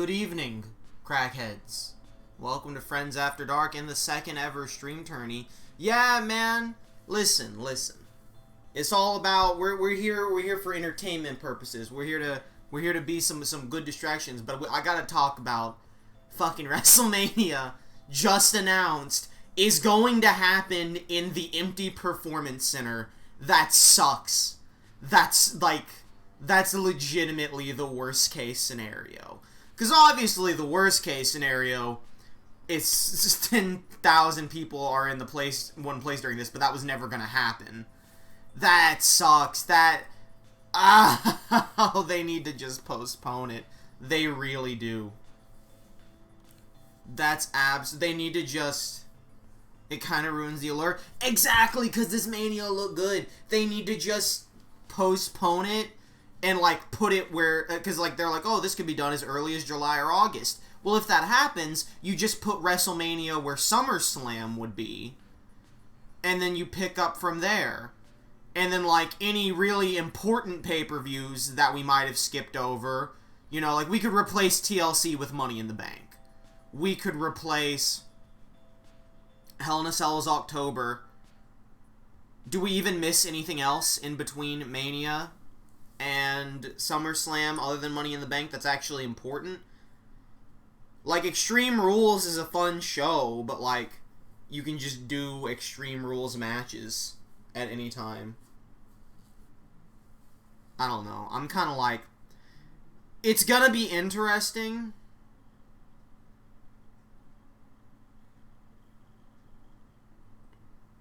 Good evening, crackheads. Welcome to Friends After Dark and the second ever stream tourney. Yeah, man. Listen. It's all about we're here for entertainment purposes. We're here to be some good distractions. But I gotta talk about fucking WrestleMania just announced is going to happen in the empty Performance Center. That sucks. That's legitimately the worst case scenario. Because obviously the worst case scenario is 10,000 people are in one place during this, but that was never going to happen. That sucks. They need to just postpone it. They really do. They need to just... It kind of ruins the allure. Exactly, because this Mania looked good. They need to just postpone it and, like, put it where... Because, like, they're like, oh, this could be done as early as July or August. Well, if that happens, you just put WrestleMania where SummerSlam would be. And then you pick up from there. And then, like, any really important pay-per-views that we might have skipped over. You know, like, we could replace TLC with Money in the Bank. We could replace... Hell in a Cell is October. Do we even miss anything else in between Mania and SummerSlam other than Money in the Bank that's actually important? Like, Extreme Rules is a fun show, but, like, you can just do Extreme Rules matches at any time. I don't know. I'm kind of like... It's gonna be interesting...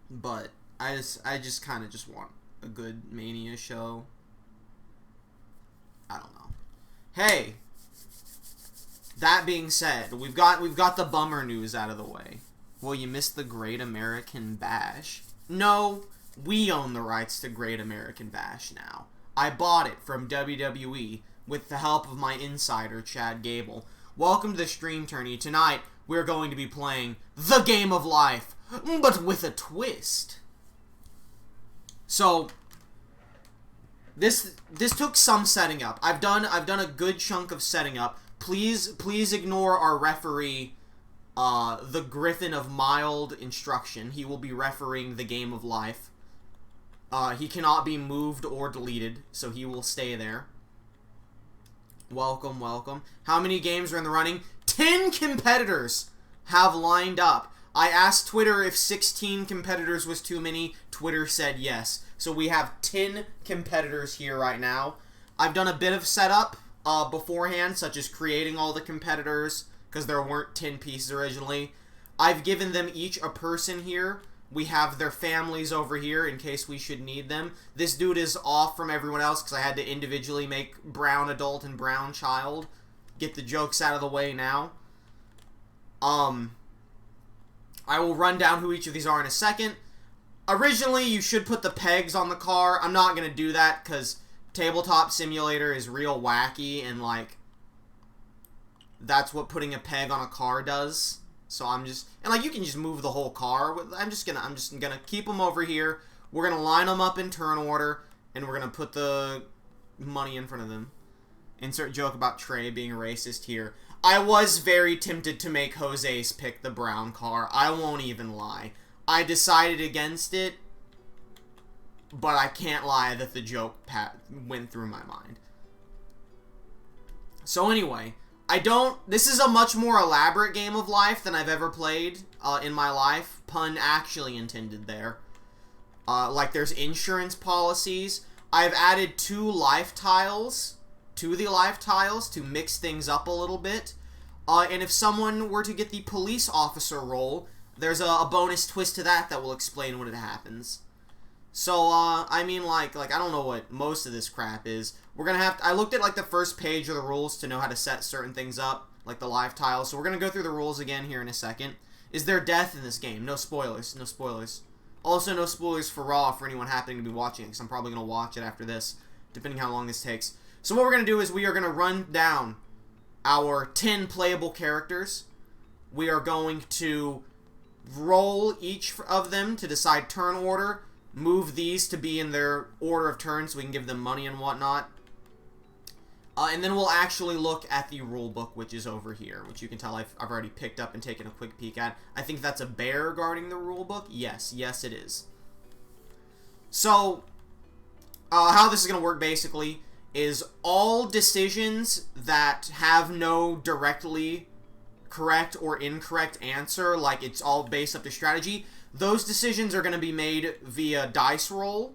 But I just kind of just want a good Mania show. I don't know. Hey, that being said, we've got the bummer news out of the way. Well, you missed the Great American Bash. No, we own the rights to Great American Bash now. I bought it from WWE with the help of my insider, Chad Gable. Welcome to the stream tourney. Tonight, we're going to be playing The Game of Life, but with a twist. So, this took some setting up. I've done a good chunk of setting up. Please ignore our referee, the Griffin of mild instruction. He will be refereeing The Game of Life. He cannot be moved or deleted, so he will stay there. Welcome. How many games are in the running? 10 competitors have lined up. I asked Twitter if 16 competitors was too many. Twitter said yes. So we have 10 competitors here right now. I've done a bit of setup beforehand, such as creating all the competitors, because there weren't 10 pieces originally. I've given them each a person here. We have their families over here in case we should need them. This dude is off from everyone else because I had to individually make brown adult and brown child. Get the jokes out of the way now. I will run down who each of these are in a second. Originally, you should put the pegs on the car. I'm not going to do that because Tabletop Simulator is real wacky and, like, that's what putting a peg on a car does. So I'm just... And, like, you can just move the whole car. I'm just gonna keep them over here. We're going to line them up in turn order, and we're going to put the money in front of them. Insert joke about Trey being a racist here. I was very tempted to make Jose's pick the brown car. I won't even lie. I decided against it, but I can't lie that the joke went through my mind. So anyway, this is a much more elaborate Game of Life than I've ever played in my life. Pun actually intended there. Like there's insurance policies. I've added 2 life tiles to the life tiles to mix things up a little bit. And if someone were to get the police officer role, there's a bonus twist to that will explain when it happens. So, I mean, like, I don't know what most of this crap is. We're gonna have to... I looked at, like, the first page of the rules to know how to set certain things up, like the life tiles. So we're gonna go through the rules again here in a second. Is there death in this game? No spoilers. No spoilers. Also, no spoilers for Raw for anyone happening to be watching, because I'm probably gonna watch it after this, depending how long this takes. So what we're gonna do is we are gonna run down our 10 playable characters. We are going to roll each of them to decide turn order, move these to be in their order of turns so we can give them money and whatnot. And then we'll actually look at the rule book, which is over here, which you can tell I've already picked up and taken a quick peek at. I think that's a bear guarding the rule book. Yes, it is. So, how this is going to work, basically, is all decisions that have no directly correct or incorrect answer, like it's all based up to strategy, those decisions are going to be made via dice roll.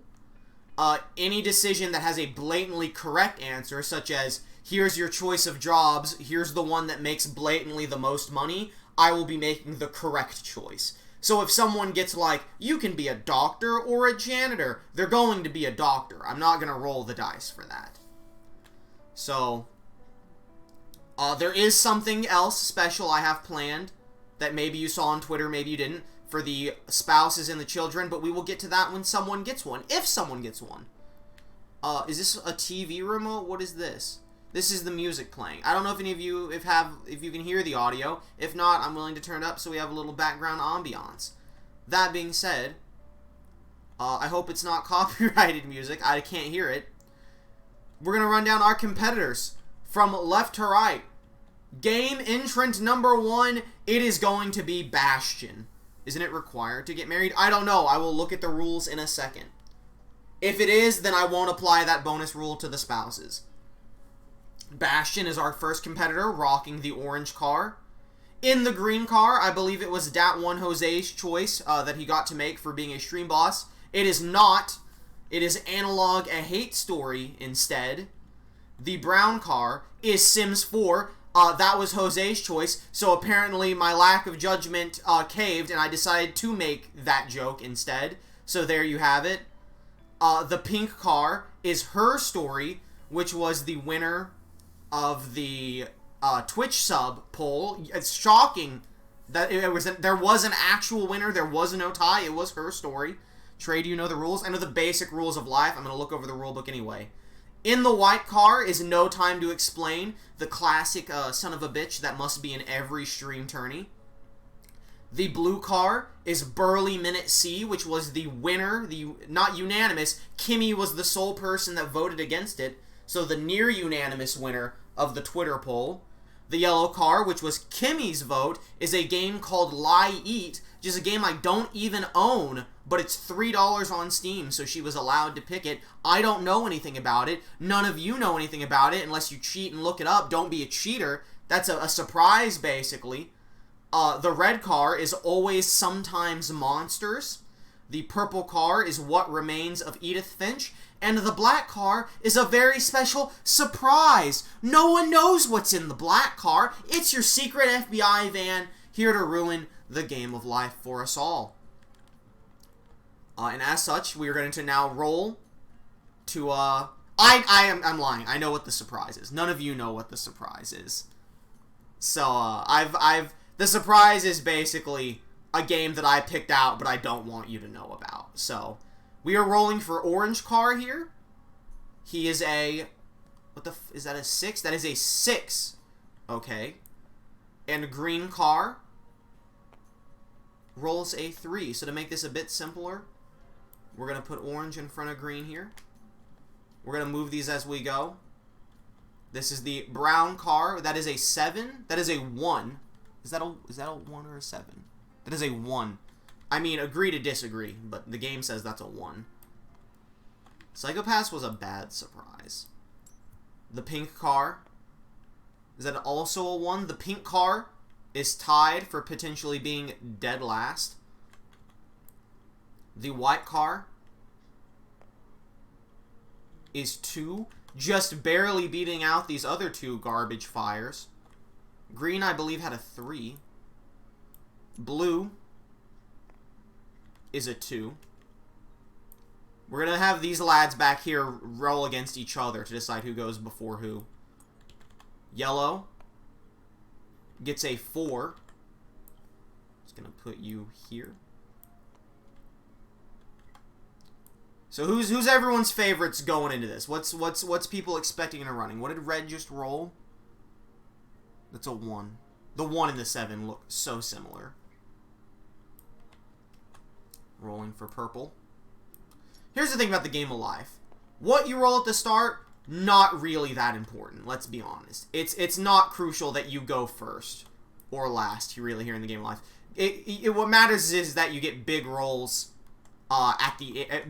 Any decision that has a blatantly correct answer, such as, here's your choice of jobs, here's the one that makes blatantly the most money, I will be making the correct choice. So if someone gets like, you can be a doctor or a janitor, they're going to be a doctor. I'm not going to roll the dice for that. So, there is something else special I have planned that maybe you saw on Twitter, maybe you didn't, for the spouses and the children, but we will get to that when someone gets one, if someone gets one. Is this a TV remote? What is this? This is the music playing. I don't know if any of you if you can hear the audio. If not, I'm willing to turn it up so we have a little background ambiance. That being said, I hope it's not copyrighted music. I can't hear it. We're going to run down our competitors from left to right. Game entrant number 1, it is going to be Bastion. Isn't it required to get married? I don't know. I will look at the rules in a second. If it is, then I won't apply that bonus rule to the spouses. Bastion is our first competitor, rocking the orange car. In the green car, I believe it was Dat1 Jose's choice that he got to make for being a stream boss. It is not. It is Analog A Hate Story instead. The brown car is Sims 4. That was Jose's choice, so apparently my lack of judgment caved, and I decided to make that joke instead. So there you have it. The pink car is Her Story, which was the winner of the Twitch sub poll. It's shocking that there was an actual winner. There was no tie. It was Her Story. Trey, do you know the rules? I know the basic rules of life. I'm going to look over the rule book anyway. In the white car is No Time to Explain, the classic son of a bitch that must be in every stream tourney. The blue car is Burly Minute C, which was the winner, not unanimous. Kimmy was the sole person that voted against it, so the near unanimous winner of the Twitter poll. The yellow car, which was Kimmy's vote, is a game called Lie Eat, which is a game I don't even own, but it's $3 on Steam, so she was allowed to pick it. I don't know anything about it. None of you know anything about it unless you cheat and look it up. Don't be a cheater. That's a surprise, basically. The red car is Always Sometimes Monsters. The purple car is What Remains of Edith Finch. And the black car is a very special surprise. No one knows what's in the black car. It's your secret FBI van here to ruin the game of life for us all. And as such, we are going to now roll to, I'm lying. I know what the surprise is. None of you know what the surprise is. So, the surprise is basically a game that I picked out, but I don't want you to know about. So, we are rolling for orange car here. He is a, is that a 6? That is a 6. Okay. And green car rolls a 3. So to make this a bit simpler, we're going to put orange in front of green here. We're going to move these as we go. This is the brown car. That is a 7. That is a 1. Is that a 1 or a 7? That is a 1. I mean, agree to disagree, but the game says that's a 1. Psychopaths was a bad surprise. The pink car. Is that also a 1? The pink car is tied for potentially being dead last. The white car is 2, just barely beating out these other 2 garbage fires. Green, I believe, had a 3. Blue is a 2. We're going to have these lads back here roll against each other to decide who goes before who. Yellow gets a 4. Just going to put you here. So who's everyone's favorites going into this? What's people expecting in a running? What did red just roll? That's a 1. The 1 and the 7 look so similar. Rolling for purple. Here's the thing about the game of life. What you roll at the start not really that important, let's be honest. It's not crucial that you go first or last, really, here in the game of life. What matters is that you get big rolls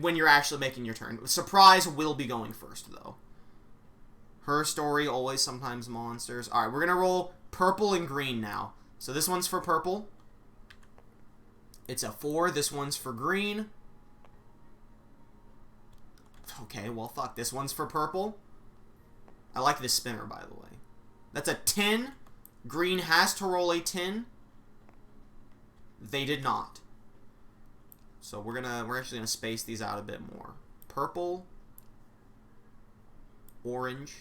when you're actually making your turn. Surprise will be going first, though. Her story, always, sometimes monsters. Alright, we're going to roll purple and green now. So this one's for purple. It's a 4. This one's for green. Okay, well, fuck. This one's for purple. I like this spinner, by the way. That's a 10. Green has to roll a 10. They did not. So we're actually gonna space these out a bit more. Purple, orange,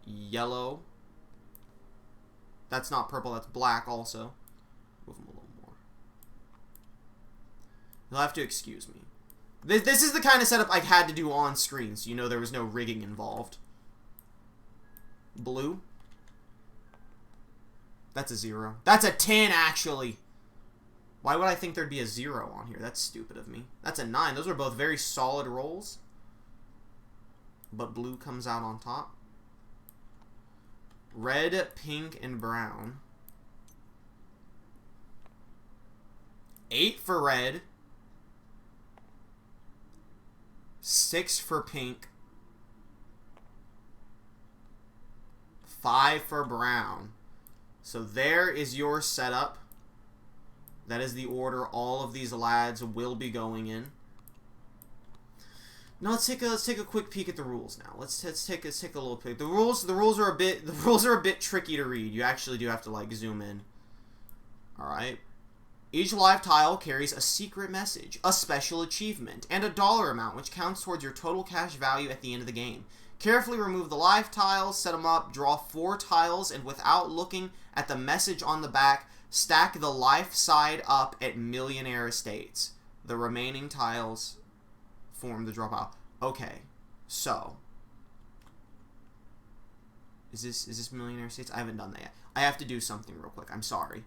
yellow. That's not purple, that's black also. Move them a little more. You'll have to excuse me. This is the kind of setup I had to do on screen, so you know there was no rigging involved. Blue. That's a 0. That's a 10, actually. Why would I think there'd be a 0 on here? That's stupid of me. That's a 9. Those are both very solid rolls. But blue comes out on top. Red, pink, and brown. 8 for red. 6 for pink. 5 for brown. So there is your setup. That is the order all of these lads will be going in. Now let's take a quick peek at the rules now. Let's take a little peek. The rules are a bit tricky to read. You actually do have to like zoom in. All right. Each live tile carries a secret message, a special achievement, and a dollar amount which counts towards your total cash value at the end of the game. Carefully remove the live tiles, set them up, draw 4 tiles, and without looking at the message on the back, stack the life side up at Millionaire Estates. The remaining tiles form the draw pile. Okay, so is this Millionaire Estates? I haven't done that yet. I have to do something real quick. I'm sorry.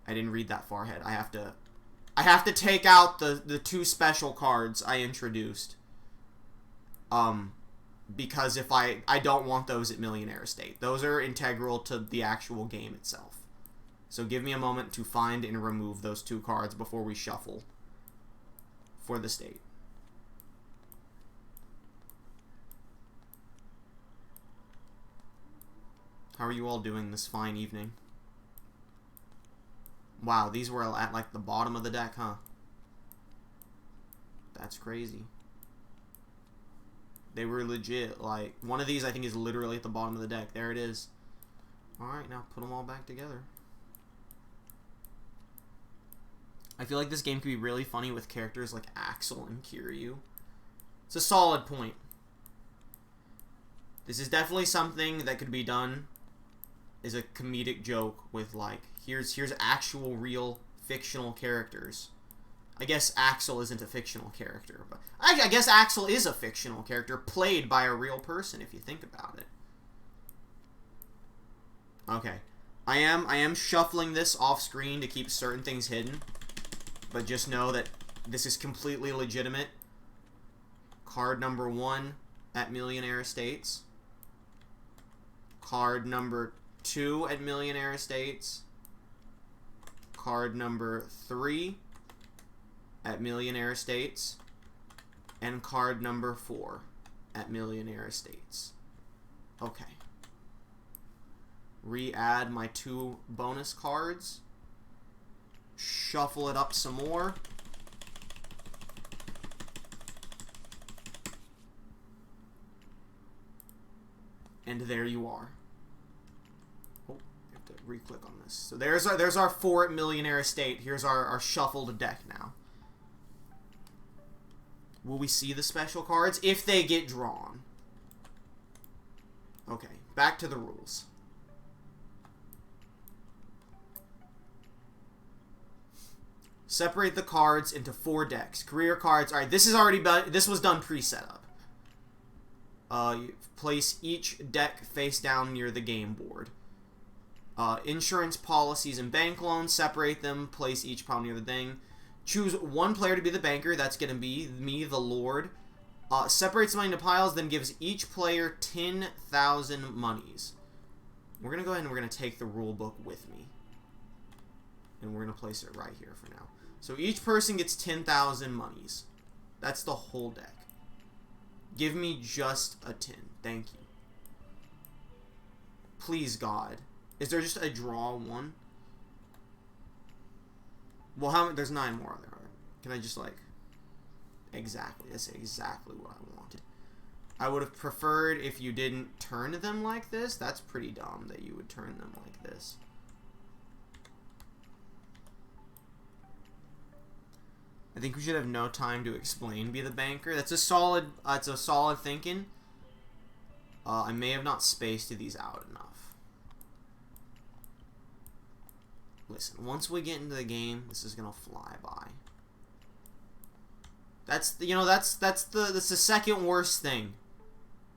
I didn't read that far ahead. I have to take out the 2 special cards I introduced. Because if I don't want those at Millionaire Estate. Those are integral to the actual game itself. So give me a moment to find and remove those 2 cards before we shuffle for the state. How are you all doing this fine evening? Wow, these were at like the bottom of the deck, huh? That's crazy. They were legit, like, one of these I think is literally at the bottom of the deck. There it is. Alright, now put them all back together. I feel like this game could be really funny with characters like Axel and Kiryu. It's a solid point. This is definitely something that could be done as a comedic joke with, like, here's actual, real, fictional characters. I guess Axel isn't a fictional character, but I guess Axel is a fictional character played by a real person if you think about it. Okay. I am shuffling this off screen to keep certain things hidden, but just know that this is completely legitimate. Card number 1 at Millionaire Estates. Card number 2 at Millionaire Estates. Card number 3 at Millionaire Estates, and card number 4 at Millionaire Estates. Okay. Re-add my 2 bonus cards. Shuffle it up some more. And there you are. Oh, I have to re-click on this. So there's our 4 at Millionaire Estate. Here's our shuffled deck now. Will we see the special cards if they get drawn? Okay, back to the rules. Separate the cards into 4 decks. Career cards. All right, this was done pre-setup. You place each deck face down near the game board. Insurance policies and bank loans. Separate them. Place each pile near the thing. Choose 1 player to be the banker. That's going to be me, the Lord. Separates money into piles, then gives each player 10,000 monies. We're going to go ahead and we're going to take the rule book with me. And we're going to place it right here for now. So each person gets 10,000 monies. That's the whole deck. Give me just a 10. Thank you. Please, God. Is there just a draw one? Well, how many? There's 9 more on there. Can I just, like... Exactly. That's exactly what I wanted. I would have preferred if you didn't turn them like this. That's pretty dumb that you would turn them like this. I think we should have no time to explain be the banker. That's a solid thinking. I may have not spaced these out enough. Listen, once we get into the game, this is gonna fly by. That's the second worst thing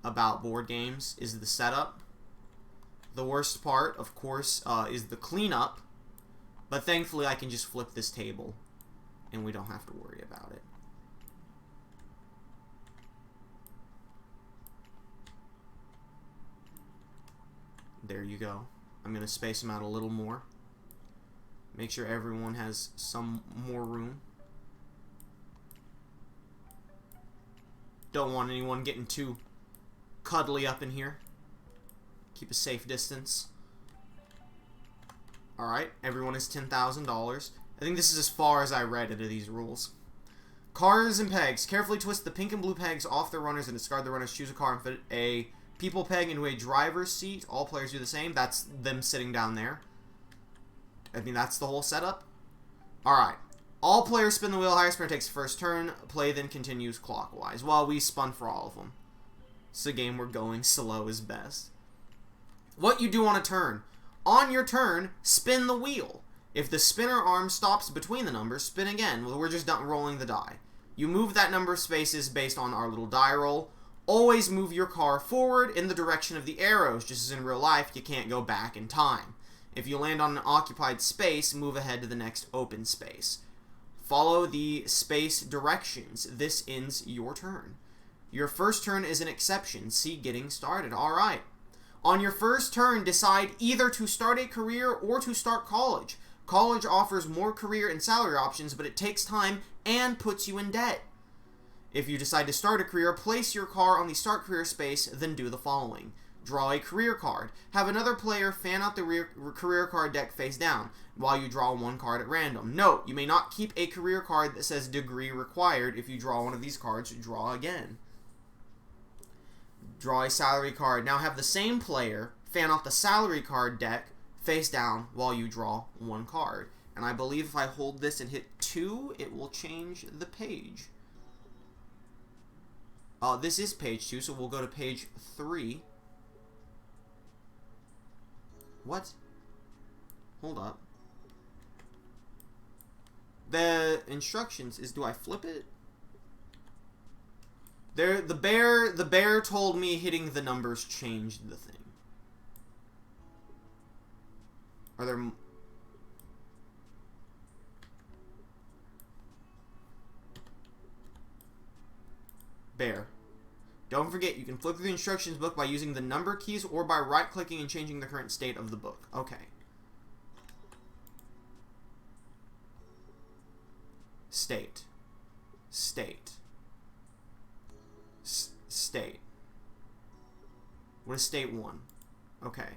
about board games is the setup. The worst part, of course, is the cleanup. But thankfully, I can just flip this table, and we don't have to worry about it. There you go. I'm going to space them out a little more. Make sure everyone has some more room. Don't want anyone getting too cuddly up in here. Keep a safe distance. Alright, everyone is $10,000. I think this is as far as I read into these rules. Cars and pegs. Carefully twist the pink and blue pegs off the runners and discard the runners. Choose a car and fit a people peg into a driver's seat. All players do the same. That's them sitting down there. I mean, that's the whole setup. Alright. All players spin the wheel. Highest player takes the first turn. Play then continues clockwise. Well, we spun for all of them. It's a game where going slow is best. What you do on a turn. On your turn, spin the wheel. If the spinner arm stops between the numbers, spin again. Well, we're just done rolling the die. You move that number of spaces based on our little die roll. Always move your car forward in the direction of the arrows. Just as in real life, you can't go back in time. If you land on an occupied space, move ahead to the next open space. Follow the space directions. This ends your turn. Your first turn is an exception. See getting started. Alright. On your first turn, decide either to start a career or to start college. College offers more career and salary options, but it takes time and puts you in debt. If you decide to start a career, place your car on the start career space, then do the following. Draw a career card. Have another player fan out the career card deck face down while you draw one card at random. Note, you may not keep a career card that says degree required. If you draw one of these cards, draw again. Draw a salary card. Now have the same player fan out the salary card deck face down while you draw one card. And I believe if I hold this and hit 2, it will change the page. This is page 2, so we'll go to page 3. What? Hold up. The instructions is, do I flip it? There, the bear told me hitting the numbers changed the thing. Are there... Bear. Don't forget, you can flip through the instructions book by using the number keys or by right-clicking and changing the current state of the book. Okay. State. State. State. What is state 1? Okay.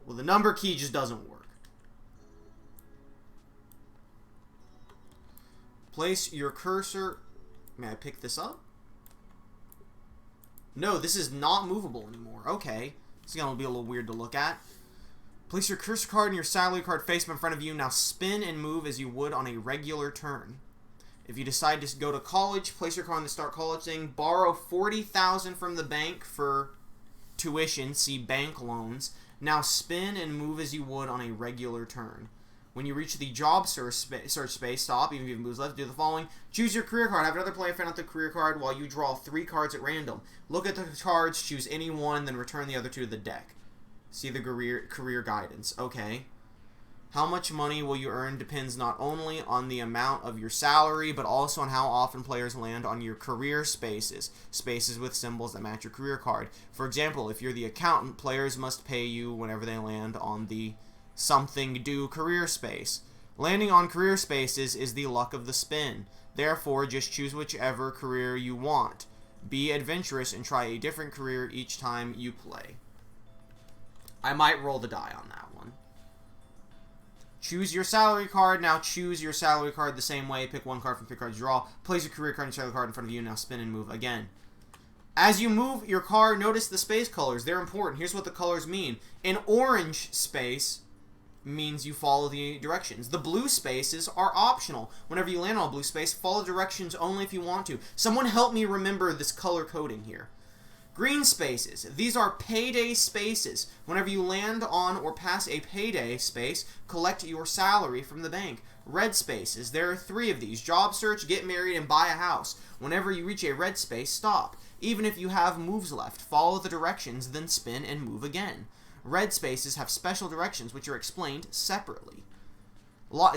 Well, the number key just doesn't work. Place your cursor... May I pick this up? No, this is not movable anymore. Okay. This is going to be a little weird to look at. Place your cursor card and your salary card face in front of you. Now spin and move as you would on a regular turn. If you decide to go to college, place your card on the start college thing. Borrow $40,000 from the bank for tuition. See bank loans. Now spin and move as you would on a regular turn. When you reach the job search space, stop, even if you move left, do the following. Choose your career card. Have another player fan out the career card while you draw 3 cards at random. Look at the cards, choose any one, then return the other 2 to the deck. See the career guidance. Okay. How much money will you earn depends not only on the amount of your salary, but also on how often players land on your career spaces, spaces with symbols that match your career card. For example, if you're the accountant, players must pay you whenever they land on the something do career space. Landing on career spaces is the luck of the spin. Therefore, just choose whichever career you want. Be adventurous and try a different career each time you play. I might roll the die on that one. Choose your salary card. Now choose your salary card the same way. Pick one card from pick cards draw. Place your career card and salary card in front of you. Now spin and move again. As you move your card, notice the space colors. They're important. Here's what the colors mean. An orange space means you follow the directions. The blue spaces are optional. Whenever you land on a blue space, follow directions only if you want to. Someone help me remember this color coding here. Green spaces. These are payday spaces. Whenever you land on or pass a payday space, collect your salary from the bank. Red spaces. There are 3 of these. Job search, get married, and buy a house. Whenever you reach a red space, stop. Even if you have moves left, follow the directions, then spin and move again. Red spaces have special directions which are explained separately.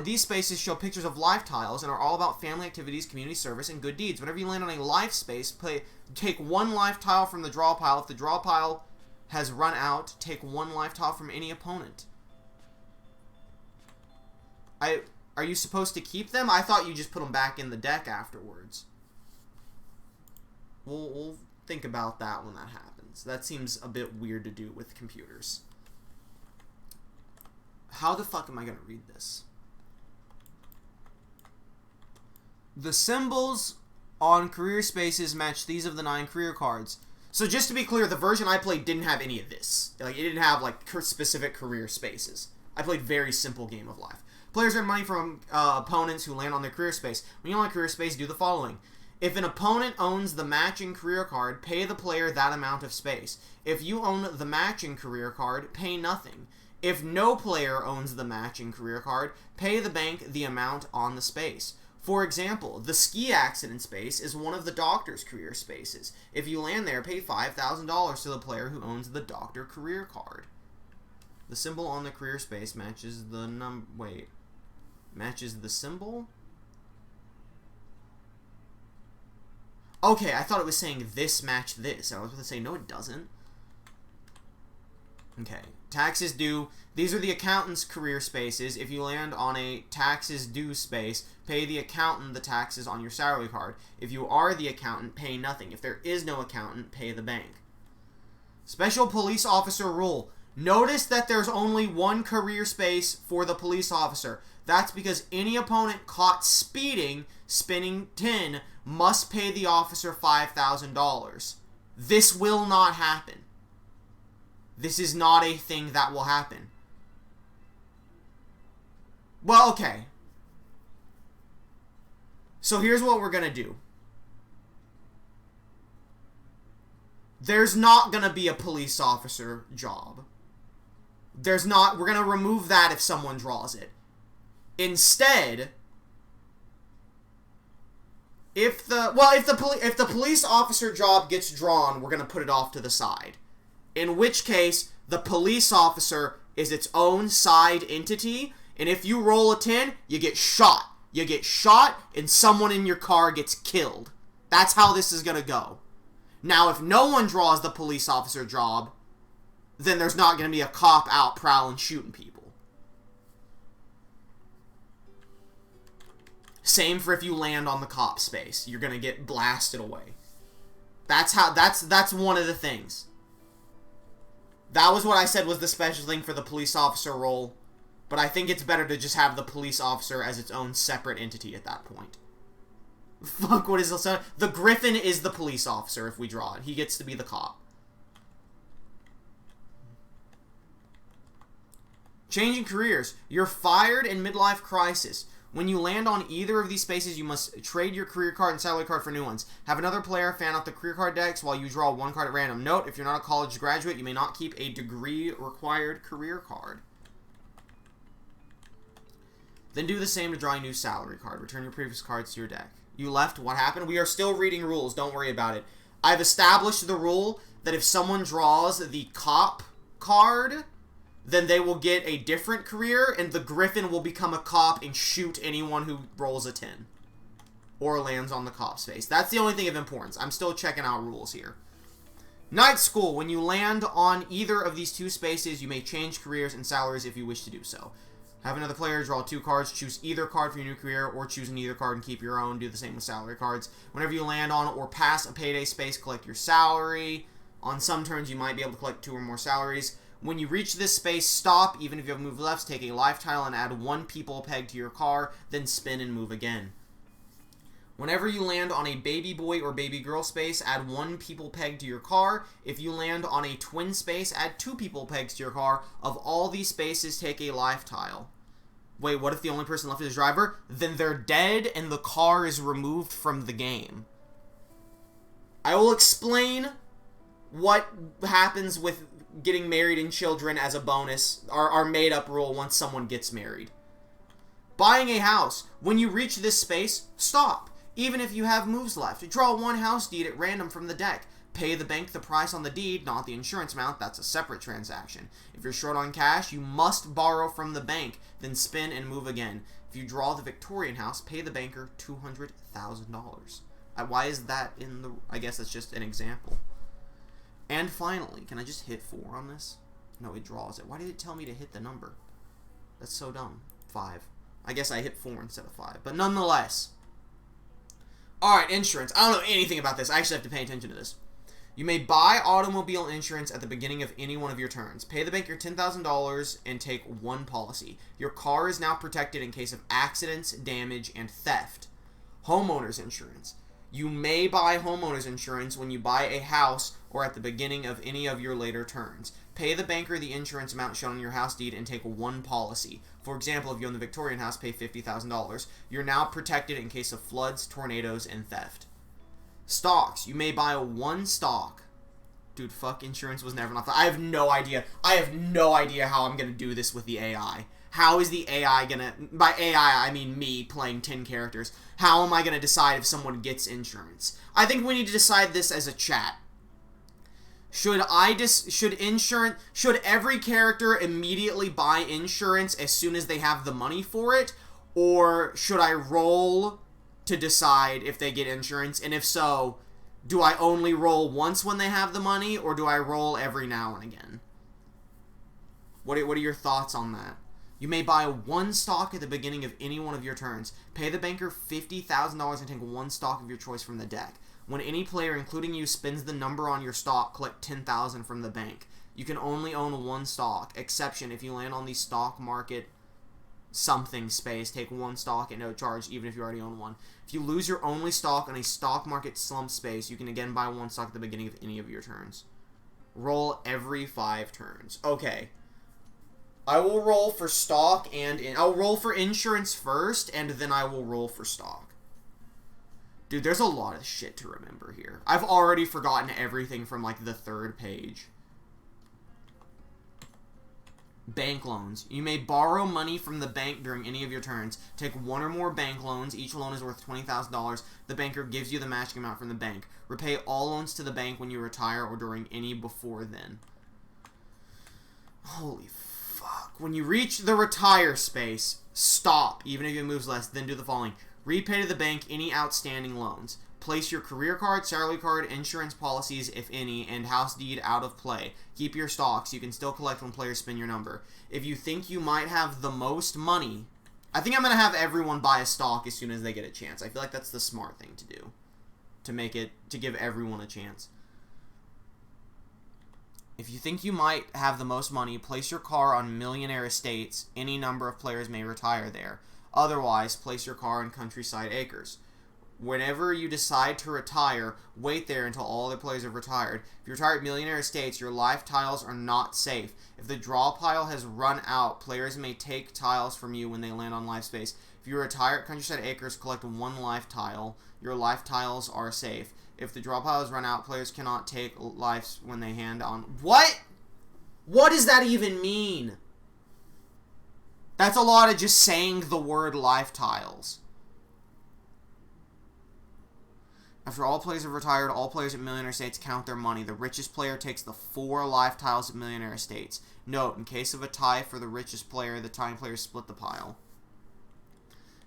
These spaces show pictures of life tiles and are all about family activities, community service, and good deeds. Whenever you land on a life space, take 1 life tile from the draw pile. If the draw pile has run out, take 1 life tile from any opponent. Are you supposed to keep them? I thought you just put them back in the deck afterwards. We'll think about that when that happens. That seems a bit weird to do with computers. How the fuck am I going to read this? The symbols on career spaces match these of the 9 career cards. So just to be clear, the version I played didn't have any of this. Like, it didn't have, like, specific career spaces. I played very simple game of life. Players earn money from opponents who land on their career space. When you land on a career space, do the following. If an opponent owns the matching career card, pay the player that amount of space. If you own the matching career card, pay nothing. If no player owns the matching career card, pay the bank the amount on the space. For example, the ski accident space is one of the doctor's career spaces. If you land there, pay $5,000 to the player who owns the doctor career card. The symbol on the career space matches the matches the symbol? Okay, I thought it was saying this matched this. I was going to say, no, it doesn't. Okay, taxes due. These are the accountant's career spaces. If you land on a taxes due space, pay the accountant the taxes on your salary card. If you are the accountant, pay nothing. If there is no accountant, pay the bank. Special police officer rule. Notice that there's only 1 career space for the police officer. That's because any opponent caught speeding, spinning 10, must pay the officer $5,000. This will not happen. This is not a thing that will happen. Well, okay. So here's what we're going to do. There's not going to be a police officer job. There's not. We're going to remove that if someone draws it. Instead, if the police officer job gets drawn, we're going to put it off to the side. In which case, the police officer is its own side entity, and if you roll a 10, you get shot. You get shot, and someone in your car gets killed. That's how this is going to go. Now, if no one draws the police officer job, then there's not going to be a cop out prowling shooting people. Same for if you land on the cop space. You're going to get blasted away. That's one of the things. That was what I said was the special thing for the police officer role. But I think it's better to just have the police officer as its own separate entity at that point. Fuck, what is this? The Griffin is the police officer if we draw it. He gets to be the cop. Changing careers. You're fired in midlife crisis. When you land on either of these spaces, you must trade your career card and salary card for new ones. Have another player fan out the career card decks while you draw 1 card at random. Note, if you're not a college graduate, you may not keep a degree-required career card. Then do the same to draw a new salary card. Return your previous cards to your deck. You left, what happened? We are still reading rules, don't worry about it. I've established the rule that if someone draws the cop card, then they will get a different career, and the Griffin will become a cop and shoot anyone who rolls a 10 or lands on the cop's face. That's the only thing of importance. I'm still checking out rules here. Night School. When you land on either of these 2 spaces, you may change careers and salaries if you wish to do so. Have another player draw 2 cards, choose either card for your new career, or choose neither card and keep your own. Do the same with salary cards. Whenever you land on or pass a payday space, collect your salary. On some turns, you might be able to collect 2 or more salaries. When you reach this space, stop. Even if you have moved left, take a life tile and add 1 people peg to your car, then spin and move again. Whenever you land on a baby boy or baby girl space, add 1 people peg to your car. If you land on a twin space, add 2 people pegs to your car. Of all these spaces, take a life tile. Wait, what if the only person left is the driver? Then they're dead and the car is removed from the game. I will explain what happens with getting married and children as a bonus, our made-up rule once someone gets married. Buying a house. When you reach this space, stop. Even if you have moves left. Draw 1 house deed at random from the deck. Pay the bank the price on the deed, not the insurance amount. That's a separate transaction. If you're short on cash, you must borrow from the bank, then spin and move again. If you draw the Victorian house, pay the banker $200,000. Why is that in the... I guess that's just an example. And finally, can I just hit 4 on this? No, it draws it. Why did it tell me to hit the number? That's so dumb. 5. I guess I hit 4 instead of 5. But nonetheless... Alright, insurance. I don't know anything about this. I actually have to pay attention to this. You may buy automobile insurance at the beginning of any one of your turns. Pay the bank your $10,000 and take 1 policy. Your car is now protected in case of accidents, damage, and theft. Homeowners insurance. You may buy homeowners insurance when you buy a house or at the beginning of any of your later turns. Pay the banker the insurance amount shown on your house deed and take 1 policy. For example, if you own the Victorian house, pay $50,000. You're now protected in case of floods, tornadoes, and theft. Stocks. You may buy 1 stock. Dude, fuck, insurance was never enough. I have no idea. I have no idea how I'm going to do this with the AI. How is the AI going to... By AI, I mean me playing 10 characters. How am I going to decide if someone gets insurance? I think we need to decide this as a chat. Should every character immediately buy insurance as soon as they have the money for it? Or should I roll to decide if they get insurance? And if so, do I only roll once when they have the money, or do I roll every now and again? What are your thoughts on that? You may buy 1 stock at the beginning of any one of your turns. Pay the banker $50,000 and take 1 stock of your choice from the deck. When any player, including you, spins the number on your stock, collect $10,000 from the bank. You can only own 1 stock. Exception, if you land on the stock market something space, take 1 stock at no charge, even if you already own 1. If you lose your only stock on a stock market slump space, you can again buy 1 stock at the beginning of any of your turns. Roll every 5 turns. Okay. I will roll for stock and... I'll roll for insurance first, and then I will roll for stock. Dude, there's a lot of shit to remember here. I've already forgotten everything from, like, the 3rd page. Bank loans. You may borrow money from the bank during any of your turns. Take 1 or more bank loans. Each loan is worth $20,000. The banker gives you the matching amount from the bank. Repay all loans to the bank when you retire or during any before then. Holy fuck. When you reach the retire space, stop, even if it moves less, then do the following. Repay to the bank any outstanding loans. Place your career card, salary card, insurance policies, if any, and house deed out of play. Keep your stocks. You can still collect when players spin your number. If you think you might have the most money... I think I'm going to have everyone buy a stock as soon as they get a chance. I feel like that's the smart thing to do. To give everyone a chance. If you think you might have the most money, place your car on Millionaire Estates. Any number of players may retire there. Otherwise, place your car in Countryside Acres. Whenever you decide to retire, wait there until all other players have retired. If you retire at Millionaire Estates, your life tiles are not safe. If the draw pile has run out, players may take tiles from you when they land on life space. If you retire at Countryside Acres, collect 1 life tile. Your life tiles are safe. If the draw pile has run out, players cannot take lives when they hand on... What? What does that even mean? That's a lot of just saying the word life tiles. After all players have retired, all players at Millionaire Estates count their money. The richest player takes the 4 life tiles at Millionaire Estates. Note, in case of a tie for the richest player, the tying players split the pile.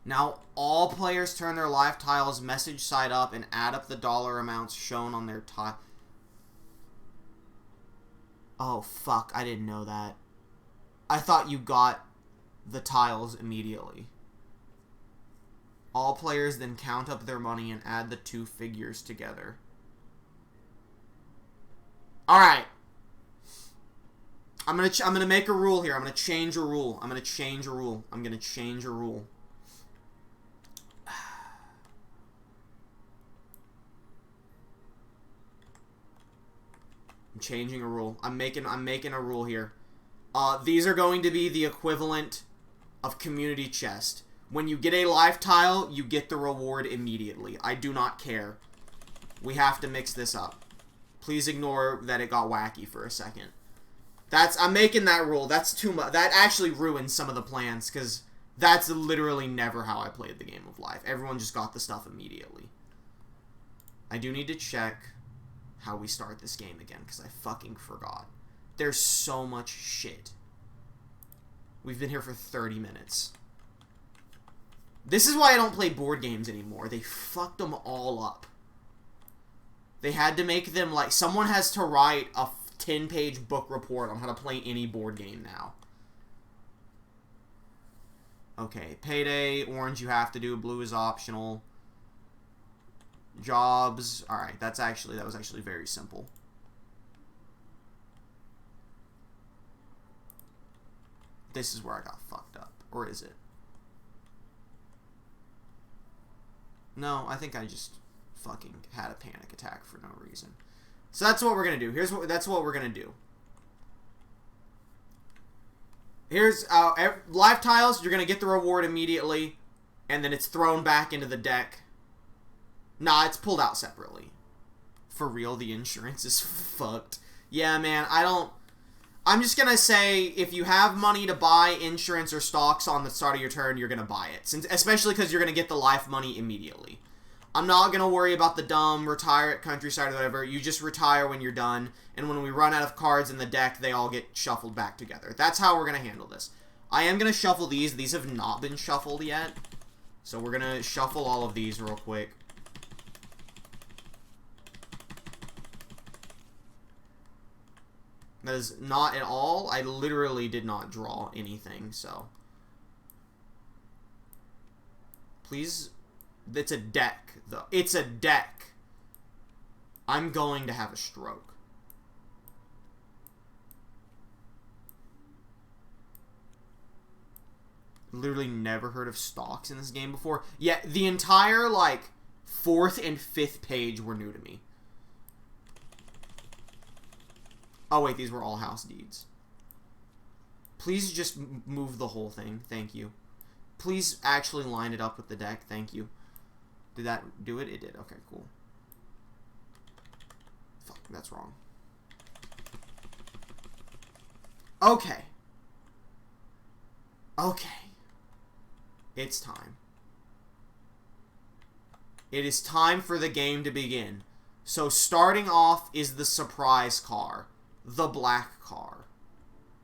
Now, all players turn their life tiles message side up and add up the dollar amounts shown on their tile. Oh, fuck. I didn't know that. I thought you got the tiles immediately. All players then count up their money and add the 2 figures together. Alright. I'm gonna make a rule here. I'm gonna change a rule. I'm gonna change a rule. I'm changing a rule. I'm making a rule here. These are going to be the equivalent of community chest. When you get a life tile, you get the reward immediately. I do not care. We have to mix this up. Please ignore that it got wacky for a second. I'm making that rule. That's too much. That actually ruins some of the plans, because that's literally never how I played the game of life. Everyone just got the stuff immediately. I do need to check how we start this game again, because I fucking forgot. There's so much shit. We've been here for 30 minutes. This is why I don't play board games anymore. They fucked them all up. They had to make them like... Someone has to write a 10-page book report on how to play any board game now. Okay, Payday, orange you have to do, blue is optional. Jobs, alright, that was actually very simple. This is where I got fucked up. Or is it? No, I think I just fucking had a panic attack for no reason. So that's what we're gonna do. That's what we're gonna do. Here's life tiles. You're gonna get the reward immediately, and then it's thrown back into the deck. Nah, it's pulled out separately. For real, the insurance is fucked. Yeah, man, I'm just gonna say, if you have money to buy insurance or stocks on the start of your turn, you're gonna buy it. Especially because you're gonna get the life money immediately. I'm not gonna worry about the dumb retire at Countryside or whatever. You just retire when you're done, and when we run out of cards in the deck, they all get shuffled back together. That's how we're gonna handle this. I am gonna shuffle these. These have not been shuffled yet. So we're gonna shuffle all of these real quick. That is not at all. I literally did not draw anything, so. Please. It's a deck, though. It's a deck. I'm going to have a stroke. Literally never heard of stocks in this game before. Yeah, the entire, like, 4th and 5th page were new to me. Oh, wait, these were all house deeds. Please just move the whole thing. Thank you. Please actually line it up with the deck. Thank you. Did that do it? It did. Okay, cool. Fuck, that's wrong. Okay. Okay. It's time. It is time for the game to begin. So starting off is the surprise car. The black car.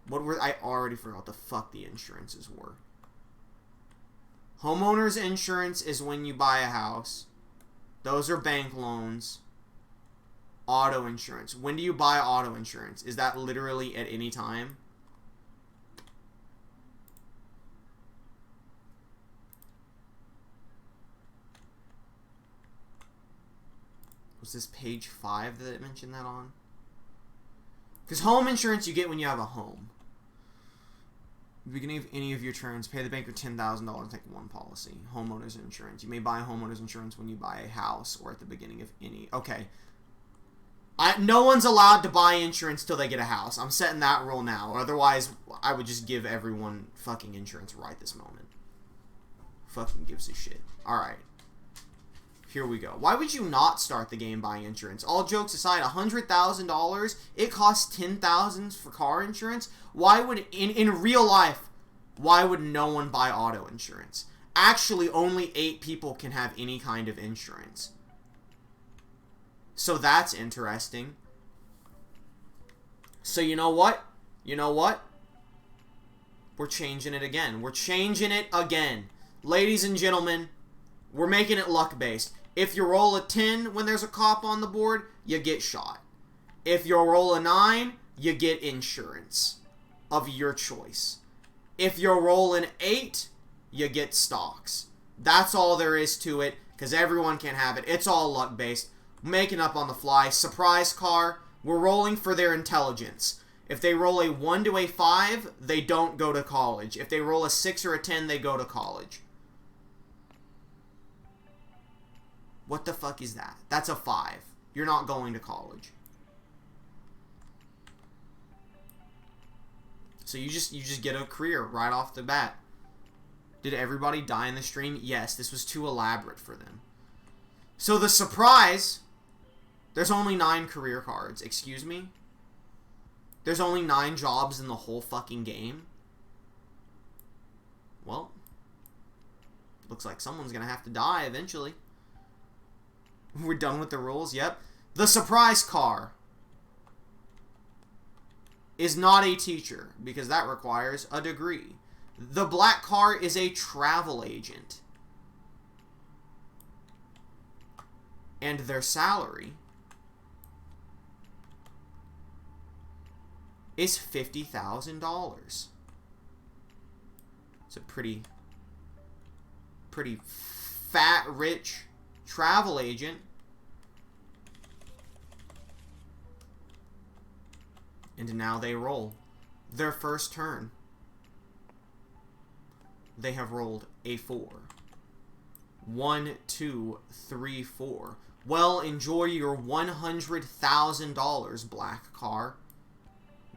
I already forgot what the fuck the insurances were. Homeowner's insurance is when you buy a house. Those are bank loans. Auto insurance. When do you buy auto insurance? Is that literally at any time? Was this page 5 that it mentioned that on? Because home insurance you get when you have a home. At the beginning of any of your turns, pay the banker $10,000 and take one policy. Homeowner's insurance. You may buy homeowner's insurance when you buy a house or at the beginning of any... Okay. No one's allowed to buy insurance till they get a house. I'm setting that rule now. Otherwise, I would just give everyone fucking insurance right this moment. Fucking gives a shit. Alright. Here we go. Why would you not start the game buying insurance? All jokes aside, $100,000, it costs $10,000 for car insurance. Why would, in real life, why would no one buy auto insurance? Actually, only 8 people can have any kind of insurance. So that's interesting. So you know what? You know what? We're changing it again. We're changing it again. Ladies and gentlemen, we're making it luck-based. If you roll a 10 when there's a cop on the board, you get shot. If you roll a 9, you get insurance of your choice. If you roll an 8, you get stocks. That's all there is to it, because everyone can have it. It's all luck-based. Making up on the fly. Surprise car, we're rolling for their intelligence. If they roll a 1 to a 5, they don't go to college. If they roll a 6 or a 10, they go to college. What the fuck is that? That's a 5. You're not going to college. So you just get a career right off the bat. Did everybody die in the stream? Yes, this was too elaborate for them. So the surprise, there's only 9 career cards. Excuse me? There's only 9 jobs in the whole fucking game? Well, looks like someone's gonna have to die eventually. We're done with the rules, yep. The surprise car is not a teacher, because that requires a degree. The black car is a travel agent. And their salary is $50,000. It's a pretty fat, rich travel agent. And now they roll their first turn. They have rolled a 4. 1, 2, 3, 4. Well, enjoy your $100,000, black car.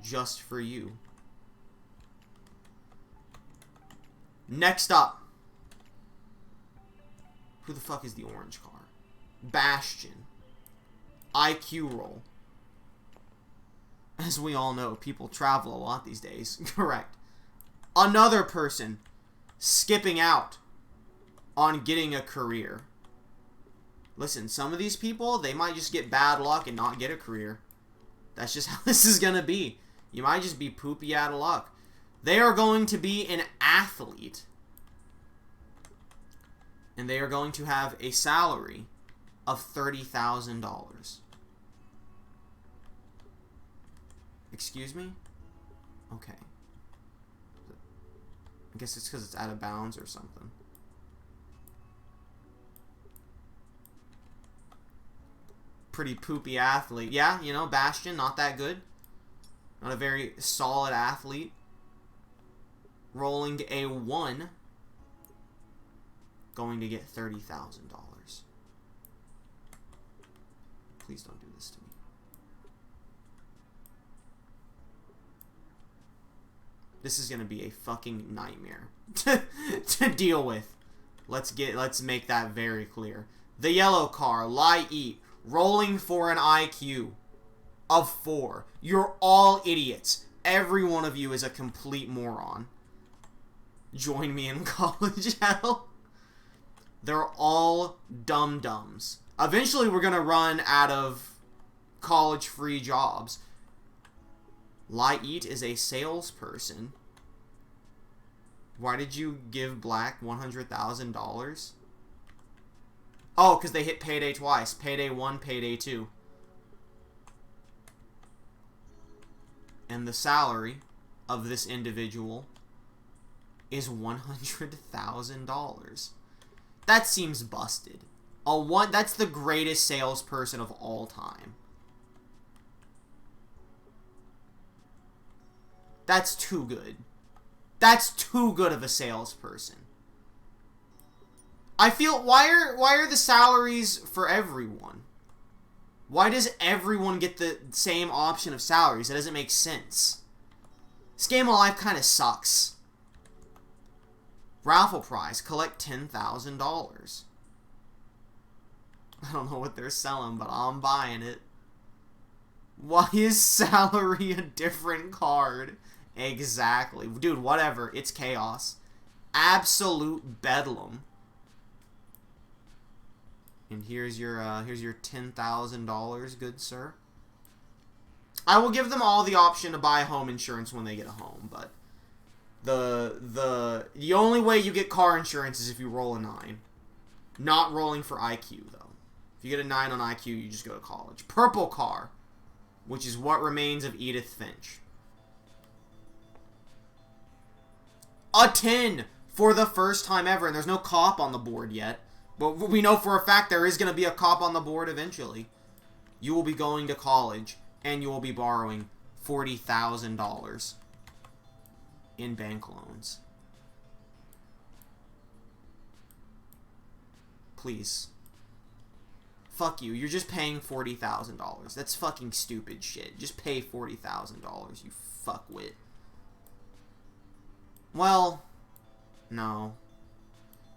Just for you. Next up. Who the fuck is the orange car? Bastion. IQ roll. As we all know, people travel a lot these days. Correct. Another person skipping out on getting a career. Listen, some of these people, they might just get bad luck and not get a career. That's just how this is going to be. You might just be poopy out of luck. They are going to be an athlete. And they are going to have a salary of $30,000. Excuse me? Okay. I guess it's because it's out of bounds or something. Pretty poopy athlete. Yeah, you know, Bastion, not that good. Not a very solid athlete. Rolling a 1. Going to get $30,000. Please don't do this to me. This is gonna be a fucking nightmare to deal with. Let's make that very clear. The yellow car, lie eat, rolling for an IQ of 4. You're all idiots. Every one of you is a complete moron. Join me in college hell. They're all dum-dums. Eventually we're gonna run out of college free jobs. Lait is a salesperson. Why did you give Black $100,000? Oh, because they hit Payday twice. Payday 1, Payday 2. And the salary of this individual is $100,000. That seems busted. That's the greatest salesperson of all time. That's too good. That's too good of a salesperson. I feel, why are the salaries for everyone? Why does everyone get the same option of salaries? That doesn't make sense. This game of life kind of sucks. Raffle prize, collect $10,000. I don't know what they're selling, but I'm buying it. Why is salary a different card? Exactly. Dude, whatever. It's chaos. Absolute bedlam. And here's your $10,000, good sir. I will give them all the option to buy home insurance when they get a home, but the only way you get car insurance is if you roll a 9. Not rolling for IQ, though. If you get a 9 on IQ, you just go to college. Purple car, which is what remains of Edith Finch. A 10 for the first time ever, and there's no cop on the board yet. But we know for a fact there is going to be a cop on the board eventually. You will be going to college, and you will be borrowing $40,000 in bank loans. Please. Fuck you. You're just paying $40,000. That's fucking stupid shit. Just pay $40,000, you fuckwit. Well, no.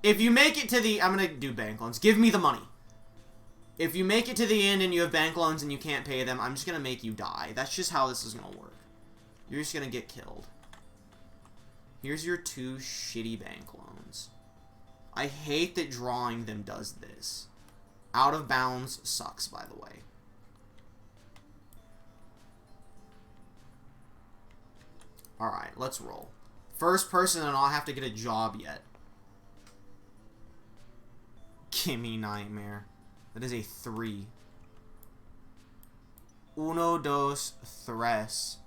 If you make it to the... I'm going to do bank loans. Give me the money. If you make it to the end and you have bank loans and you can't pay them, I'm just going to make you die. That's just how this is going to work. You're just going to get killed. Here's your 2 shitty bank loans. I hate that drawing them does this. Out of bounds sucks, by the way. Alright, let's roll. First person and I'll have to get a job yet. Gimme nightmare. That is a 3. Uno, dos, tres.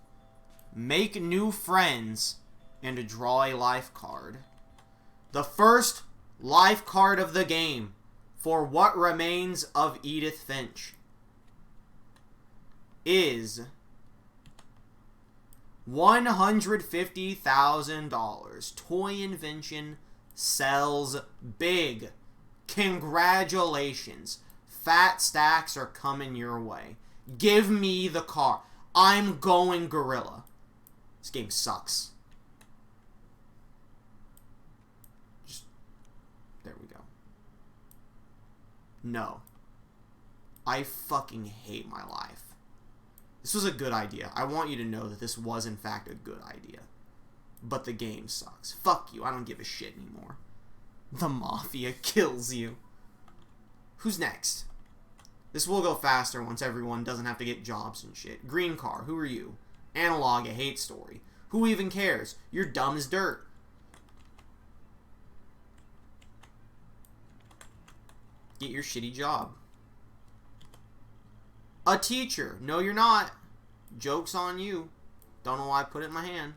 Make new friends and draw a life card. The first life card of the game for what remains of Edith Finch is $150,000. Toy invention sells big. Congratulations. Fat stacks are coming your way. Give me the car. I'm going gorilla. This game sucks. Just, there we go. No. I fucking hate my life. This was a good idea. I want you to know that this was in fact a good idea. But the game sucks. Fuck you. I don't give a shit anymore. The Mafia kills you. Who's next? This will go faster once everyone doesn't have to get jobs and shit. Green car. Who are you? Analog, a hate story. Who even cares? You're dumb as dirt. Get your shitty job. A teacher. No, you're not. Joke's on you. Don't know why I put it in my hand.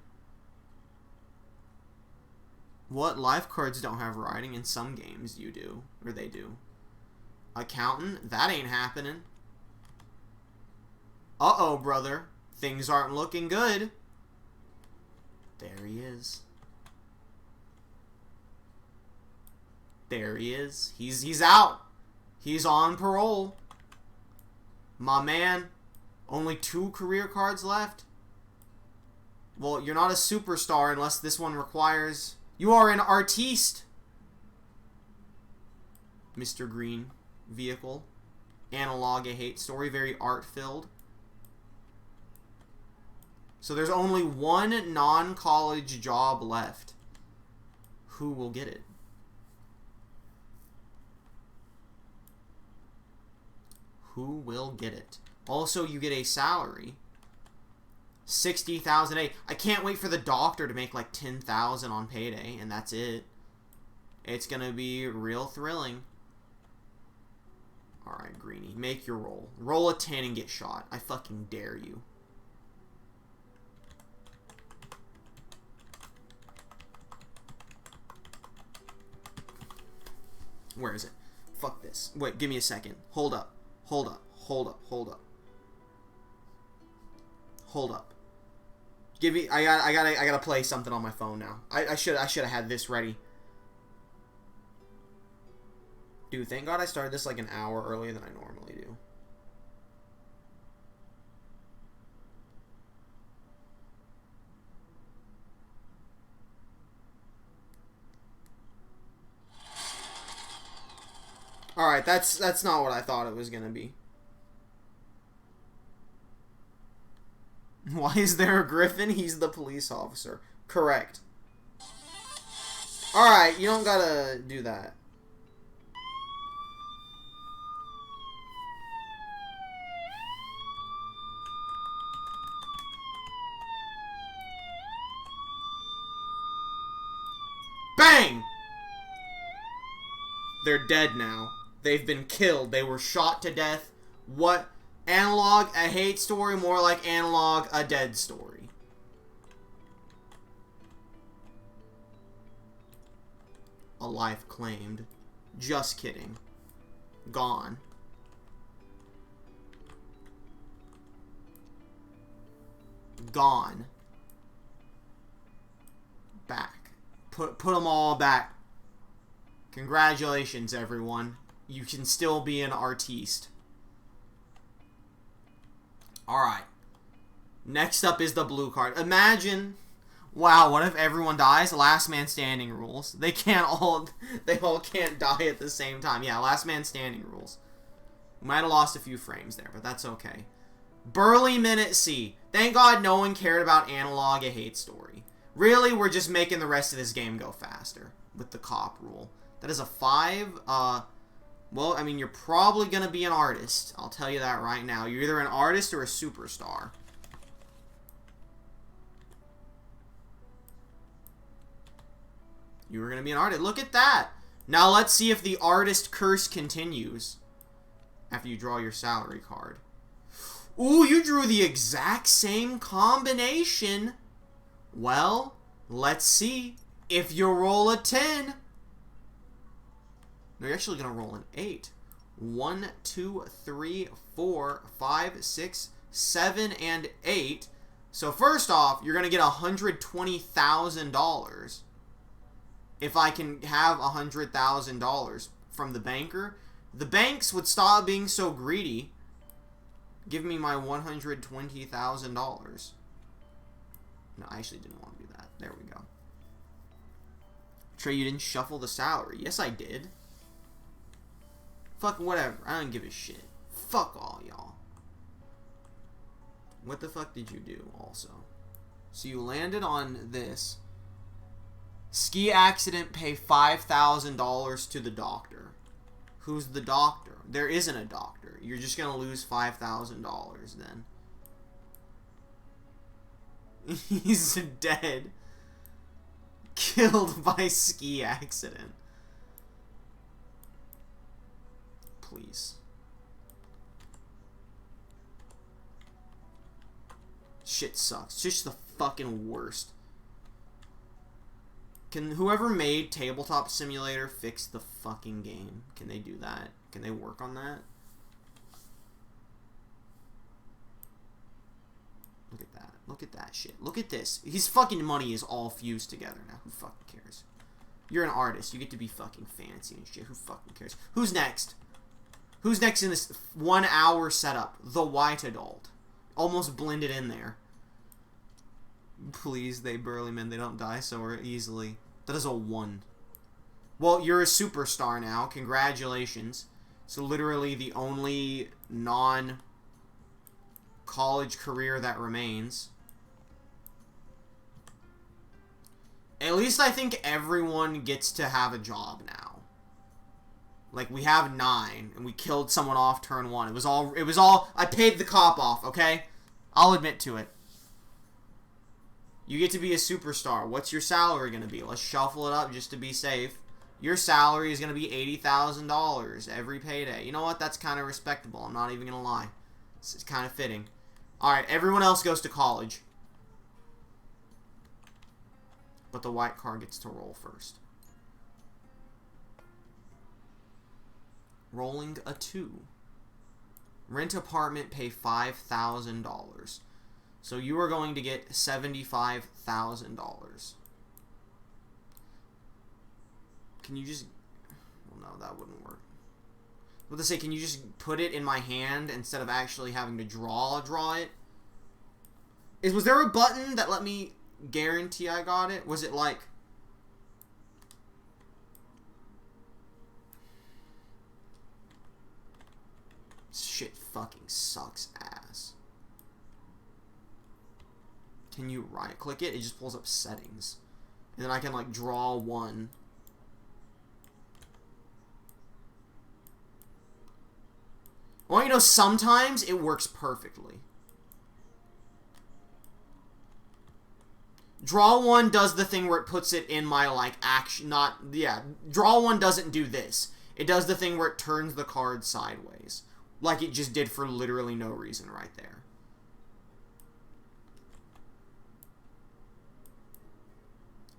What? Life cards don't have writing. In some games you do. Or they do. Accountant? That ain't happening. Uh-oh, brother. Things aren't looking good. There he is. There he is. He's out. He's on parole. My man. Only 2 career cards left. Well, you're not a superstar unless this one requires... You are an artiste. Mr. Green vehicle. Analog, a hate story. Very art-filled. So there's only 1 non-college job left. Who will get it? Who will get it? Also, you get a salary. $60,000 a day. I can't wait for the doctor to make like $10,000 on payday, and that's it. It's gonna be real thrilling. Alright, Greenie, make your roll. Roll a 10 and get shot. I fucking dare you. Where is it? Fuck this. Wait, give me a second. Hold up. Hold up. Hold up. Hold up. Hold up. Give me. I gotta play something on my phone now. I should have had this ready. Dude, thank God I started this like an hour earlier than I normally do. Alright, that's not what I thought it was gonna be. Why is there a griffin? He's the police officer. Correct. Alright, you don't gotta do that. Bang! They're dead now. They've been killed. They were shot to death. What? Analog, a hate story, more like Analog, a dead story. A life claimed. Just kidding. Gone. Gone. Back. Put them all back. Congratulations, everyone. You can still be an artiste. Alright. Next up is the blue card. Imagine... Wow, what if everyone dies? Last man standing rules. They all can't die at the same time. Yeah, last man standing rules. We might have lost a few frames there, but that's okay. Burly Minute C. Thank God no one cared about Analog, a hate story. Really, we're just making the rest of this game go faster with the cop rule. That is a 5. Well, I mean, you're probably going to be an artist. I'll tell you that right now. You're either an artist or a superstar. You were going to be an artist. Look at that. Now let's see if the artist curse continues after you draw your salary card. Ooh, you drew the exact same combination. Well, let's see if you roll a 10. No, you're actually going to roll an 8. 1, 2, 3, 4, 5, 6, 7, and 8. So first off, you're going to get $120,000. If I can have $100,000 from the banker, the banks would stop being so greedy. Give me my $120,000. No, I actually didn't want to do that. There we go. Trey, you didn't shuffle the salary. Yes, I did. Fuck whatever. I don't give a shit. Fuck all y'all. What the fuck did you do also? So you landed on this. Ski accident, pay $5,000 to the doctor. Who's the doctor? There isn't a doctor. You're just going to lose $5,000 then. He's dead. Killed by ski accident. Please. Shit sucks. It's just the fucking worst. Can whoever made Tabletop Simulator fix the fucking game? Can they do that? Can they work on that? Look at that. Look at that shit. Look at this. His fucking money is all fused together now. Who fucking cares? You're an artist. You get to be fucking fancy and shit. Who fucking cares? Who's next? Who's next in this 1 hour setup? The white adult. Almost blended in there. Please, they burly men, they don't die so easily. That is a 1. Well, you're a superstar now. Congratulations. So literally the only non-college career that remains. At least I think everyone gets to have a job now. Like, we have 9, and we killed someone off turn 1. It was all, I paid the cop off, okay? I'll admit to it. You get to be a superstar. What's your salary going to be? Let's shuffle it up just to be safe. Your salary is going to be $80,000 every payday. You know what? That's kind of respectable. I'm not even going to lie. It's kind of fitting. Alright, everyone else goes to college. But the white card gets to roll first. Rolling a 2. Rent apartment, pay $5,000. So you are going to get $75,000. Can you just... Well, no, that wouldn't work. What to say, can you just put it in my hand instead of actually having to draw it? Was there a button that let me guarantee I got it? Was it like... Shit fucking sucks ass. Can you right click it? It just pulls up settings. And then I can like draw one. Well, you know, sometimes it works perfectly. Draw one does the thing where it puts it in my, like, action, not, yeah, draw one doesn't do this. It does the thing where it turns the card sideways. Like it just did for literally no reason right there.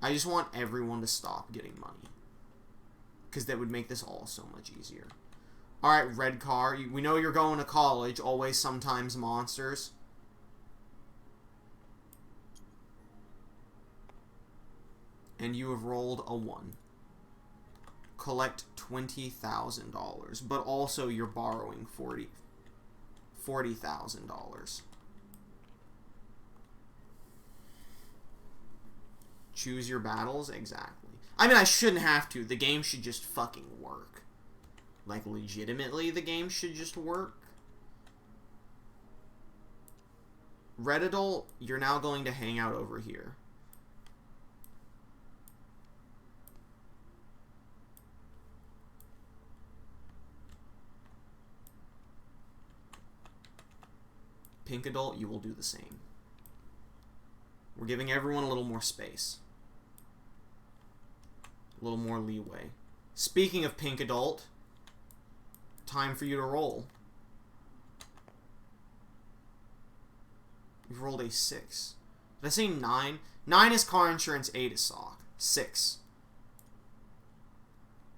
I just want everyone to stop getting money. Because that would make this all so much easier. Alright, red car. We know you're going to college. Always, sometimes, monsters. And you have rolled a 1. Collect $20,000. But also, you're borrowing $40,000. Choose your battles? Exactly. I mean, I shouldn't have to. The game should just fucking work. Like, legitimately, the game should just work. Red Adult, you're now going to hang out over here. Pink Adult, you will do the same. We're giving everyone a little more space. A little more leeway. Speaking of Pink Adult, time for you to roll. You've rolled a 6. Did I say 9? 9 is car insurance, 8 is sock. 6.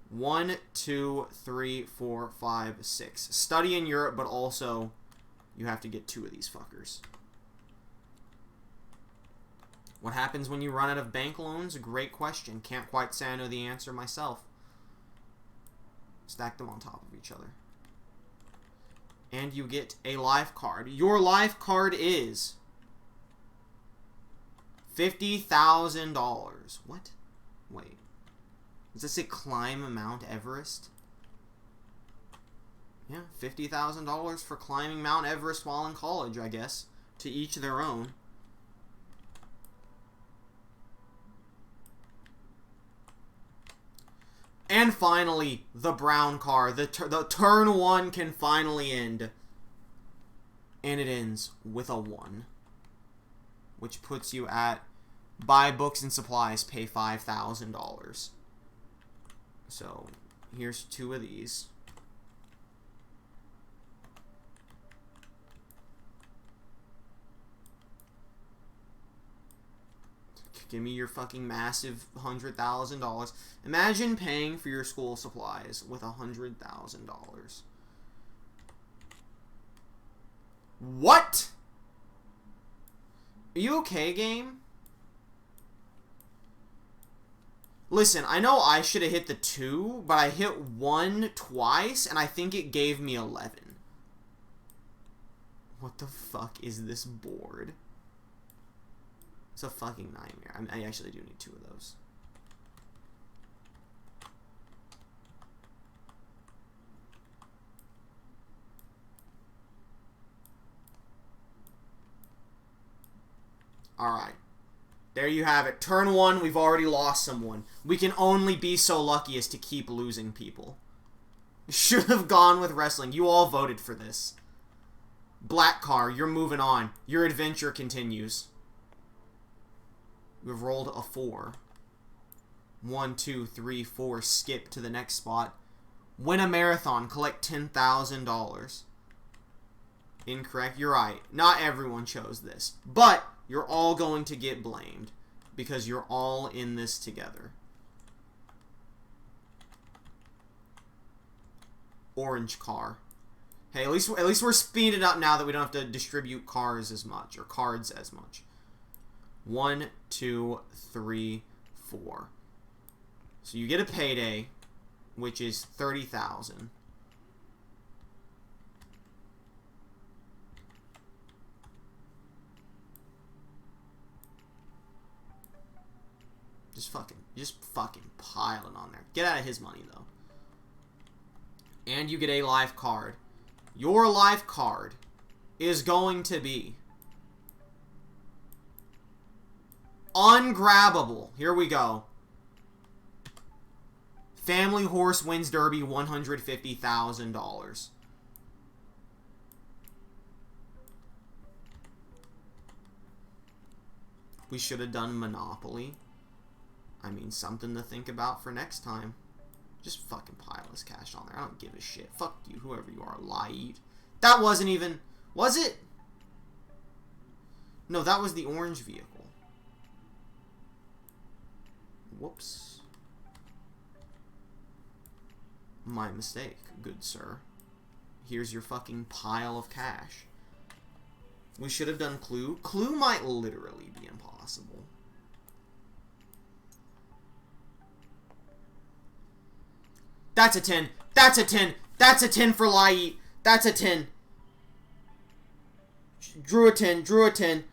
1, 2, 3, 4, 5, 6. Study in Europe, but also you have to get 2 of these fuckers. What happens when you run out of bank loans? Great question. Can't quite say I know the answer myself. Stack them on top of each other. And you get a life card. Your life card is $50,000. What? Wait. Does this say climb Mount Everest? Yeah, $50,000 for climbing Mount Everest while in college, I guess. To each their own. And finally, the brown car. The turn 1 can finally end. And it ends with a 1. Which puts you at buy books and supplies, pay $5,000. So, here's 2 of these. Give me your fucking massive $100,000. Imagine paying for your school supplies with $100,000. What? Are you okay, game? Listen, I know I should have hit the 2, but I hit 1 twice, and I think it gave me 11. What the fuck is this board? It's a fucking nightmare. I actually do need 2 of those. Alright. There you have it. Turn 1, we've already lost someone. We can only be so lucky as to keep losing people. Should have gone with wrestling. You all voted for this. Black car, you're moving on. Your adventure continues. We've rolled a 4. 1, 2, 3, 4. Skip to the next spot. Win a marathon. Collect $10,000. Incorrect. You're right. Not everyone chose this. But you're all going to get blamed. Because you're all in this together. Orange car. Hey, at least we're speeding up now that we don't have to distribute cars as much. Or cards as much. 1, 2, 3, 4. So you get a payday, which is $30,000. Just fucking piling on there. Get out of his money though. And you get a life card. Your life card is going to be ungrabbable. Here we go. Family Horse wins Derby, $150,000. We should have done Monopoly. I mean, something to think about for next time. Just fucking pile this cash on there. I don't give a shit. Fuck you, whoever you are, lie. That wasn't even... Was it? No, that was the orange vehicle. Whoops. My mistake, good sir. Here's your fucking pile of cash. We should have done Clue. Clue might literally be impossible. That's a 10. That's a 10. That's a 10 for Lai. That's a 10. Drew a 10. Drew a 10.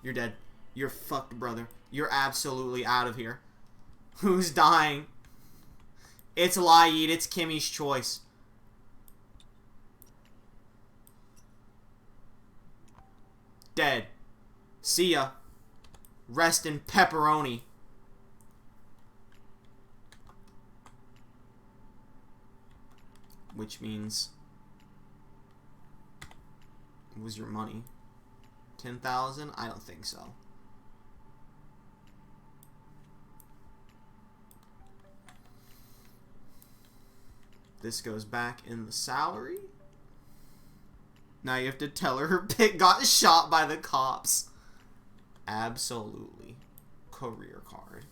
You're dead. You're fucked, brother. You're absolutely out of here. Who's dying? It's Laid. It's Kimmy's choice. Dead. See ya. Rest in pepperoni. Which means... What was your money? 10,000? I don't think so. This goes back in the salary. Now you have to tell her pig got shot by the cops. Absolutely. Career card.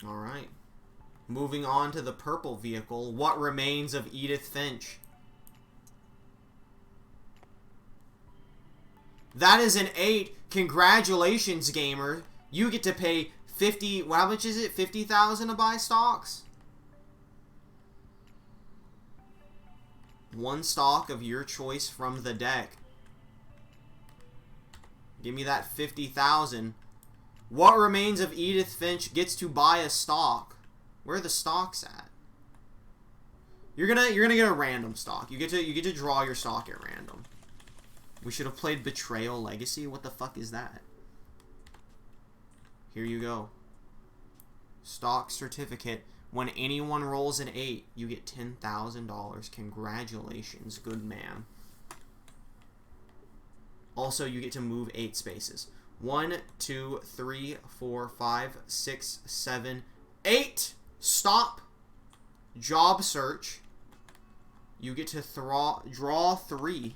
Alright. Moving on to the purple vehicle. What remains of Edith Finch? That is an 8. Congratulations, gamer. You get to pay 50... How much is it? 50,000 to buy stocks? One stock of your choice from the deck. Give me that 50,000. What remains of Edith Finch gets to buy a stock? Where are the stocks at? You're gonna get a random stock. You get to draw your stock at random. We should have played Betrayal Legacy. What the fuck is that? Here you go. Stock certificate. When anyone rolls an 8, you get $10,000. Congratulations, good man. Also, you get to move 8 spaces. 1, 2, 3, 4, 5, 6, 7, 8. Stop. Job search. You get to draw 3.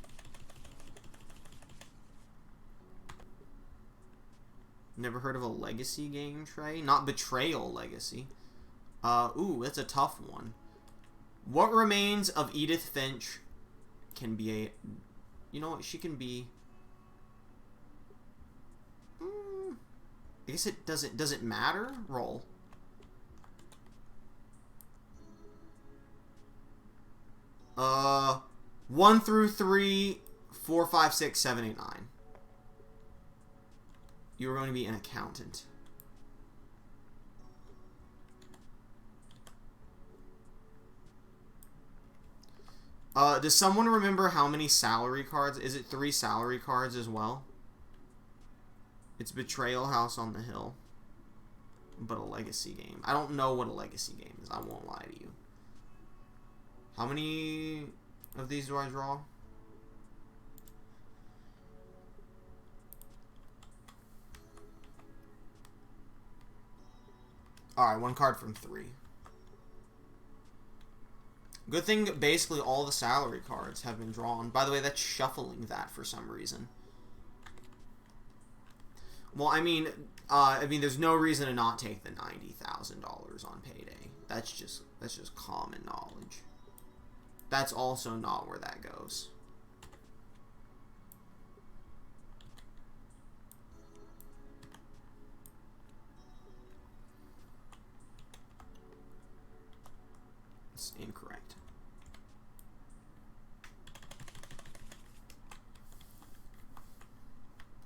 Never heard of a legacy game, Trey? Not Betrayal Legacy. Ooh, that's a tough one. What remains of Edith Finch can be a... You know what? She can be... I guess it doesn't matter? Roll. Uh, 1 through 3, 4, 5, 6, 7, 8, 9. You are going to be an accountant. Does someone remember how many salary cards? Is it 3 salary cards as well? It's Betrayal House on the Hill. But a legacy game. I don't know what a legacy game is. I won't lie to you. How many of these do I draw? Alright, 1 card from 3. Good thing basically all the salary cards have been drawn. By the way, that's shuffling that for some reason. Well, I mean, there's no reason to not take the $90,000 on Payday. That's just common knowledge. That's also not where that goes. It's incorrect.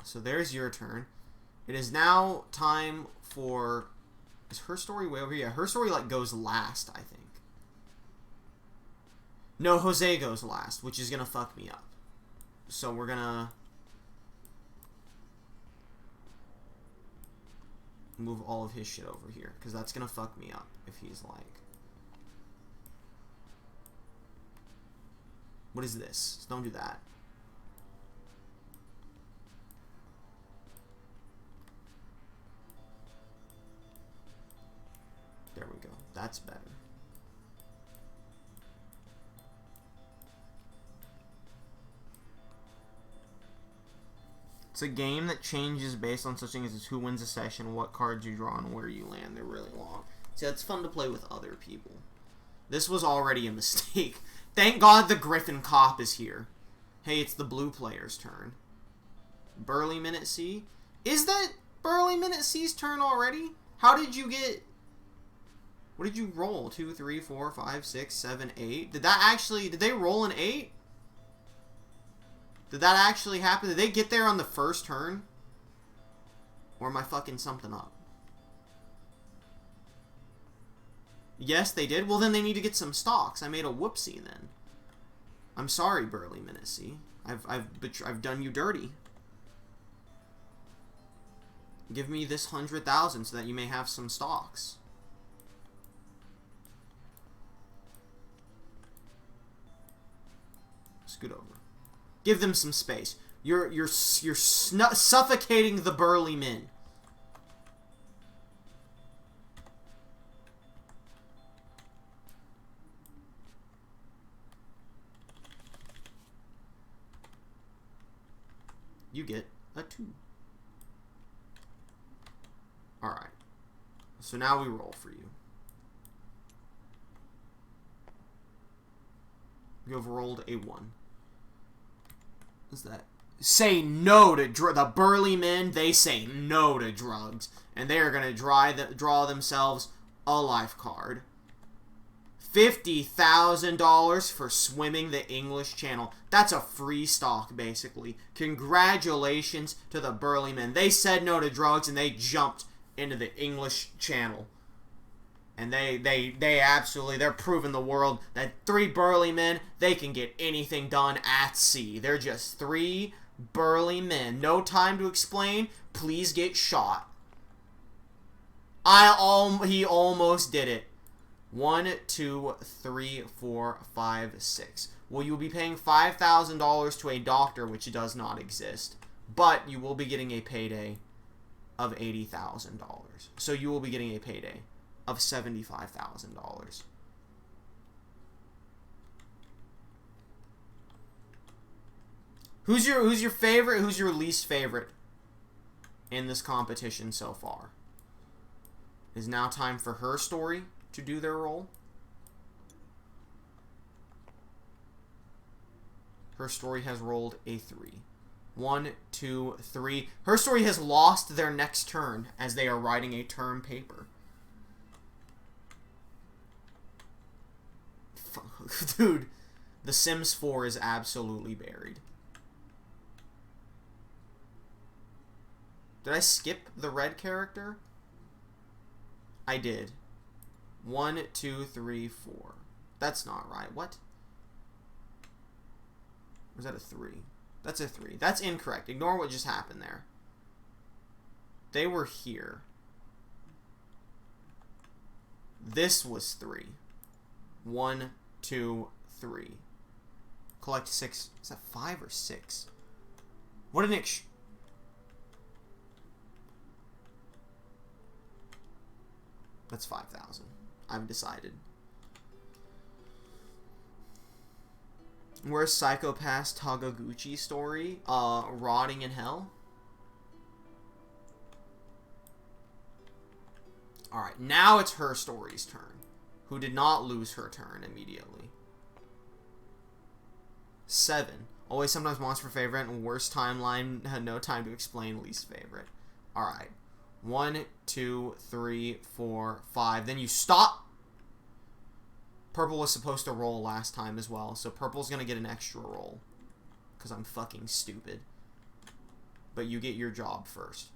So there's your turn. It is now time for... Is her story way over here? Her story, like, goes last, I think. No, Jose goes last, which is gonna fuck me up. So we're gonna... Move all of his shit over here, because that's gonna fuck me up if he's like... What is this? Don't do that. There we go. That's better. It's a game that changes based on such things as who wins a session, what cards you draw, and where you land. They're really long. See, it's fun to play with other people. This was already a mistake. Thank God the Griffin Cop is here. Hey, it's the blue player's turn. Burly Minute C? Is that Burly Minute C's turn already? How did you get... What did you roll? 2, 3, 4, 5, 6, 7, 8? Did that actually... Did they roll an 8? Did that actually happen? Did they get there on the first turn? Or am I fucking something up? Yes, they did. Well, then they need to get some stocks. I made a whoopsie then. I'm sorry, Burly Minacy. I've done you dirty. Give me this 100,000 so that you may have some stocks. Scoot over. Give them some space. You're suffocating the burly men. You get a 2. Alright. So now we roll for you. You have rolled a 1. What's that? Say no to the burly men. They say no to drugs, and they are gonna draw themselves a life card. $50,000 for swimming the English Channel. That's a free stock, basically. Congratulations to the burly men. They said no to drugs, and they jumped into the English Channel. And they absolutely, they're proving the world that 3 burly men, they can get anything done at sea. They're just 3 burly men. No time to explain. Please get shot. He almost did it. 1, 2, 3, 4, 5, 6. Well, you will be paying $5,000 to a doctor, which does not exist. But you will be getting a payday of $80,000. So you will be getting a payday of $75,000. Who's your favorite? Who's your least favorite in this competition so far? It is now time for Her Story to do their role. Her Story has rolled a 3. 1, 2, 3. Her Story has lost their next turn as they are writing a term paper. Dude, The Sims 4 is absolutely buried. Did I skip the red character? I did. 1, 2, 3, 4. That's not right. What? Or is that a 3? That's a 3. That's incorrect. Ignore what just happened there. They were here. This was 3. 1, 2, 3. Collect 6. Is that 5 or 6? What an That's 5,000. I've decided. Where's Psychopath Tagaguchi story? Rotting in hell? Alright, now it's Her Story's turn. Who did not lose her turn immediately. 7. Always sometimes monster favorite and worst timeline. Had no time to explain least favorite. Alright. 1, 2, 3, 4, 5. Then you stop. Purple was supposed to roll last time as well, so purple's gonna get an extra roll. Because I'm fucking stupid. But you get your job first.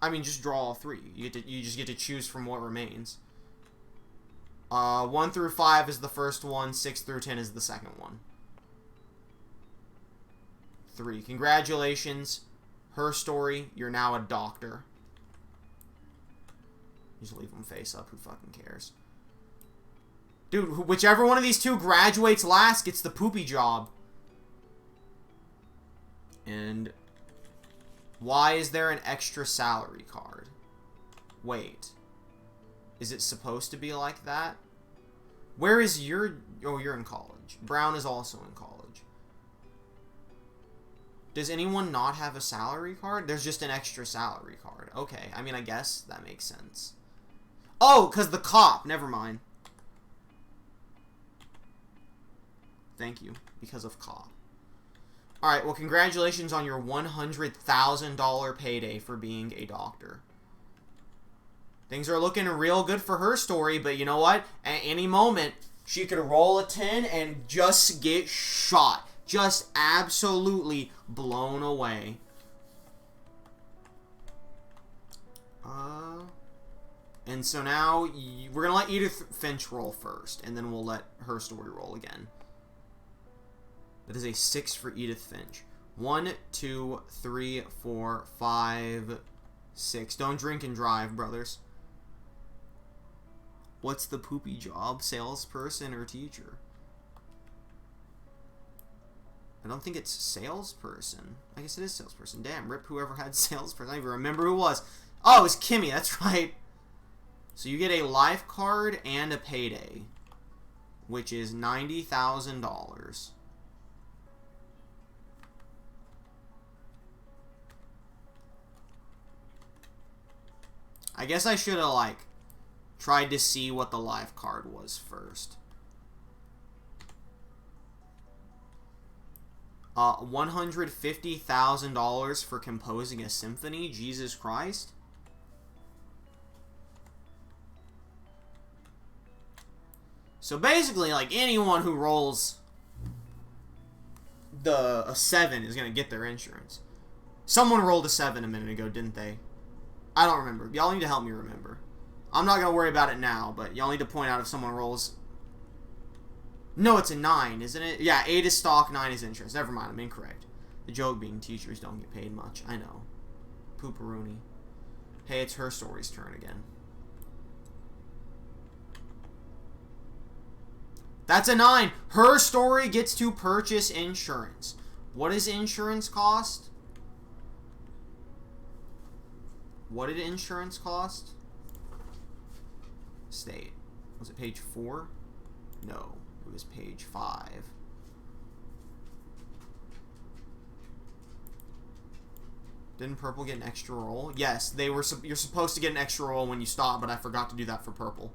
I mean, just draw all 3. You just get to choose from what remains. 1 through 5 is the first one. 6 through 10 is the second one. 3. Congratulations. Her Story, you're now a doctor. Just leave them face up. Who fucking cares? Dude, whichever one of these two graduates last gets the poopy job. And why is there an extra salary card? Wait. Is it supposed to be like that? Where is your... Oh, you're in college. Brown is also in college. Does anyone not have a salary card? There's just an extra salary card. Okay, I mean, I guess that makes sense. Oh, because the cop. Never mind. Thank you. Because of cop. Alright, well, congratulations on your $100,000 payday for being a doctor. Things are looking real good for her story, but you know what? At any moment, she could roll a 10 and just get shot. Just absolutely blown away. And so now, we're going to let Edith Finch roll first, and then we'll let her story roll again. That is a 6 for Edith Finch. 1, 2, 3, 4, 5, 6. Don't drink and drive, brothers. What's the poopy job? Salesperson or teacher? I don't think it's salesperson. I guess it is salesperson. Damn, rip whoever had salesperson. I don't even remember who it was. Oh, it was Kimmy. That's right. So you get a life card and a payday, which is $90,000. I guess I should have, like, tried to see what the life card was first. $150,000 for composing a symphony. Jesus Christ. So basically, like, anyone who rolls a 7 is going to get their insurance. Someone rolled a 7 a minute ago, didn't they? I don't remember. Y'all need to help me remember. I'm not going to worry about it now, but y'all need to point out if someone rolls... No, it's a 9, isn't it? Yeah, 8 is stock, 9 is insurance. Never mind, I'm incorrect. The joke being teachers don't get paid much. I know. Pooperoony. Hey, it's her story's turn again. That's a 9. Her story gets to purchase insurance. What does insurance cost? What did insurance cost? State. Was it page 4? No. It was page 5. Didn't purple get an extra roll? Yes, they were. You're supposed to get an extra roll when you stop, but I forgot to do that for purple.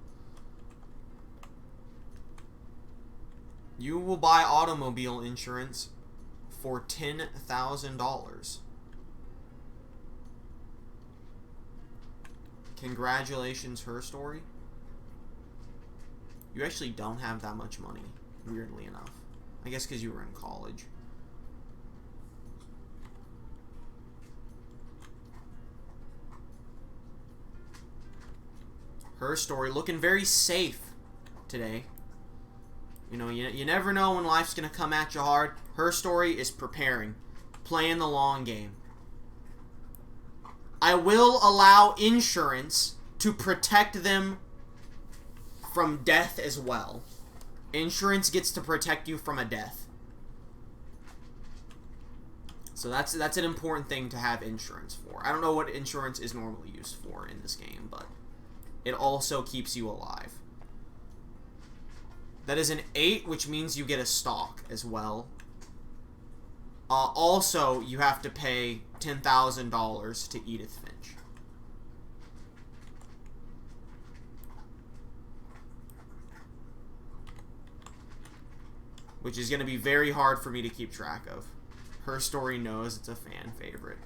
You will buy automobile insurance for $10,000. Congratulations, her story. You actually don't have that much money, weirdly enough. I guess because you were in college. Her story looking very safe today. You know, you never know when life's going to come at you hard. Her story is preparing, playing the long game. I will allow insurance to protect them from death as well. Insurance gets to protect you from a death. So that's an important thing to have insurance for. I don't know what insurance is normally used for in this game, but it also keeps you alive. That is an 8, which means you get a stock as well. Also, you have to pay $10,000 to Edith Finch. Which is going to be very hard for me to keep track of. Her story knows it's a fan favorite.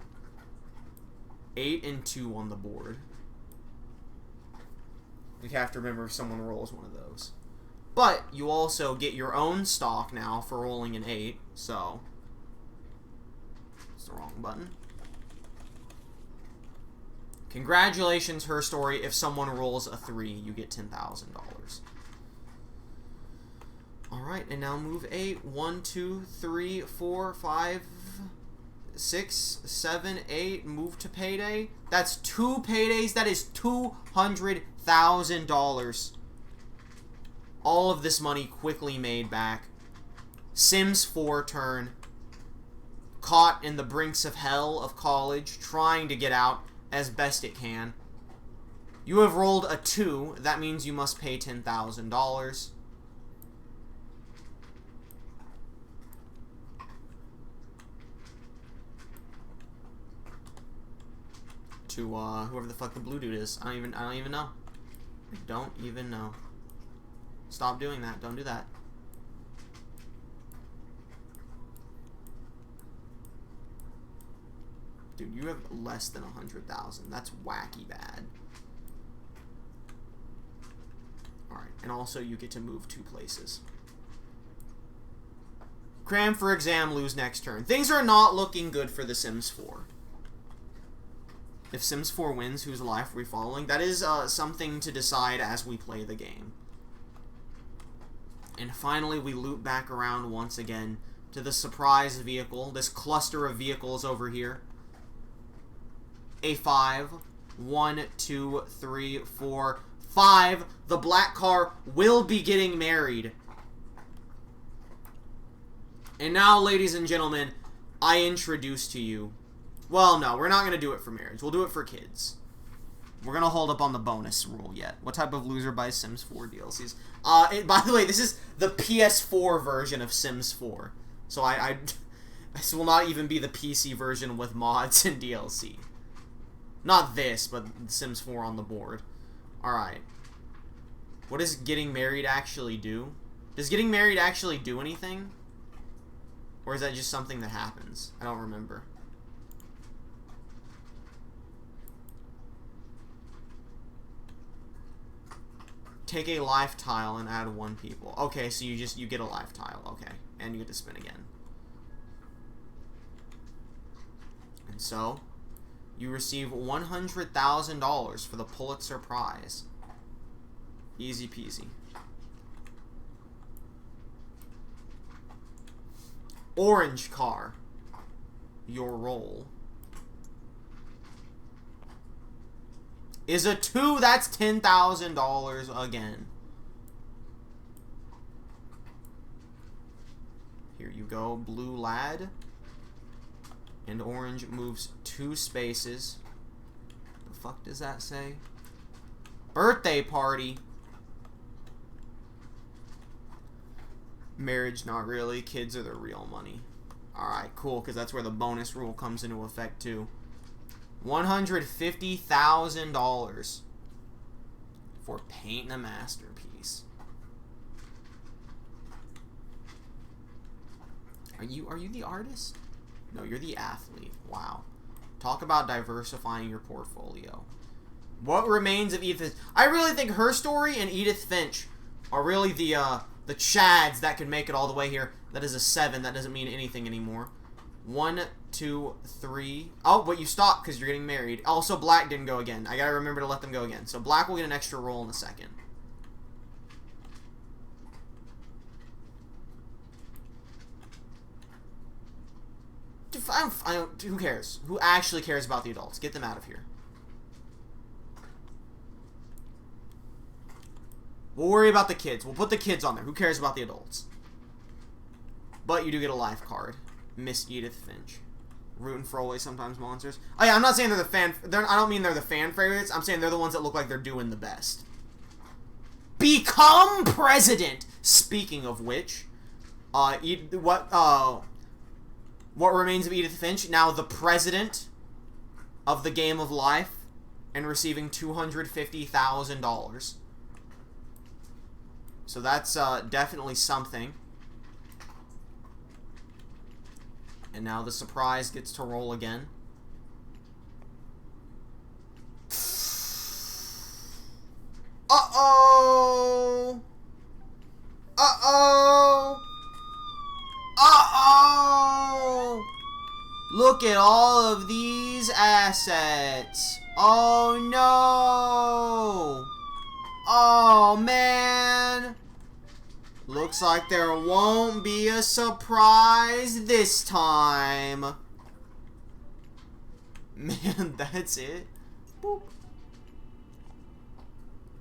8 and 2 on the board. We have to remember if someone rolls one of those. But you also get your own stock now for rolling an 8, so... It's the wrong button. Congratulations, her story. If someone rolls a 3, you get $10,000. Alright, and now move 8. 1, 2, 3, 4, 5, 6, 7, 8, move to Payday. That's 2 paydays. That is $200,000. All of this money quickly made back. Sims 4 turn. Caught in the brinks of hell of college, trying to get out as best it can. You have rolled a 2. That means you must pay $10,000. To whoever the fuck the blue dude is. I don't even know. I don't even know. Stop doing that. Don't do that. Dude, you have less than 100,000. That's wacky bad. Alright, and also you get to move 2 places. Cram for exam, lose next turn. Things are not looking good for The Sims 4. If Sims 4 wins, whose life are we following? That is something to decide as we play the game. And finally, we loop back around once again to the surprise vehicle. This cluster of vehicles over here. A5. 1, 2, 3, 4, 5. The black car will be getting married. And now, ladies and gentlemen, I introduce to you... Well, no, we're not going to do it for marriage. We'll do it for kids. We're going to hold up on the bonus rule yet. What type of loser buys Sims 4 DLCs? By the way, this is the PS4 version of Sims 4. So this will not even be the PC version with mods and DLC. Not this, but Sims 4 on the board. Alright. What does getting married actually do? Does getting married actually do anything? Or is that just something that happens? I don't remember. Take a life tile and add 1 people. Okay, so you get a life tile. Okay. And you get to spin again. And so, you receive $100,000 for the Pulitzer Prize. Easy peasy. Orange car. Your role is a 2. That's $10,000 again. Here you go, blue lad. And orange moves 2 spaces. The fuck does that say? Birthday party. Marriage, not really. Kids are the real money. Alright, cool, because that's where the bonus rule comes into effect, too. $150,000 for painting a masterpiece. Are you the artist? No, you're the athlete. Wow. Talk about diversifying your portfolio. What remains of Edith? I really think her story and Edith Finch are really the chads that could make it all the way here. That is a 7. That doesn't mean anything anymore. 1, 2, 3. Oh, but you stopped because you're getting married. Also, black didn't go again. I gotta remember to let them go again. So black will get an extra roll in a second. Who cares? Who actually cares about the adults? Get them out of here. We'll worry about the kids. We'll put the kids on there. Who cares about the adults? But you do get a life card. Miss Edith Finch. Rootin' for always sometimes monsters. Oh yeah, I'm not saying they're the fan... I don't mean they're the fan favorites. I'm saying they're the ones that look like they're doing the best. Become president! Speaking of which... What remains of Edith Finch? Now the president of the game of life and receiving $250,000. So that's definitely something. And now the surprise gets to roll again. Uh-oh! Uh-oh! Uh-oh! Look at all of these assets. Oh, no! Oh, man! Looks like there won't be a surprise this time. Man, that's it. Boop.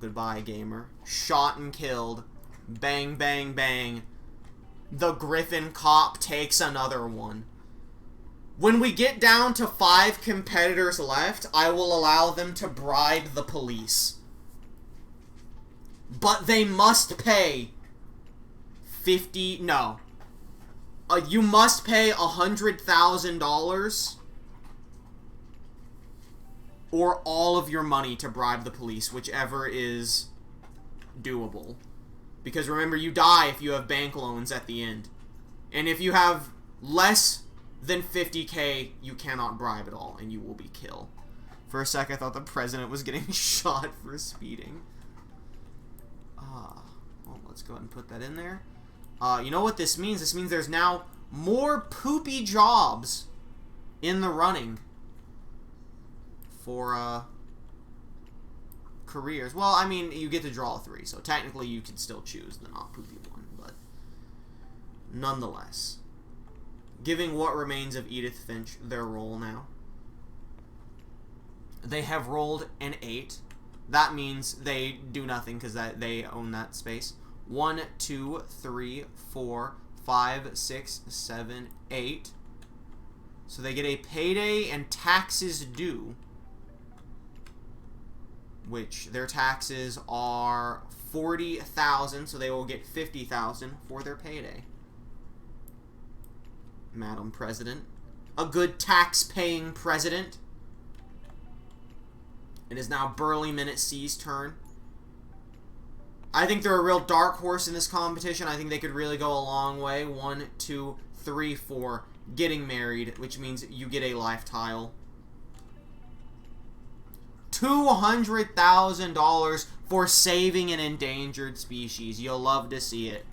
Goodbye, gamer. Shot and killed. Bang, bang, bang. The Griffin cop takes another one. When we get down to 5 competitors left, I will allow them to bribe the police. But they must pay no. You must pay $100,000 or all of your money to bribe the police, whichever is doable. Because remember, you die if you have bank loans at the end. And if you have less than 50K, you cannot bribe at all, and you will be killed. For a sec, I thought the president was getting shot for speeding. Well, let's go ahead and put that in there. You know what this means? This means there's now more poopy jobs in the running for, careers. Well, I mean, you get to draw 3, so technically you can still choose the not poopy one, but nonetheless. Giving what remains of Edith Finch their roll now. They have rolled an 8. That means they do nothing because they own that space. 1, 2, 3, 4, 5, 6, 7, 8. So they get a payday and taxes due, which their taxes are 40,000, so they will get 50,000 for their payday. Madam President. A good tax-paying president. It is now Burly Minute C's turn. I think they're a real dark horse in this competition. I think they could really go a long way. 1, 2, 3, 4. Getting married, which means you get a life tile. $200,000 for saving an endangered species. You'll love to see it.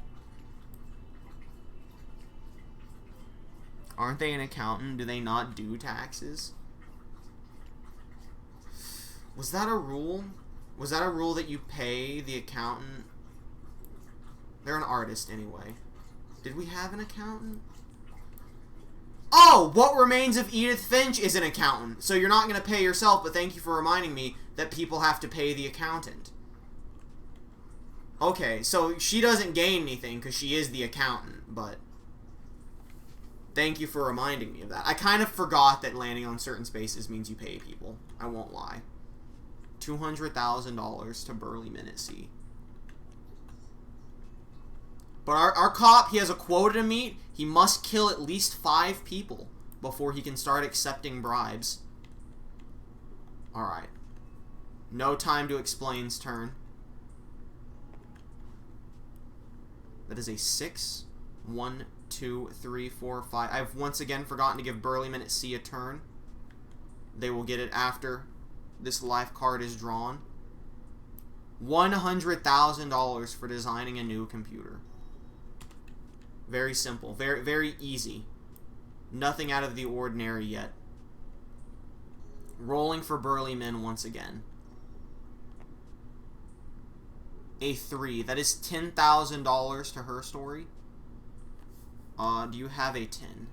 Aren't they an accountant? Do they not do taxes? Was that a rule? Was that a rule that you pay the accountant? They're an artist anyway. Did we have an accountant? Oh! What Remains of Edith Finch is an accountant. So you're not going to pay yourself, but thank you for reminding me that people have to pay the accountant. Okay, so she doesn't gain anything because she is the accountant, but thank you for reminding me of that. I kind of forgot that landing on certain spaces means you pay people. I won't lie. $200,000 to Burly Minute C. But our cop, he has a quota to meet. He must kill at least 5 people before he can start accepting bribes. Alright. No Time to Explain's turn. That is a 6. 1, 2, 3, 4, 5. I've once again forgotten to give Burly Minute C a turn. They will get it after this life card is drawn. $100,000 for designing a new computer. Very simple. Very, very easy. Nothing out of the ordinary yet. Rolling for Burly Min once again. A 3. That is $10,000 to her story. Do you have a 10?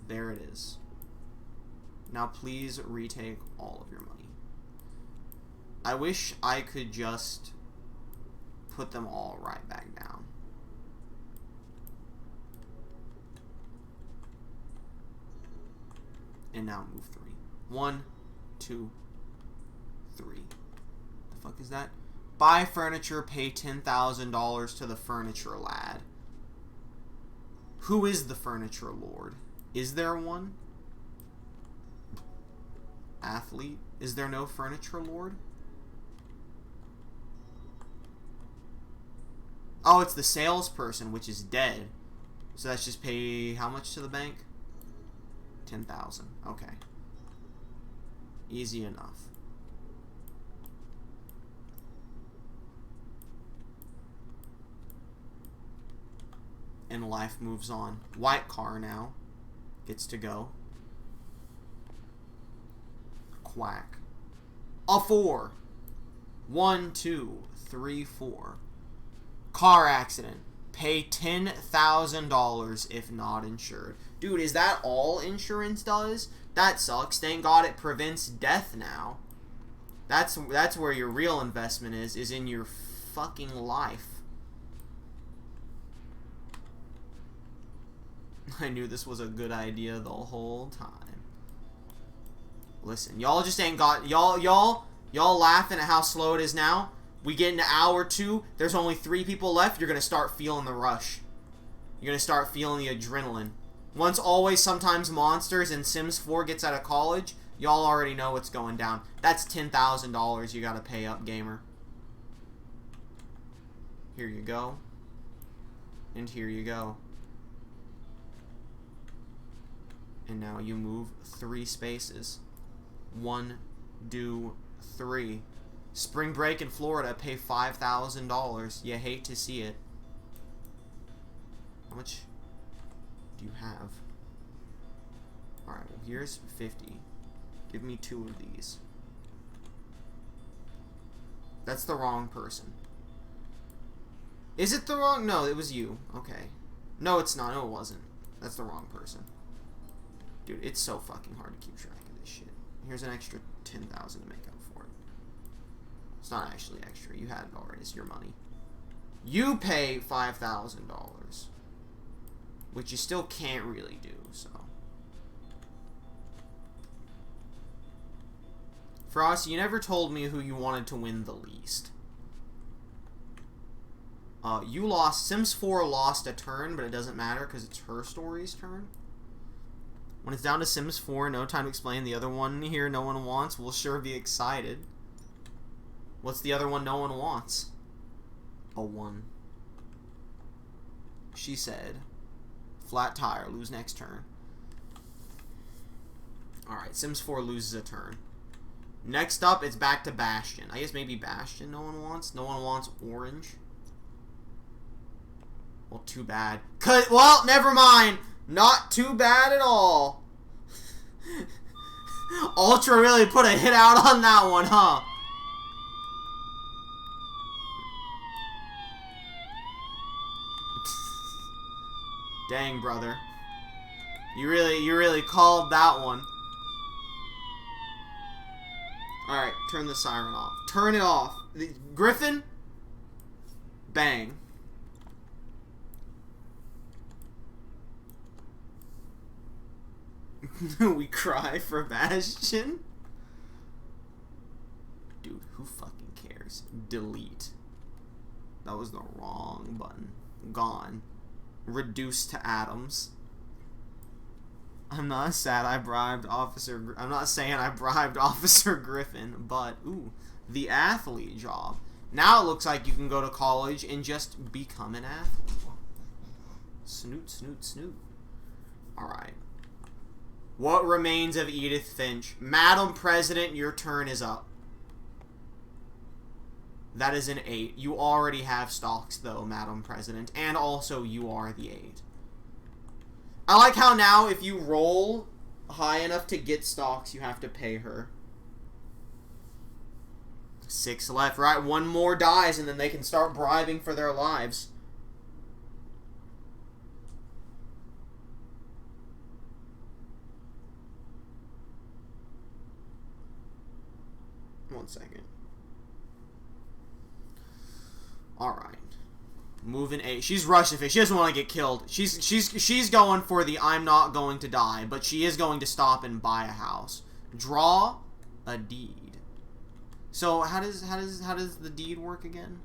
There it is. Now please retake all of your money. I wish I could just put them all right back down. And now move 3. 1, 2, 3. The fuck is that? Buy furniture, pay $10,000 to the furniture lad. Who is the furniture lord? Is there one? Athlete? Is there no furniture lord? Oh, it's the salesperson, which is dead. So that's just pay how much to the bank? 10,000. Okay. Easy enough. And life moves on. White car now gets to go. Quack. A 4. 1, 2, 3, 4. Car accident. Pay $10,000 if not insured. Dude, is that all insurance does? That sucks. Thank God it prevents death now. That's where your real investment is in your fucking life. I knew this was a good idea the whole time. Listen, y'all just ain't got... Y'all laughing at how slow it is now? We get into hour 2, there's only 3 people left, you're gonna start feeling the rush. You're gonna start feeling the adrenaline. Once Always Sometimes Monsters and Sims 4 gets out of college, y'all already know what's going down. That's $10,000 you gotta pay up, gamer. Here you go. And here you go. And now you move 3 spaces. 1, 2, 3. Spring break in Florida, pay $5,000. You hate to see it. How much do you have? Alright, well here's 50. Give me 2 of these. That's the wrong person. Is it the wrong? No, it was you. Okay. No, it's not. No, it wasn't. That's the wrong person. Dude, it's so fucking hard to keep track of this shit. Here's an extra 10,000 to make up for it. It's not actually extra. You had it already. It's your money. You pay $5,000. Which you still can't really do, so. Frost, you never told me who you wanted to win the least. You lost. Sims 4 lost a turn, but it doesn't matter because it's her story's turn. When it's down to Sims 4, no time to explain. The other one here no one wants. We'll sure be excited. What's the other one no one wants? A 1. She said, flat tire, lose next turn. Alright, Sims 4 loses a turn. Next up, it's back to Bastion. I guess maybe Bastion no one wants. No one wants orange. Well, too bad. Well, never mind. Not too bad at all. Ultra really put a hit out on that one, huh? Dang, brother. You really called that one. Alright, turn the siren off. Turn it off. Griffin? Bang. We cry for Bastion? Dude, who fucking cares? Delete. That was the wrong button. Gone. Reduced to atoms. I'm not sad I bribed Officer... I'm not saying I bribed Officer Griffin, but, ooh, the athlete job. Now it looks like you can go to college and just become an athlete. Snoot, snoot, snoot. Alright. What remains of Edith Finch? Madam President, your turn is up. That is an 8. You already have stocks, though, Madam President. And also, you are the 8. I like how now, if you roll high enough to get stocks, you have to pay her. 6 left, right? 1 more dies, and then they can start bribing for their lives. One second. Alright. Moving 8. She's rushing it. She doesn't want to get killed. She's going for the I'm not going to die, but she is going to stop and buy a house. Draw a deed. So how does the deed work again?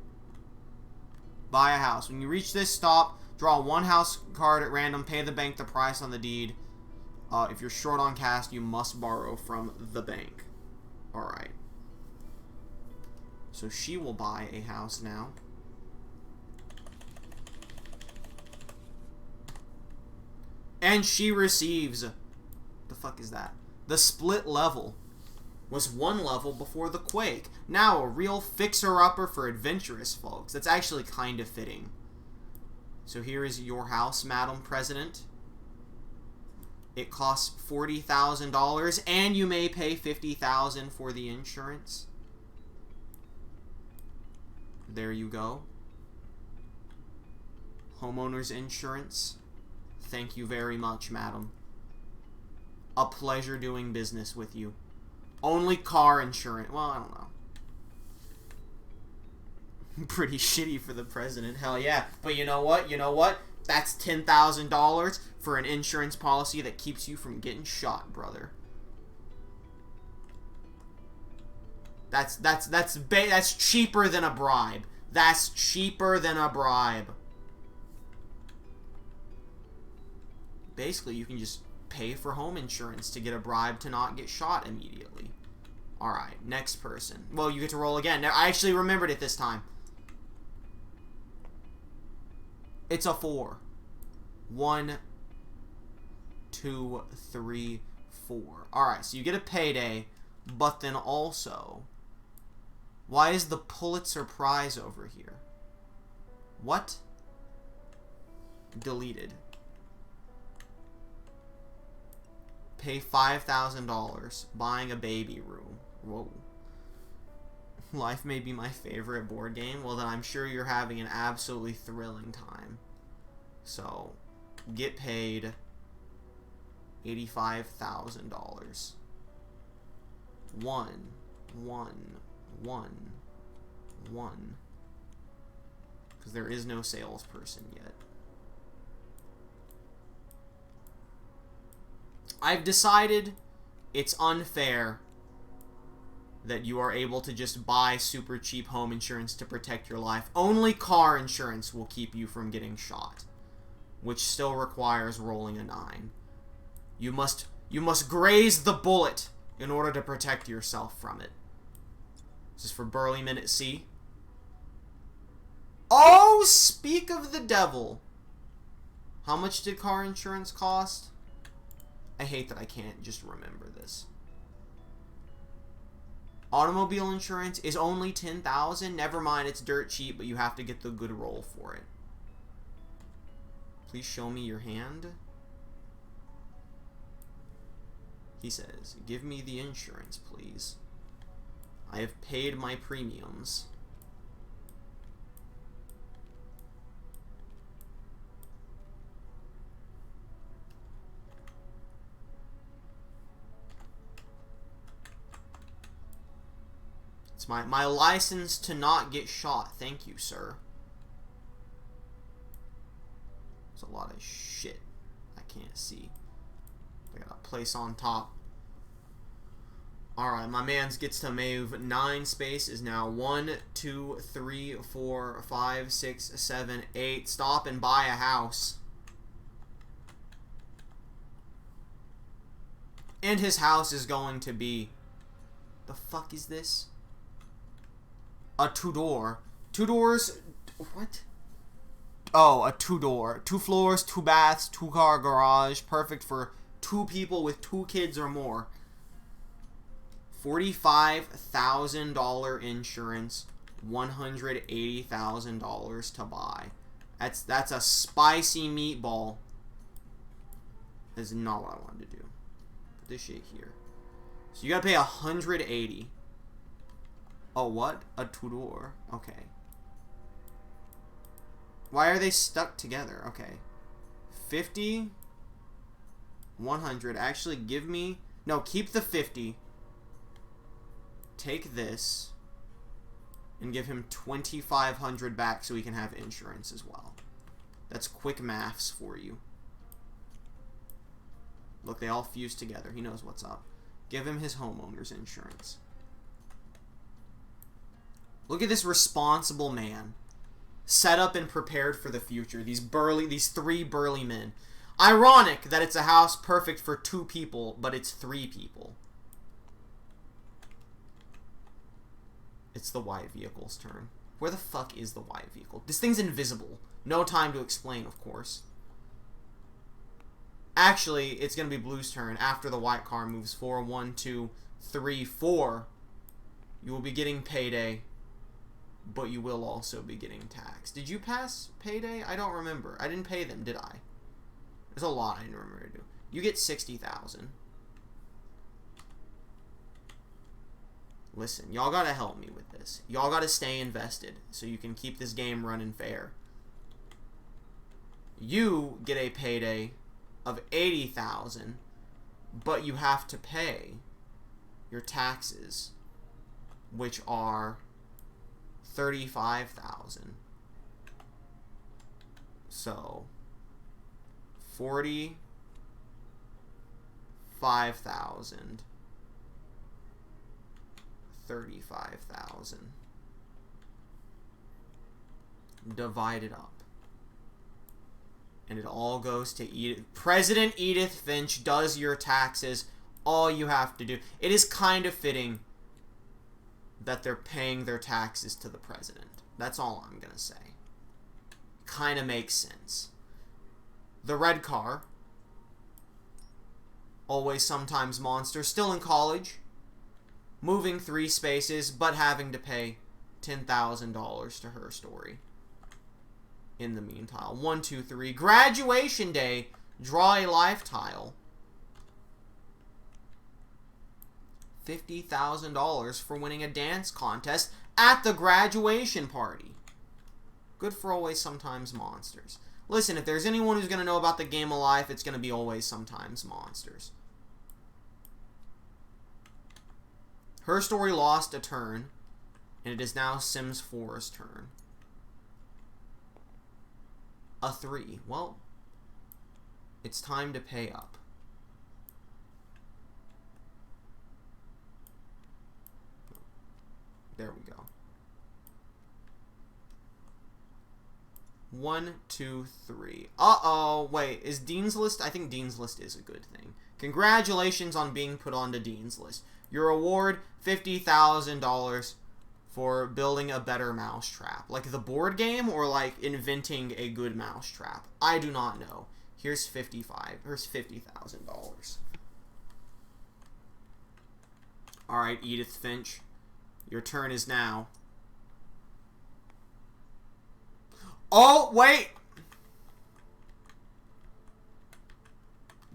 Buy a house. When you reach this stop, draw 1 house card at random, pay the bank the price on the deed. If you're short on cash, you must borrow from the bank. Alright. So she will buy a house now. And she receives... The fuck is that? The split level was 1 level before the quake. Now a real fixer-upper for adventurous folks. That's actually kind of fitting. So here is your house, Madam President. It costs $40,000, and you may pay $50,000 for the insurance. There you go. Homeowner's insurance. Thank you very much, madam. A pleasure doing business with you. Only car insurance. Well, I don't know. Pretty shitty for the president. Hell yeah. But you know what? You know what? That's $10,000 for an insurance policy that keeps you from getting shot, brother. That's cheaper than a bribe. That's cheaper than a bribe. Basically, you can just pay for home insurance to get a bribe to not get shot immediately. Alright, next person. Well, you get to roll again. Now, I actually remembered it this time. It's a 4. 1, 2, 3, 4. Alright, so you get a payday, but then also... Why is the Pulitzer Prize over here? What? Deleted. Pay $5,000 buying a baby room. Whoa. Life may be my favorite board game. Well, then I'm sure you're having an absolutely thrilling time. So, get paid $85,000. 1, 1. Because there is no salesperson yet. I've decided it's unfair that you are able to just buy super cheap home insurance to protect your life. Only car insurance will keep you from getting shot, which still requires rolling a 9. You must graze the bullet in order to protect yourself from it. This is for Burly Men at Sea. Oh, speak of the devil. How much did car insurance cost? I hate that I can't just remember this. Automobile insurance is only $10,000. Never mind, it's dirt cheap, but you have to get the good roll for it. Please show me your hand. He says, give me the insurance, please. I have paid my premiums. It's my license to not get shot. Thank you, sir. There's a lot of shit I can't see. I got a place on top. Alright, my man's gets to move 9 spaces now. 1, 2, 3, 4, 5, 6, 7, 8. Stop and buy a house. And his house is going to be... The fuck is this? A 2-door. 2 doors... What? Oh, a 2-door. 2 floors, 2 baths, 2-car garage. Perfect for 2 people with 2 kids or more. $45,000 insurance. $180,000 to buy. That's a spicy meatball. That's not what I wanted to do. Put this shit here. So you gotta pay $180,000. Oh, what? A 2-door. Okay. Why are they stuck together? Okay. 50. 100. Actually, give me... No, keep the 50. Take this. And give him 2,500 back so he can have insurance as well. That's quick maths for you. Look, they all fuse together. He knows what's up. Give him his homeowner's insurance. Look at this responsible man. Set up and prepared for the future. These 3 burly men. Ironic that it's a house perfect for 2 people, but it's 3 people. It's the white vehicle's turn. Where the fuck is the white vehicle? This thing's invisible. No time to explain, of course. Actually, it's going to be blue's turn after the white car moves forward. 1, 2, 3, 4. You will be getting payday. But you will also be getting taxed. Did you pass payday? I don't remember. I didn't pay them, did I? There's a lot I didn't remember to do. You get 60,000. Listen, y'all gotta help me with this. Y'all gotta stay invested so you can keep this game running fair. You get a payday of $80,000, but you have to pay your taxes, which are $35,000. So 45,000, 35,000 divided up. And it all goes to President Edith Finch does your taxes. All you have to do. It is kind of fitting that they're paying their taxes to the president. That's all I'm going to say. Kind of makes sense. The red car. Always Sometimes Monster. Still in college. Moving 3 spaces, but having to pay $10,000 to her story. In the meantime. 1, 2, 3. Graduation day. Draw a life tile. $50,000 for winning a dance contest at the graduation party. Good for Always Sometimes Monsters. Listen, if there's anyone who's going to know about the game of life, it's going to be Always Sometimes Monsters. Her story lost a turn, and it is now Sims 4's turn. A 3. Well, it's time to pay up. There we go. 1, 2, 3. Uh-oh. Wait, is Dean's List? I think Dean's List is a good thing. Congratulations on being put onto Dean's List. Your award, $50,000 for building a better mousetrap. Like the board game or like inventing a good mousetrap? I do not know. Here's $50,000. Alright, Edith Finch. Your turn is now. Oh, wait!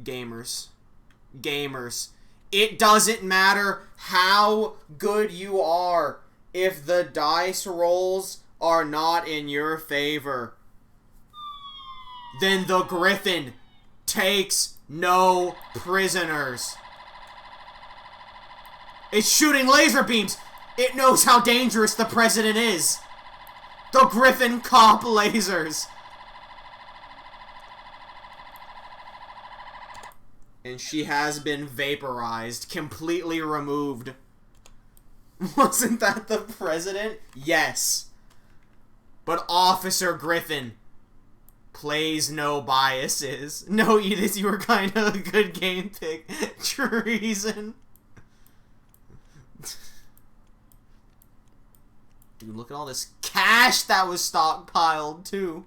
Gamers. Gamers. It doesn't matter how good you are if the dice rolls are not in your favor. Then the Griffin takes no prisoners. It's shooting laser beams. It knows how dangerous the president is. The Griffin cop lasers. And she has been vaporized, completely removed. Wasn't that the president? Yes. But Officer Griffin plays no biases. No, Edith, you were kind of a good game pick. Treason. Dude, look at all this cash that was stockpiled, too.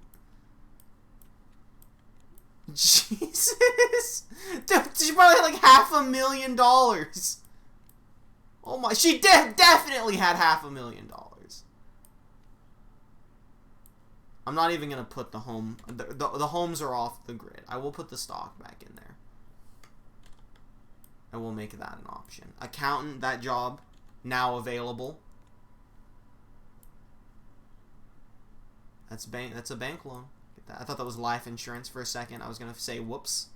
Jesus! Dude, she probably had like $500,000. Oh my, she definitely had $500,000. I'm not even gonna put the home, the homes are off the grid. I will put the stock back in there. I will make that an option. Accountant, that job, now available. That's a bank loan. I thought that was life insurance for a second. I was gonna say whoops.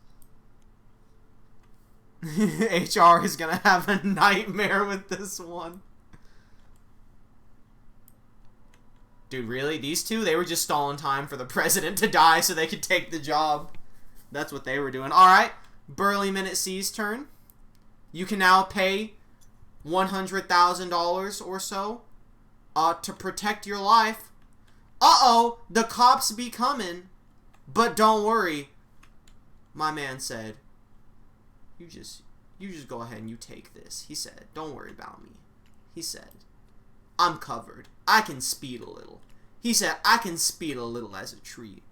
HR is gonna have a nightmare with this one. Dude, really? These two? They were just stalling time for the president to die so they could take the job. That's what they were doing. Alright. Burly Minute C's turn. You can now pay $100,000 or so to protect your life. Uh-oh, the cops be coming. But don't worry, my man said, you just go ahead and you take this. He said, don't worry about me. He said, I'm covered. I can speed a little. He said, I can speed a little as a treat.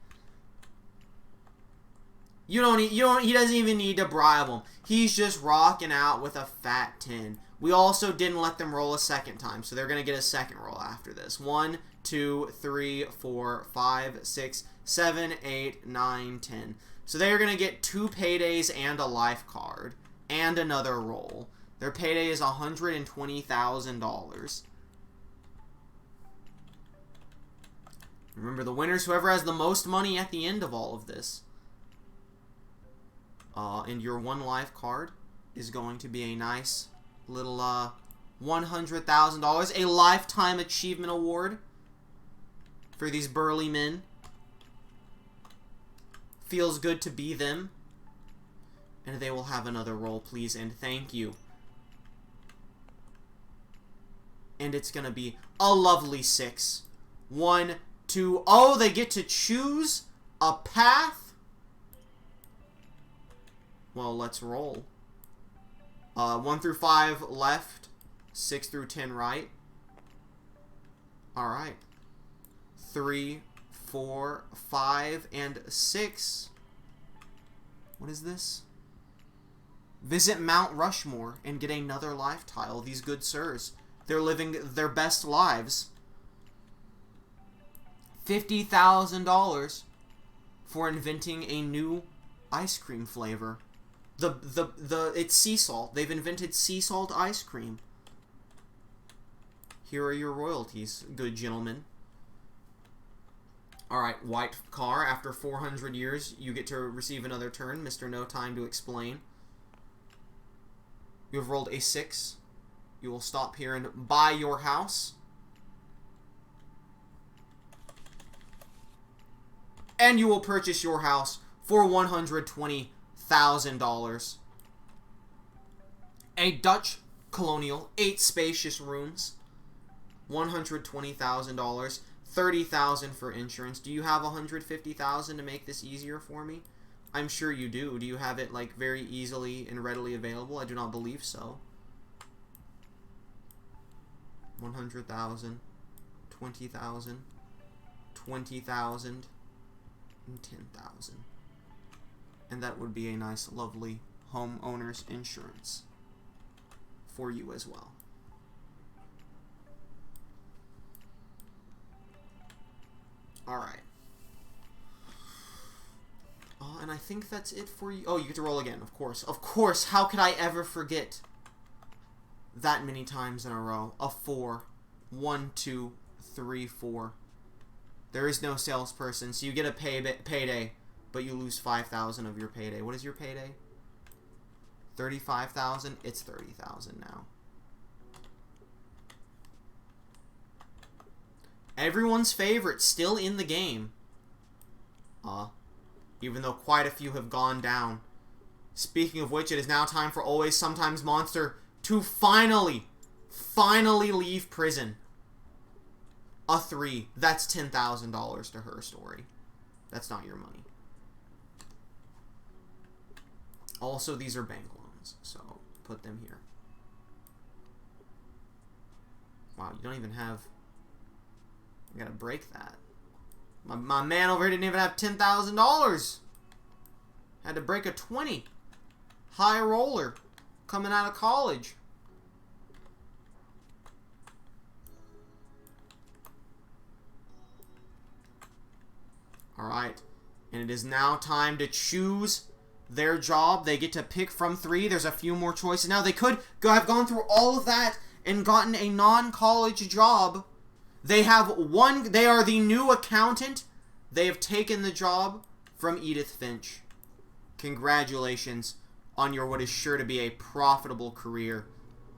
He doesn't even need to bribe him. He's just rocking out with a fat 10. We also didn't let them roll a second time, so they're going to get a second roll after this. 1, 2, 3, 4, 5, 6, 7, 8, 9, 10. So they're going to get 2 paydays and a life card. And another roll. Their payday is $120,000. Remember, the winner's whoever has the most money at the end of all of this. And your 1 life card is going to be a nice little $100,000. A lifetime achievement award for these burly men. Feels good to be them. And they will have another roll, please, and thank you. And it's going to be a lovely 6. 1, 2, oh, they get to choose a path? Well, let's roll. 1 through 5 left, 6 through 10 right. Alright. 3, 4, 5, and 6. What is this? Visit Mount Rushmore and get another life tile. These good sirs, they're living their best lives. $50,000 for inventing a new ice cream flavor. It's sea salt. They've invented sea salt ice cream. Here are your royalties, good gentlemen. Alright, white car. After 400 years, you get to receive another turn. Mr. No Time to Explain. You have rolled a 6. You will stop here and buy your house. And you will purchase your house for $120,000. A Dutch colonial, 8 spacious rooms. $120,000. $30,000 for insurance. Do you have $150,000 to make this easier for me? I'm sure you do. Do you have it like very easily and readily available? I do not believe so. 100,000, 20,000, 20,000, and 10,000. And that would be a nice, lovely homeowner's insurance for you as well. Alright. And I think that's it for you. Oh, you get to roll again, of course. Of course, how could I ever forget that many times in a row? A 4. 1, 2, 3, 4. There is no salesperson, so you get a payday, but you lose 5,000 of your payday. What is your payday? 35,000? It's 30,000 now. Everyone's favorite still in the game. Even though quite a few have gone down. Speaking of which, it is now time for Always Sometimes Monster to finally leave prison. A 3. That's $10,000 to her story. That's not your money. Also, these are bank loans, so put them here. Wow, you don't even have... I gotta break that. My man over here didn't even have $10,000. Had to break a 20. High roller. Coming out of college. Alright. And it is now time to choose their job. They get to pick from 3. There's a few more choices. Now, they could have gone through all of that and gotten a non-college job. They have one... They are the new accountant. They have taken the job from Edith Finch. Congratulations on your what is sure to be a profitable career.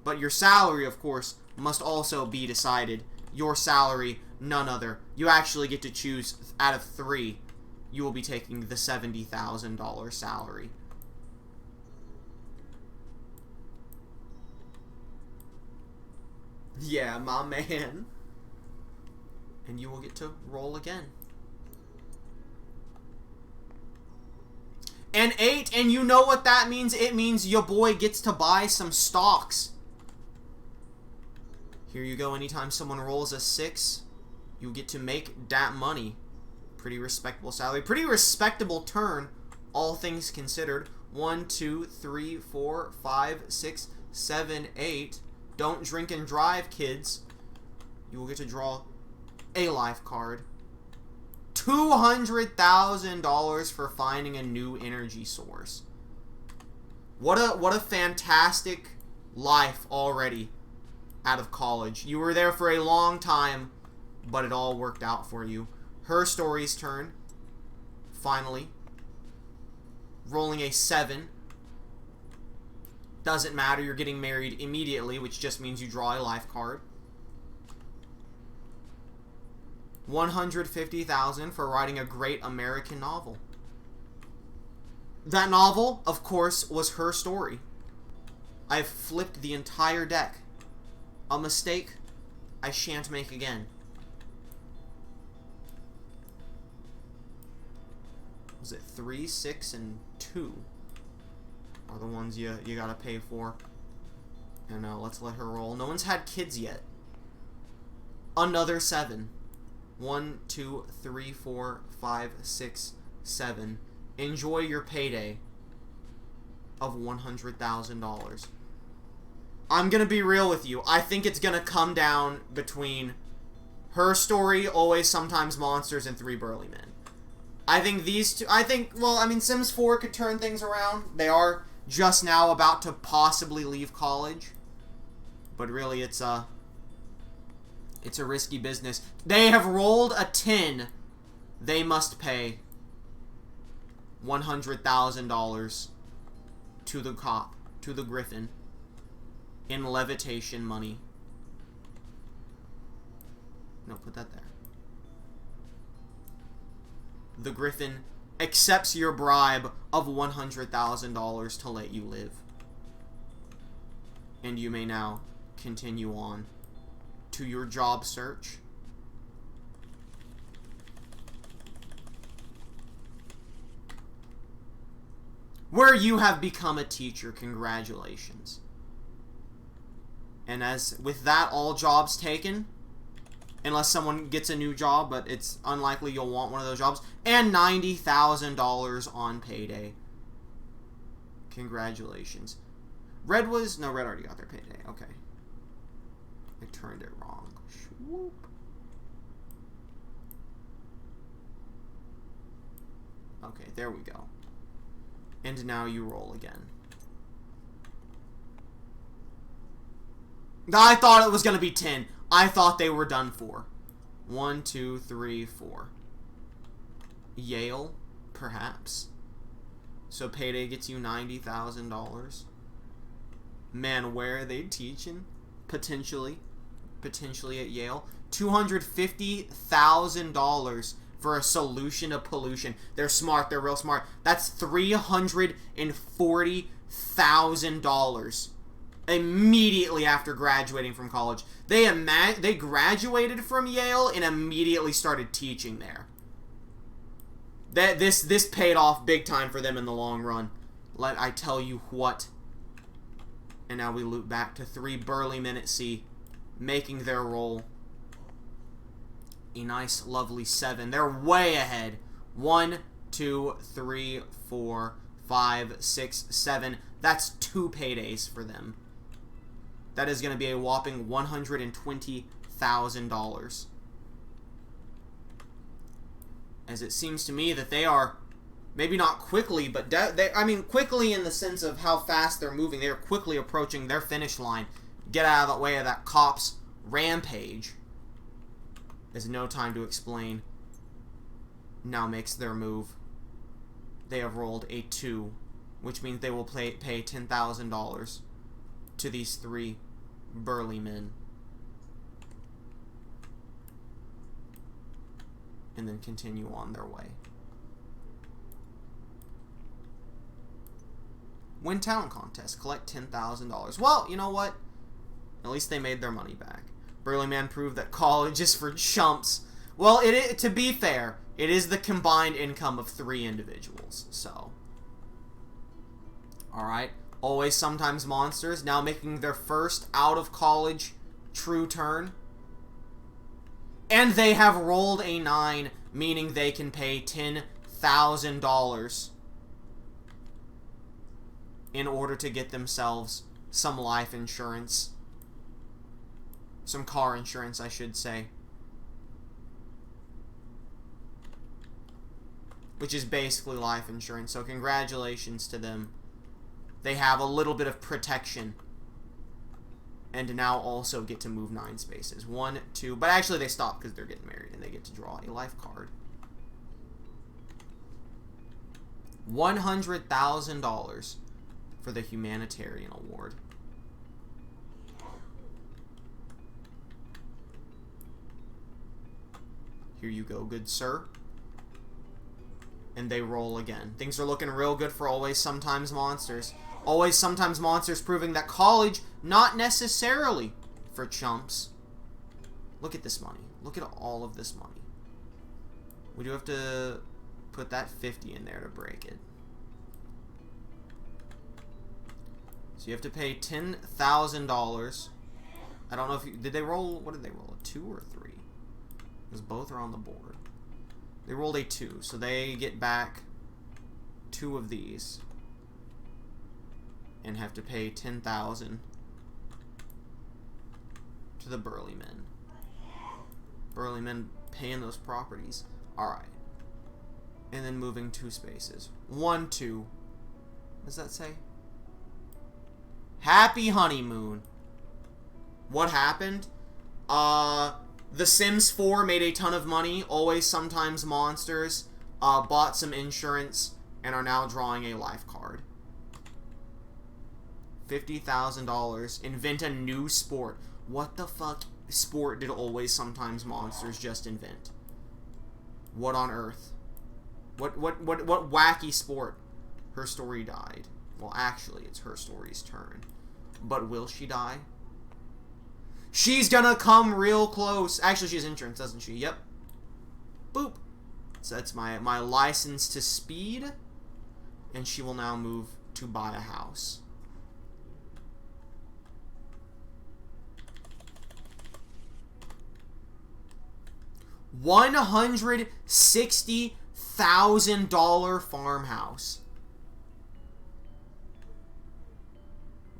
But your salary, of course, must also be decided. Your salary, none other. You actually get to choose out of 3. You will be taking the $70,000 salary. Yeah, my man. And you will get to roll again. An 8, and you know what that means? It means your boy gets to buy some stocks. Here you go. Anytime someone rolls a 6, you get to make that money. Pretty respectable salary. Pretty respectable turn, all things considered. 1, 2, 3, 4, 5, 6, 7, 8. Don't drink and drive, kids. You will get to draw a life card. $200,000 for finding a new energy source. What a fantastic life already out of college. You were there for a long time, but it all worked out for you. Her Story's turn. Finally. Rolling a 7. Doesn't matter, you're getting married immediately, which just means you draw a life card. 150,000 for writing a great American novel. That novel, of course, was Her Story. I've flipped the entire deck. A mistake I shan't make again. Was it 3, 6, and 2 are the ones you gotta pay for. And let's let her roll. No one's had kids yet. Another 7. 1, 2, 3, 4, 5, 6, 7. Enjoy your payday of $100,000. I'm gonna be real with you. I think it's gonna come down between Her Story, Always Sometimes Monsters, and 3 Burly Men. I think these two... well, I mean, Sims 4 could turn things around. They are just now about to possibly leave college. But really, it's a risky business. They have rolled a 10. They must pay $100,000 to the cop, to the Griffin, in levitation money. No, put that there. The Griffin accepts your bribe of $100,000 to let you live. And you may now continue on to your job search. Where you have become a teacher. Congratulations. And as with that, all jobs taken. Unless someone gets a new job, but it's unlikely you'll want one of those jobs. And $90,000 on payday. Congratulations. Red already got their payday. Okay. I turned it wrong. Swoop. Okay, there we go. And now you roll again. I thought it was going to be 10. I thought they were done for. 1, 2, 3, 4. Yale, perhaps. So payday gets you $90,000. Man, where are they teaching? Potentially at Yale. $250,000 for a solution to pollution. They're smart. They're real smart. That's $340,000 immediately after graduating from college. They graduated from Yale and immediately started teaching there. This paid off big time for them in the long run. Let I tell you what. And now we loop back to 3 Burly Men at Sea, making their roll a nice, lovely 7. They're way ahead. 1, 2, 3, 4, 5, 6, 7. That's 2 paydays for them. That is going to be a whopping $120,000. As it seems to me that they are, maybe not quickly, but I mean quickly in the sense of how fast they're moving. They are quickly approaching their finish line. Get out of the way of that cop's rampage. There's no time to explain. Now makes their move. They have rolled a 2, which means they will pay $10,000 to these 3 Burly Men. And then continue on their way. Win talent contest. Collect $10,000. Well, you know what? At least they made their money back. Burly Man proved that college is for chumps. Well, to be fair, it is the combined income of 3 individuals. So, alright. Always Sometimes Monsters now making their first out-of-college true turn. And they have rolled a 9, meaning they can pay $10,000 in order to get themselves some life insurance. Some car insurance, I should say. Which is basically life insurance, so congratulations to them. They have a little bit of protection and now also get to move 9 spaces. 1, 2, but actually they stop because they're getting married, and they get to draw a life card. $100,000 for the Humanitarian Award. Here you go, good sir. And they roll again. Things are looking real good for Always Sometimes Monsters. Always Sometimes Monsters proving that college, not necessarily for chumps. Look at this money. Look at all of this money. We do have to put that 50 in there to break it. So you have to pay $10,000. I don't know if you... Did they roll... What did they roll? A 2 or a 3? Because both are on the board. They rolled a 2, so they get back 2 of these. And have to pay $10,000 to the Burly Men. Burly Men paying those properties. Alright. And then moving 2 spaces. 1, 2. What does that say? Happy honeymoon. What happened? The Sims 4 made a ton of money. Always Sometimes Monsters bought some insurance and are now drawing a life card. $50,000. Invent a new sport. What the fuck sport did Always Sometimes Monsters just invent? What on earth? What wacky sport? Her story died. Well, actually, it's her story's turn. But will she die? She's gonna come real close. Actually, she has insurance, doesn't she? Yep. Boop. So that's my license to speed. And she will now move to buy a house. $160,000 farmhouse.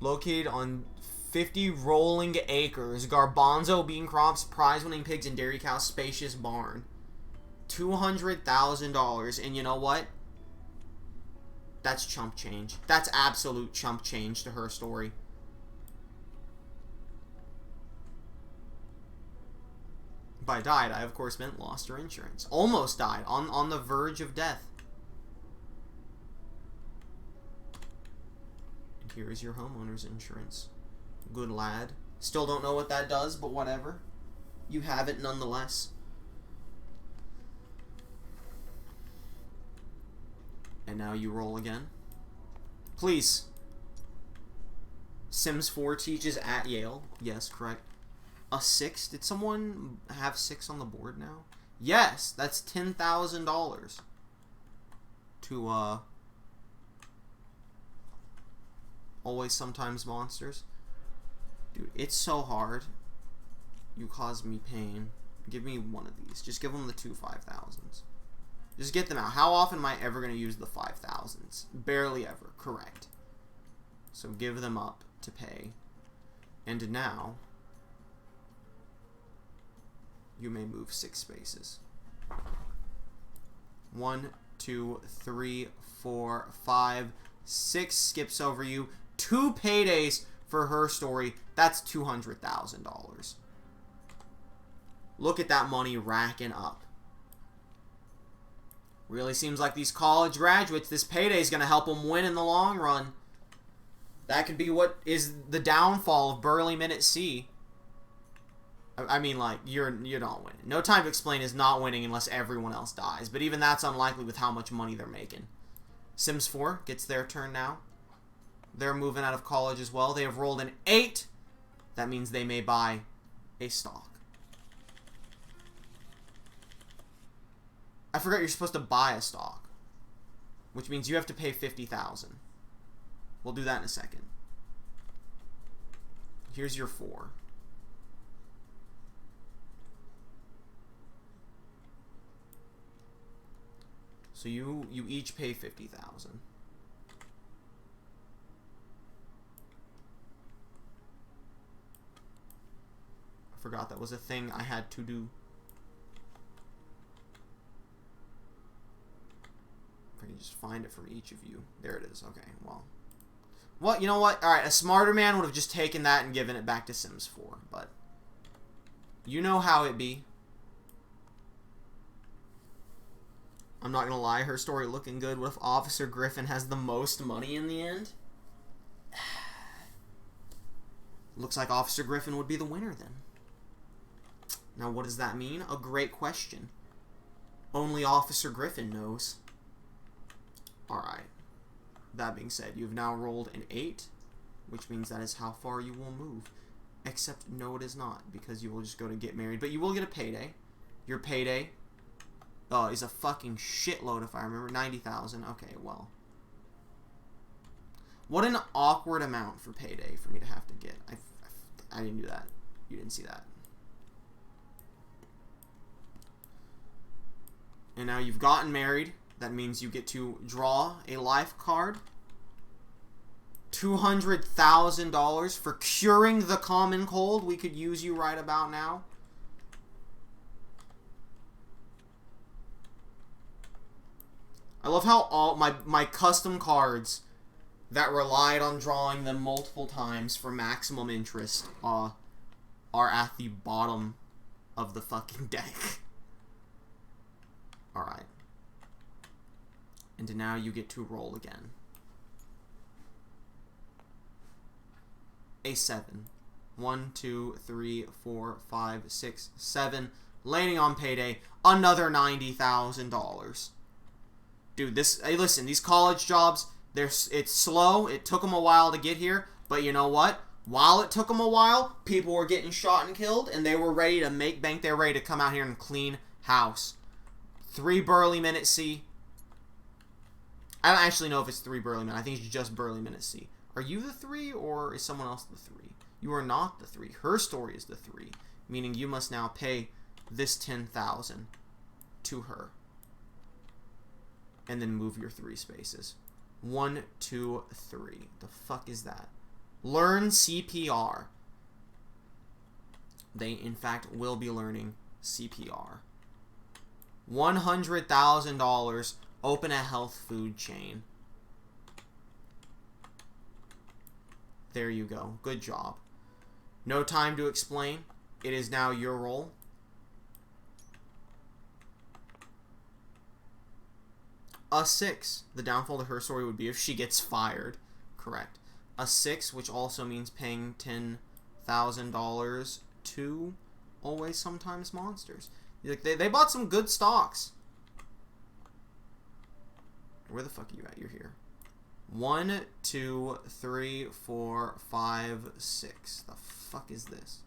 Located on 50 rolling acres. Garbanzo bean crops, prize-winning pigs, and dairy cows. Spacious barn. $200,000. And you know what? That's chump change. That's absolute chump change to her story. By died, I of course meant lost her insurance. Almost died. On the verge of death. And here is your homeowner's insurance. Good lad. Still don't know what that does, but whatever. You have it nonetheless. And now you roll again. Please. Sims 4 teaches at Yale. Yes, correct. A 6? Did someone have 6 on the board now? Yes, that's $10,000 to Always Sometimes Monsters. Dude, it's so hard. You cause me pain. Give me one of these. Just give them the 2 5,000s. Just get them out. How often am I ever going to use the 5,000s? Barely ever. Correct. So give them up to pay. And now you may move 6 spaces. 1, 2, 3, 4, 5, 6 skips over you. 2 paydays for her story. That's $200,000. Look at that money racking up. Really seems like these college graduates, this payday is going to help them win in the long run. That could be what is the downfall of Burly Men at Sea. I mean, like, you're not winning. No Time to Explain is not winning unless everyone else dies. But even that's unlikely with how much money they're making. Sims 4 gets their turn now. They're moving out of college as well. They have rolled an 8. That means they may buy a stock. I forgot you're supposed to buy a stock. Which means you have to pay $50,000. We'll do that in a second. Here's your 4. So you each pay $50,000. I forgot that was a thing I had to do. If I can just find it from each of you. There it is. Okay, well. Well, you know what? Alright, a smarter man would have just taken that and given it back to Sims 4, but you know how it be. I'm not gonna lie, her story looking good. What if Officer Griffin has the most money in the end? Looks like Officer Griffin would be the winner then. Now what does that mean? A great question. Only Officer Griffin knows. Alright. That being said, you've now rolled an 8, which means that is how far you will move. Except, no it is not, because you will just go to get married. But you will get a payday. Your payday is a fucking shitload, if I remember. 90,000. Okay, well. What an awkward amount for payday for me to have to get. I didn't do that. You didn't see that. And now you've gotten married. That means you get to draw a life card. $200,000 for curing the common cold. We could use you right about now. I love how all my custom cards that relied on drawing them multiple times for maximum interest are at the bottom of the fucking deck. Alright. And now you get to roll again. A 7. 1, 2, 3, 4, 5, 6, 7. Landing on payday. Another $90,000. Dude, hey, listen, these college jobs, it's slow. It took them a while to get here. But you know what? While it took them a while, people were getting shot and killed, and they were ready to make bank. They were ready to come out here and clean house. 3 Burly Men at Sea. I don't actually know if it's 3 Burly Men. I think it's just Burly Men at Sea. Are you the 3, or is someone else the 3? You are not the 3. Her story is the 3. Meaning you must now pay this $10,000 to her. And then move your 3 spaces. 1, 2, 3. The fuck is that? Learn CPR. They, in fact, will be learning CPR. $100,000. Open a health food chain. There you go. Good job. No time to explain. It is now your role. A 6. The downfall to her story would be if she gets fired. Correct. A 6, which also means paying $10,000 to Always Sometimes Monsters. They bought some good stocks. Where the fuck are you at? You're here. 1, 2, 3, 4, 5, 6. The fuck is this?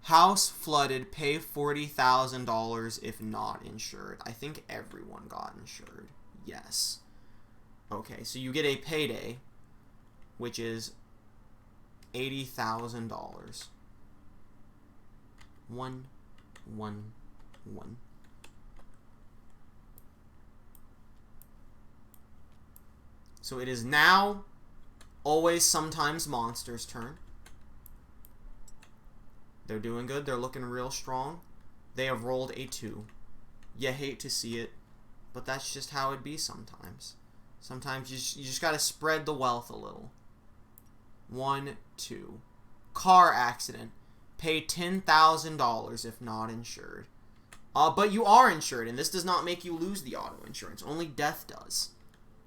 House flooded. Pay $40,000 if not insured. I think everyone got insured. Yes. Okay, so you get a payday, which is $80,000. 1, 1, 1. So it is now Always Sometimes Monsters' turn. They're doing good. They're looking real strong. They have rolled a 2. You hate to see it, but that's just how it be sometimes. Sometimes you just gotta spread the wealth a little. 1, 2. Car accident. Pay $10,000 if not insured. But you are insured, and this does not make you lose the auto insurance. Only death does.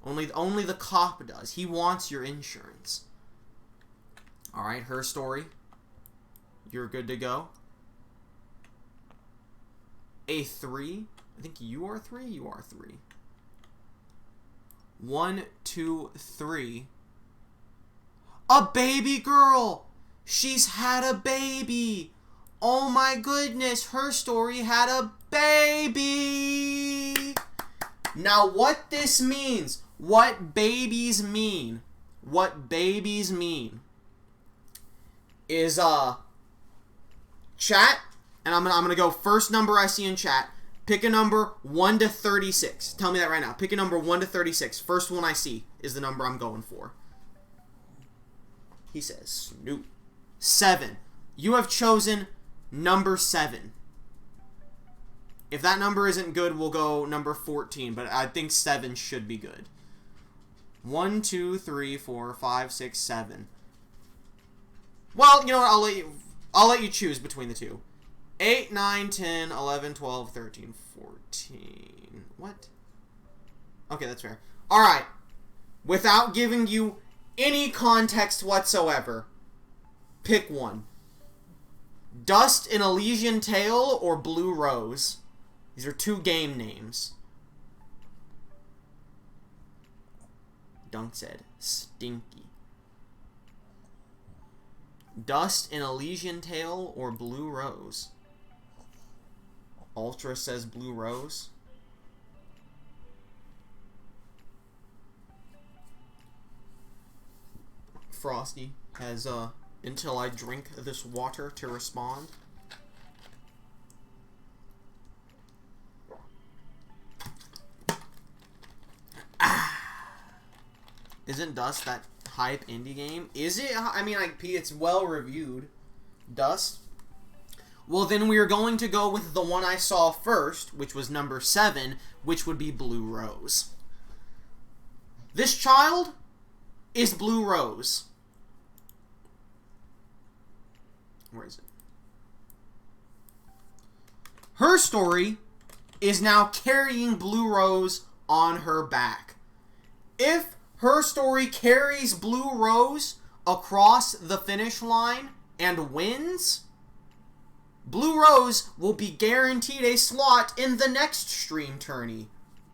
Only the cop does. He wants your insurance. Alright, her story. You're good to go. A 3. I think you are 3. You are 3. 1, 2, 3. A baby girl! She's had a baby! Oh my goodness, her story had a baby! Now what this means, what babies mean is, chat, and I'm gonna go first number I see in chat. Pick a number 1 to 36. Tell me that right now. Pick a number 1 to 36. First one I see is the number I'm going for. He says, Snoop. 7. You have chosen number 7. If that number isn't good, we'll go number 14, but I think 7 should be good. 1, 2, 3, 4, 5, 6, 7. Well, you know what? I'll let you choose between the two. 8, 9, 10, 11, 12, 13, 14. What? Okay, that's fair. Alright. Without giving you any context whatsoever, pick one. Dust in Elysian Tale or Blue Rose? These are two game names. Dunk said, stinky. Dust in Elysian Tale or Blue Rose? Ultra says Blue Rose. Frosty has, until I drink this water to respond. Isn't Dust that hype indie game? Is it? I mean, it's well reviewed. Dust? Well, then we are going to go with the one I saw first, which was number 7, which would be Blue Rose. This child is Blue Rose. Where is it? Her story is now carrying Blue Rose on her back. If her story carries Blue Rose across the finish line and wins, Blue Rose will be guaranteed a slot in the next stream tourney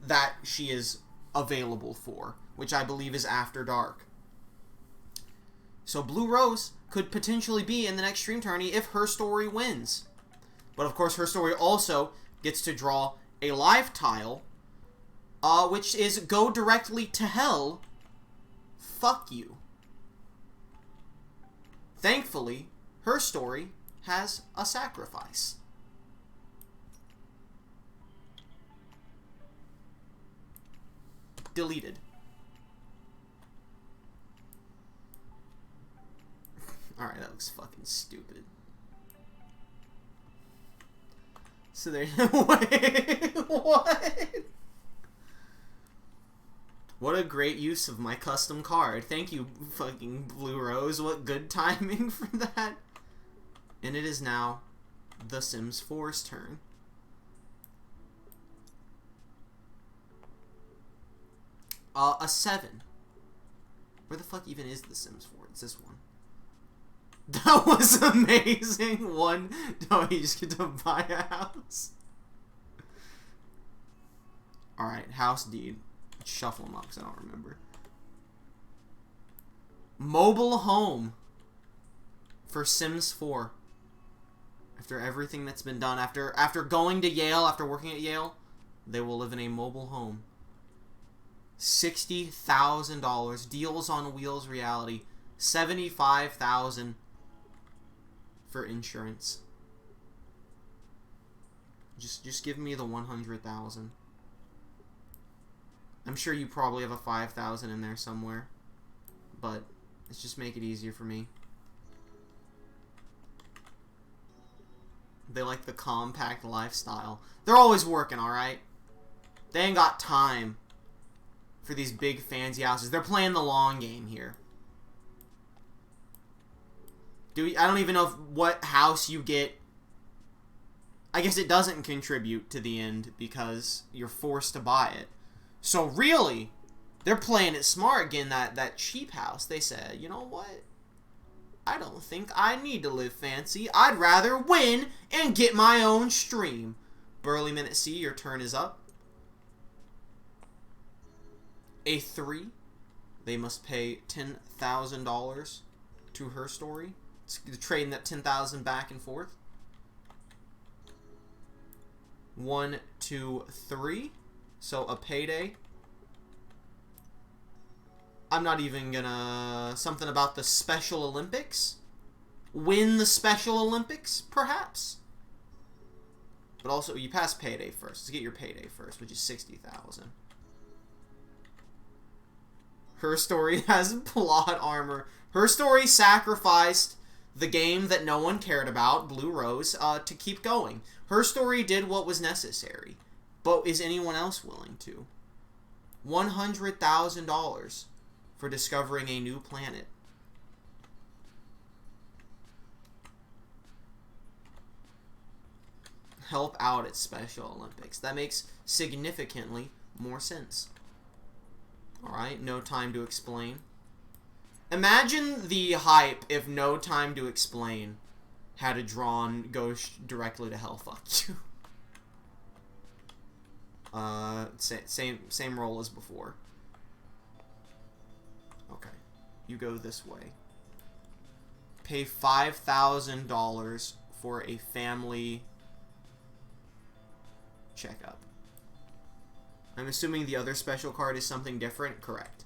that she is available for, which I believe is After Dark. So Blue Rose could potentially be in the next stream tourney if her story wins. But of course, her story also gets to draw a live tile, which is Go Directly to Hell. Fuck you. Thankfully, her story has a sacrifice. Deleted. Alright, that looks fucking stupid. So there... Wait, what? What a great use of my custom card. Thank you, fucking Blue Rose. What good timing for that. And it is now The Sims 4's turn. A 7. Where the fuck even is The Sims 4? It's this one. That was amazing. One. No, you just get to buy a house. Alright, house deed. Shuffle them up because I don't remember. Mobile home for Sims 4. After everything that's been done, after going to Yale, after working at Yale, they will live in a mobile home. $60,000. Deals on Wheels reality. $75,000 for insurance. Just give me the $100,000. I'm sure you probably have a $5,000 in there somewhere, but let's just make it easier for me. They like the compact lifestyle. They're always working, alright? They ain't got time for these big fancy houses. They're playing the long game here. I don't even know what house you get. I guess it doesn't contribute to the end because you're forced to buy it. So really, they're playing it smart, getting that cheap house. They said, you know what? I don't think I need to live fancy. I'd rather win and get my own stream. Burly Minute C, your turn is up. A 3. They must pay $10,000 to her story. It's trading that $10,000 back and forth. 1, 2, 3. So a payday. I'm not even gonna... Something about the Special Olympics? Win the Special Olympics, perhaps? But also, you pass payday first. Let's get your payday first, which is $60,000. Her story has plot armor. Her story sacrificed the game that no one cared about, Blue Rose, to keep going. Her story did what was necessary. But is anyone else willing to? $100,000 for discovering a new planet. Help out at Special Olympics. That makes significantly more sense. Alright, No Time to Explain. Imagine the hype if No Time to Explain had a drawn go directly to hell. Fuck you. Same role as before. Okay. You go this way. Pay $5,000 for a family checkup. I'm assuming the other special card is something different? Correct.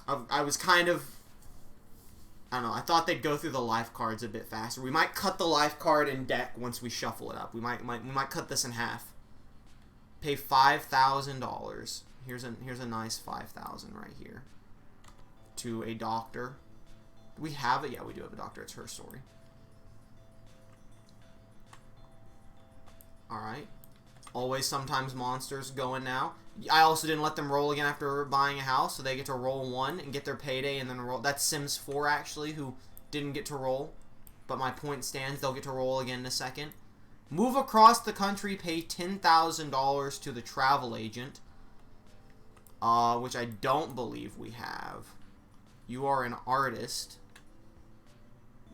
I was kind of... I don't know. I thought they'd go through the life cards a bit faster. We might cut the life card in deck once we shuffle it up. We might cut this in half. Pay $5,000. Here's a nice $5,000 right here. To a doctor. Do we have it? Yeah, we do have a doctor. It's her story. Alright. Always Sometimes Monsters going now. I also didn't let them roll again after buying a house, so they get to roll one and get their payday and then roll. That's Sims 4, actually, who didn't get to roll. But my point stands. They'll get to roll again in a second. Move across the country. Pay $10,000 to the travel agent. Which I don't believe we have. You are an artist.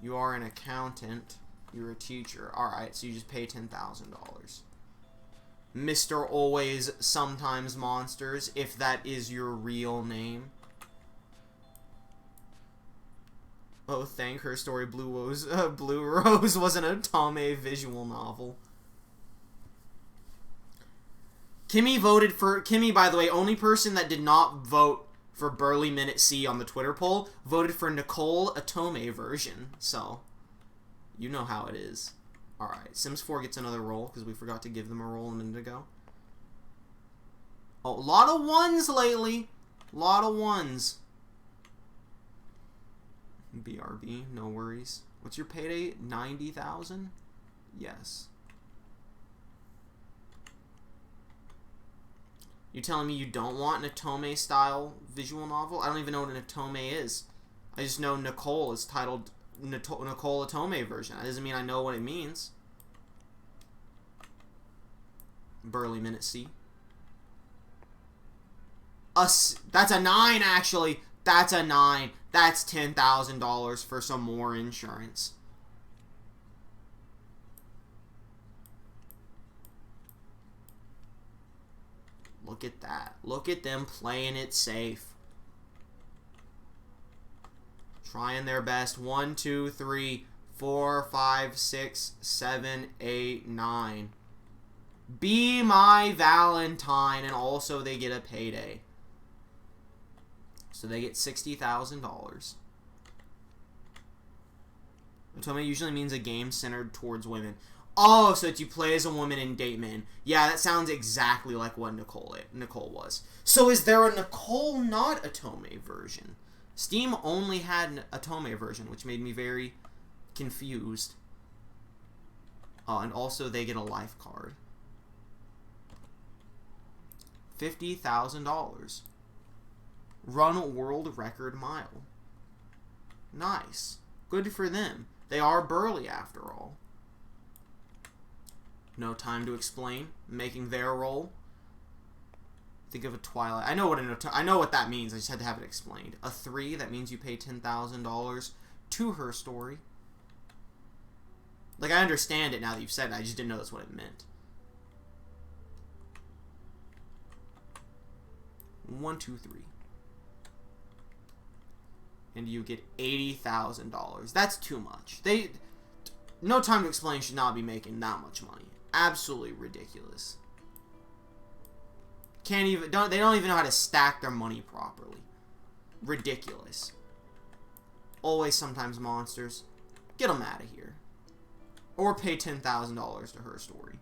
You are an accountant. You're a teacher. Alright, so you just pay $10,000. Mr. Always Sometimes Monsters, if that is your real name. Oh, thank her story. Blue Rose was an Otome visual novel. Kimmy, by the way, only person that did not vote for Burly Minute C on the Twitter poll, voted for Nicole Otome version. So, you know how it is. Alright, Sims 4 gets another roll, because we forgot to give them a roll a minute ago. Oh, a lot of ones lately. A lot of ones. BRB, no worries. What's your payday? 90,000? Yes. You telling me you don't want an Otome style visual novel? I don't even know what an Otome is. I just know Nicole is titled Nicole Otome version. That doesn't mean I know what it means. Burly Minute C. That's a 9, actually. That's a 9. That's $10,000 for some more insurance. Look at that. Look at them playing it safe. Trying their best. 1, 2, 3, 4, 5, 6, 7, 8, 9. Be my Valentine, and also they get a payday. So they get $60,000. Otome usually means a game centered towards women. Oh, so that you play as a woman and date men. Yeah, that sounds exactly like what Nicole was. So is there a Nicole not Otome version? Steam only had an Otome version, which made me very confused. And also they get a life card. $50,000. Run a world record mile. Nice. Good for them. They are burly after all. No Time to Explain. Making their roll. Think of a Twilight. I know what that means. I just had to have it explained. A 3. That means you pay $10,000 to her story. Like, I understand it now that you've said it. I just didn't know that's what it meant. 1, 2, 3. And you get $80,000. That's too much. No Time to Explain should not be making that much money. Absolutely ridiculous. They don't even know how to stack their money properly. Ridiculous. Always Sometimes Monsters. Get them out of here. Or pay $10,000 to her story.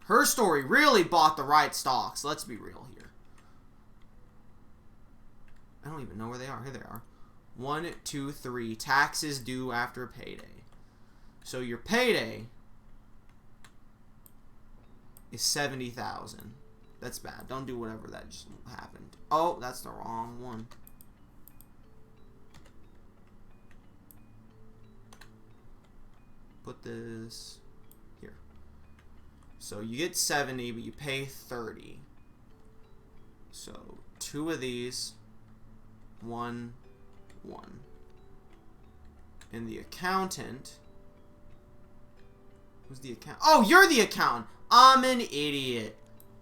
Her story really bought the right stocks. Let's be real here. I don't even know where they are. Here they are. 1, 2, 3. Taxes due after payday. So your payday is 70,000. That's bad. Don't do whatever that just happened. Oh, that's the wrong one. Put this here. So you get 70, but you pay 30. So 2 of these, 1, 1. And the accountant. Who's the accountant? Oh, you're the accountant. I'm an idiot.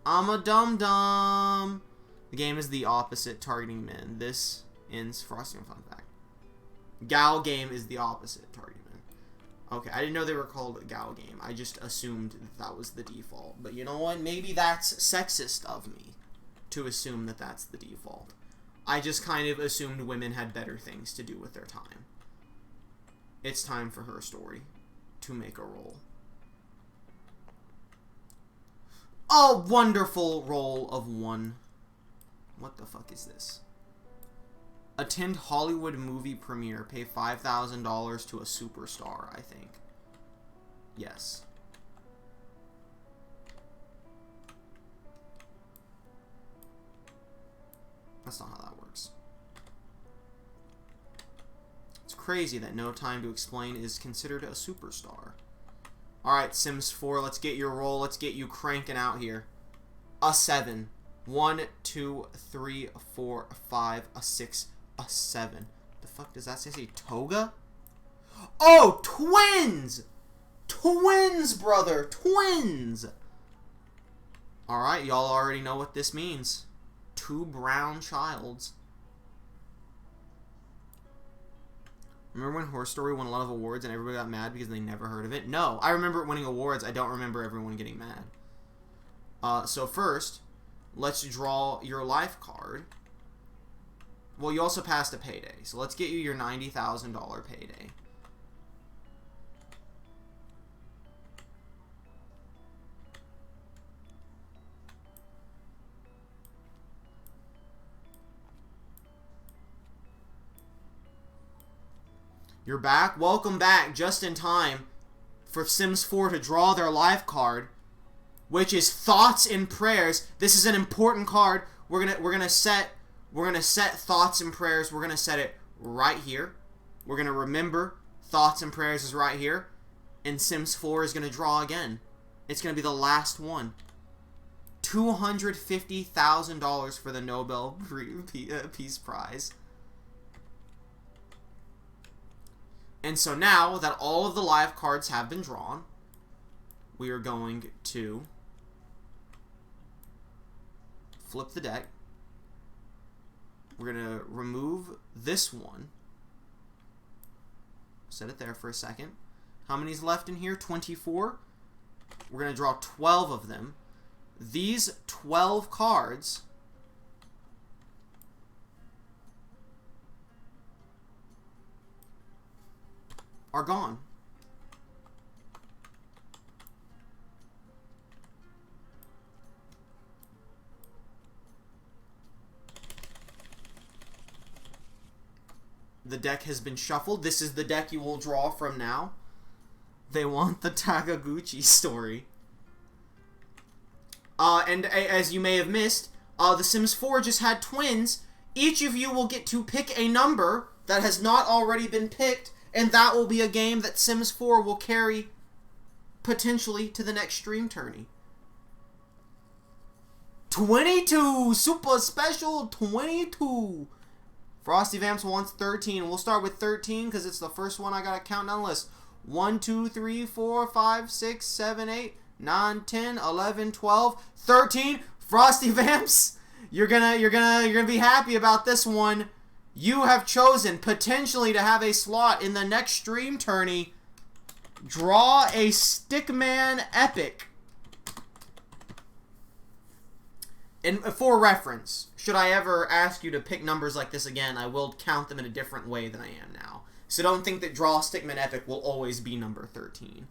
I'm a dum-dum. The game is the opposite, targeting men. This ends Frosty and Fun Fact. Gal game is the opposite, targeting men. Okay, I didn't know they were called a gal game. I just assumed that was the default. But you know what? Maybe that's sexist of me to assume that that's the default. I just kind of assumed women had better things to do with their time. It's time for her story to make a roll. A wonderful roll of 1. What the fuck is this? Attend Hollywood movie premiere. Pay $5,000 to a superstar, I think. Yes. That's not how that works. It's crazy that No Time to Explain is considered a superstar. Alright, Sims 4, let's get your roll. Let's get you cranking out here. A 7. 1, 2, 3, 4, 5, a 6, a 7. The fuck does that say? Toga? Oh, twins! Twins, brother! Twins! Alright, y'all already know what this means. 2 brown childs. Remember when Horror Story won a lot of awards and everybody got mad because they never heard of it? No, I remember it winning awards. I don't remember everyone getting mad. So first, let's draw your life card. Well, you also passed a payday, so let's get you your $90,000 payday. You're back? Welcome back, just in time for Sims 4 to draw their life card, which is Thoughts and Prayers. This is an important card. We're gonna set Thoughts and Prayers. We're gonna set it right here. We're gonna remember Thoughts and Prayers is right here, and Sims 4 is gonna draw again. It's gonna be the last one. $250,000 for the Nobel Peace Prize. And so now that all of the live cards have been drawn, we are going to flip the deck. We're going to remove this one. Set it there for a second. How many's left in here? 24. We're going to draw 12 of them. These 12 cards are gone. The deck has been shuffled. This is the deck you will draw from now. They want the Takaguchi story. And as you may have missed, The Sims 4 just had twins. Each of you will get to pick a number that has not already been picked, and that will be a game that Sims 4 will carry potentially to the next stream tourney. 22! Super special 22! Frosty Vamps wants 13. We'll start with 13 because it's the first one I gotta count down the list. 1, 2, 3, 4, 5, 6, 7, 8, 9, 10, 11, 12, 13. Frosty Vamps, you're gonna be happy about this one. You have chosen potentially to have a slot in the next stream tourney. Draw a Stickman Epic. And for reference, should I ever ask you to pick numbers like this again, I will count them in a different way than I am now. So don't think that Draw a Stickman Epic will always be number 13.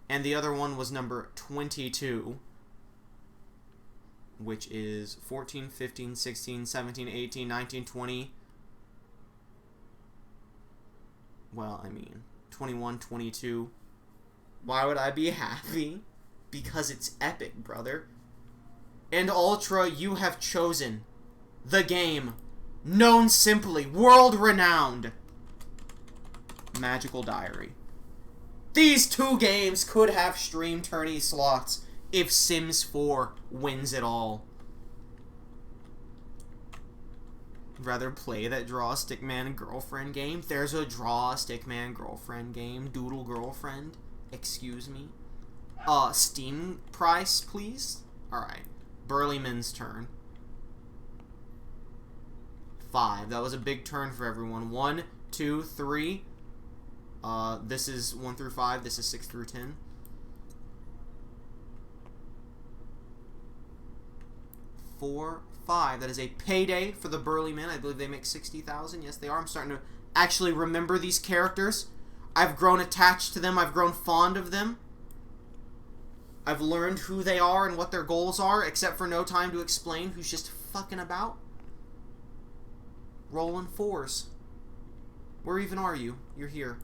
And the other one was number 22, which is 14, 15, 16, 17, 18, 19, 20... Well, I mean, 21, 22. Why would I be happy? Because it's epic, brother. And Ultra, you have chosen the game known simply, world-renowned, Magical Diary. These two games could have stream tourney slots if Sims 4 wins it all. Rather play that Draw a Stickman Girlfriend game? There's a Draw a Stickman Girlfriend game. Doodle Girlfriend. Excuse me. Steam price, please? Alright. Burlyman's turn. 5. That was a big turn for everyone. 1, 2, 3. This is 1 through 5. This is 6 through 10. 4, 5. That is a payday for the Burlyman. I believe they make 60,000. Yes, they are. I'm starting to actually remember these characters. I've grown attached to them. I've grown fond of them. I've learned who they are and what their goals are, except for no time to explain who's just fucking about. Rolling 4s. Where even are you? You're here.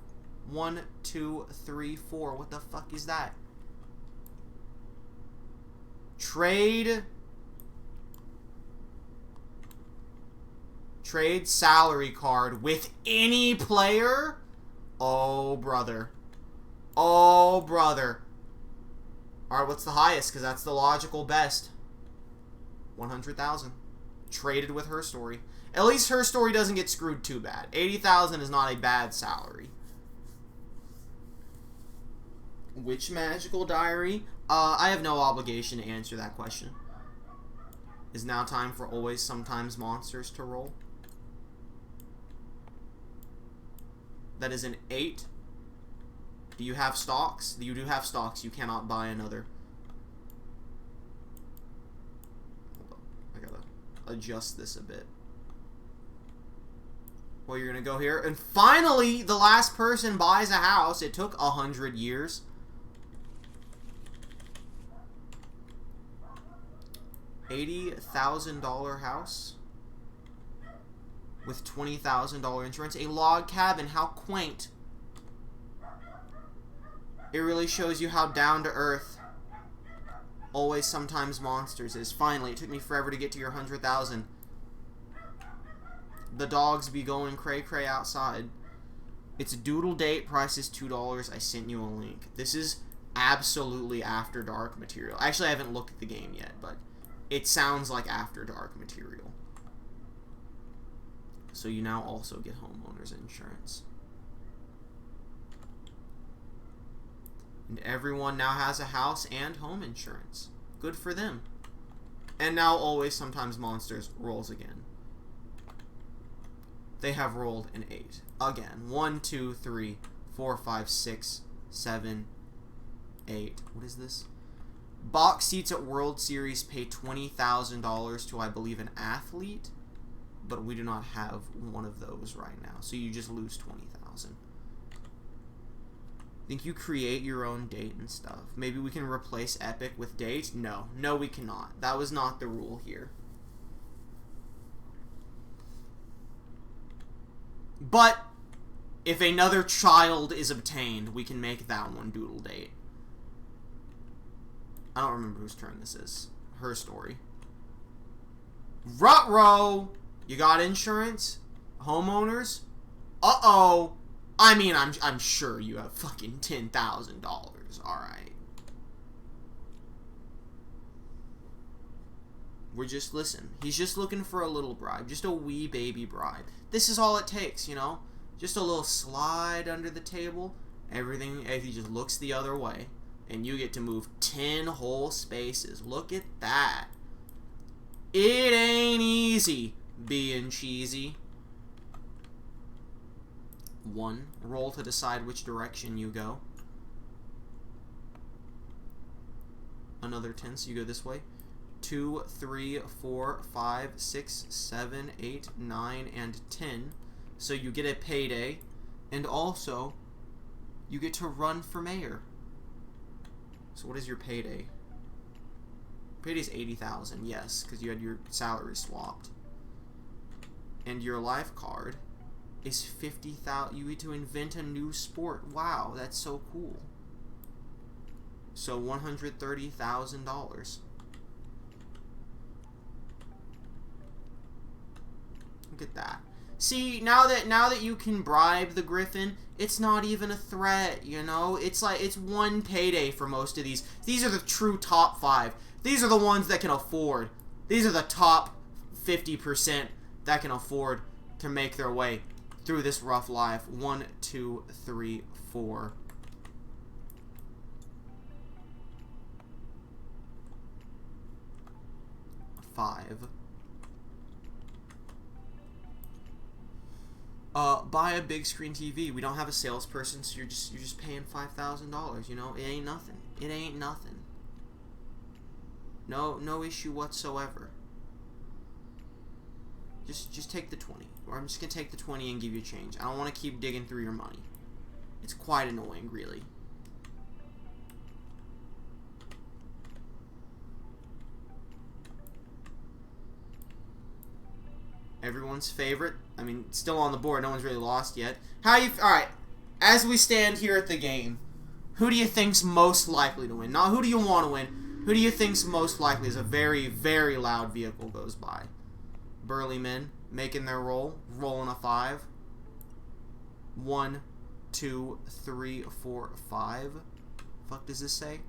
1, 2, 3, 4. What the fuck is that? Trade salary card with any player? Oh, brother. Oh, brother. Alright, what's the highest? Because that's the logical best. 100,000. Traded with Her Story. At least Her Story doesn't get screwed too bad. 80,000 is not a bad salary. Which Magical Diary? I have no obligation to answer that question. Is now time for Always Sometimes Monsters to roll. That is an 8. Do you have stocks? You do have stocks. You cannot buy another. Hold on. I gotta adjust this a bit. Well, you're gonna go here. And finally, the last person buys a house. It took 100 years. $80,000 house with $20,000 insurance. A log cabin. How quaint. It really shows you how down to earth Always Sometimes Monsters is. Finally, it took me forever to get to your 100,000. The dogs be going cray-cray outside. It's a doodle date. Price is $2. I sent you a link. This is absolutely After Dark material. Actually, I haven't looked at the game yet, but it sounds like After Dark material. So you now also get homeowners insurance. And everyone now has a house and home insurance. Good for them. And now Always Sometimes Monsters rolls again. They have rolled an 8. Again. 1, 2, 3, 4, 5, 6, 7, 8. What is this? Box seats at World Series pay $20,000 to, I believe, an athlete. But we do not have one of those right now. So you just lose $20,000. Think you create your own date and stuff. Maybe we can replace Epic with date? No. No, we cannot. That was not the rule here. But if another child is obtained, we can make that one doodle date. I don't remember whose turn this is. Her Story. Ruh-roh! You got insurance? Homeowners? Uh-oh! I mean, I'm sure you have fucking $10,000. Alright. We're just, listen. He's just looking for a little bribe. Just a wee baby bribe. This is all it takes, you know? Just a little slide under the table. Everything, if he just looks the other way. And you get to move 10 whole spaces. Look at that. It ain't easy being cheesy. 1. Roll to decide which direction you go. Another 10, so you go this way. 2, 3, 4, 5, 6, 7, 8, 9, and 10. So you get a payday. And also, you get to run for mayor. So what is your payday? Payday's 80,000, yes, because you had your salary swapped. And your life card is 50,000. You get to invent a new sport. Wow, that's so cool. So $130,000. Look at that. See, now that you can bribe the Griffin, it's not even a threat, you know? It's like, it's one payday for most of these. These are the true top 5. These are the ones that can afford. These are the top 50% that can afford to make their way through this rough life. 1, 2, 3, 4. 5. Buy a big screen TV. We don't have a salesperson, so you're just paying $5,000. You know, it ain't nothing. It ain't nothing. No issue whatsoever. Just take the 20, or I'm just gonna take the 20 and give you change. I don't want to keep digging through your money. It's quite annoying, really. Everyone's favorite. I mean, still on the board. No one's really lost yet. All right. As we stand here at the game, who do you think's most likely to win? Not who do you want to win. Who do you think's most likely as a very, very loud vehicle goes by? Burly men making their roll. Rolling a 5. 1, 2, 3, 4, 5. Fuck does this say?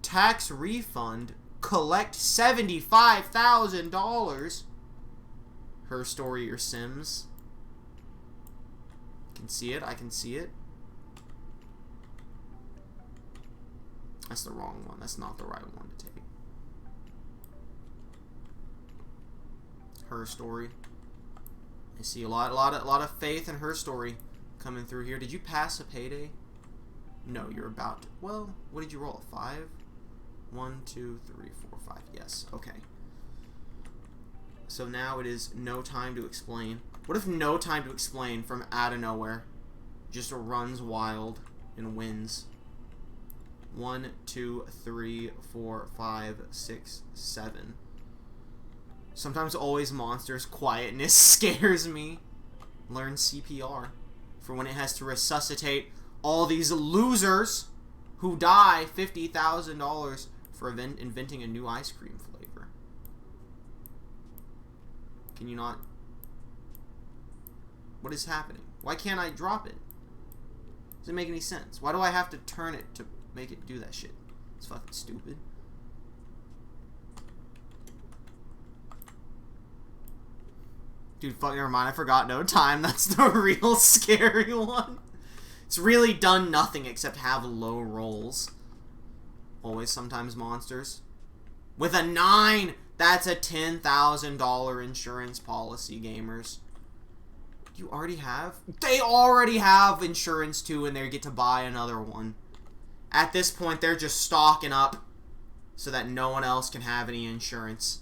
Tax refund. Collect $75,000. Her Story or Sims. I can see it. I can see it. That's the wrong one. That's not the right one to take. Her Story. I see a lot of faith in Her Story coming through here. Did you pass a Payday? No, you're about to. Well, what did you roll? A 5? 1, 2, 3, 4, 5. Yes. Okay. So now it is No Time to Explain. What if No Time to Explain from out of nowhere just runs wild and wins? 1, 2, 3, 4, 5, 6, 7. Sometimes Always Monsters. Quietness scares me. Learn CPR for when it has to resuscitate all these losers who die. $50,000 for inventing a new ice cream flavor. Can you not? What is happening? Why can't I drop it? Doesn't make any sense. Why do I have to turn it to make it do that shit? It's fucking stupid. Dude, fuck, never mind. I forgot No Time. That's the real scary one. It's really done nothing except have low rolls. Always Sometimes Monsters. With a 9! That's a $10,000 insurance policy, gamers. You already have? They already have insurance too, and they get to buy another one. At this point, they're just stocking up so that no one else can have any insurance.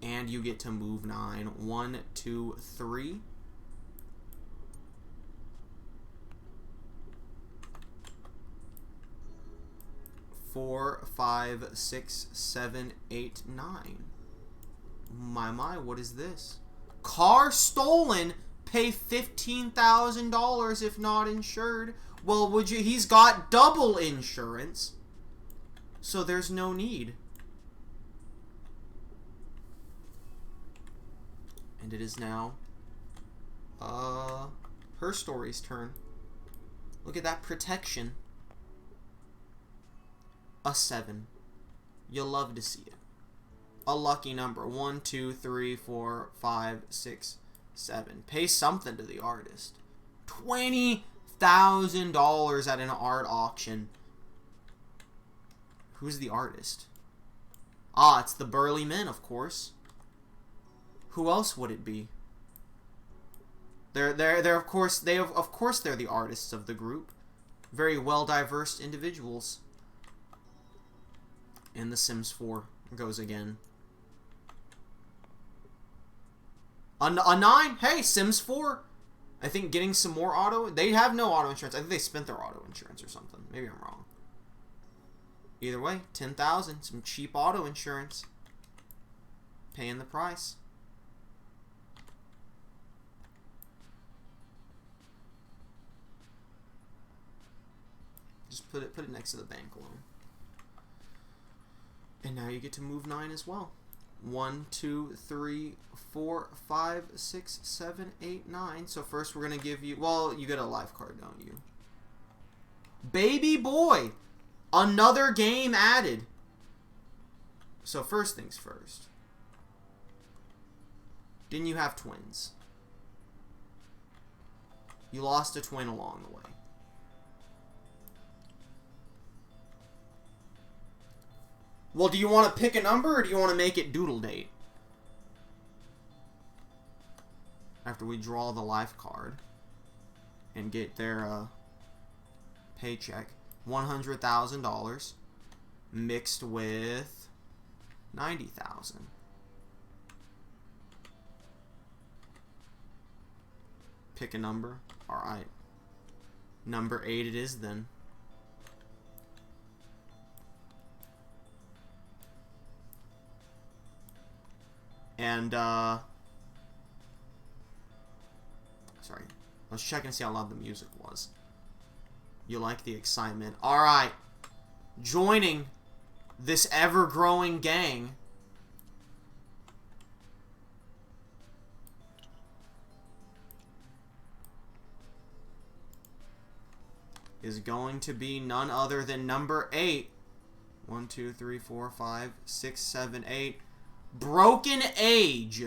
And you get to move 9. 1, 2, 3. 4, 5, 6, 7, 8, 9. My, what is this? Car stolen. Pay $15,000 if not insured. Well, would you? He's got double insurance, so there's no need. And it is now Her Story's turn. Look at that protection. A 7. You'll love to see it. A lucky number. 1, 2, 3, 4, 5, 6, 7. Pay something to the artist. $20,000 at an art auction. Who's the artist? Ah, it's the Burly Men, of course. Who else would it be? They're of course they're the artists of the group. Very well diverse individuals. And The Sims 4 goes again. A 9? Hey, Sims 4. I think getting some more auto. They have no auto insurance. I think they spent their auto insurance or something. Maybe I'm wrong. Either way, 10,000. Some cheap auto insurance. Paying the price. Just put it next to the bank loan. And now you get to move 9 as well. 1, 2, 3, 4, 5, 6, 7, 8, 9. So first we're going to give you... Well, you get a life card, don't you? Baby boy! Another game added. So first things first. Didn't you have twins? You lost a twin along the way. Well, do you want to pick a number or do you want to make it doodle date? After we draw the life card and get their paycheck. $100,000 mixed with 90,000. Pick a number. Alright. Number 8 it is then. And, sorry. I was checking to see how loud the music was. You like the excitement. Alright. Joining this ever-growing gang is going to be none other than number 8. 1, 2, 3, 4, 5, 6, 7, 8. Broken Age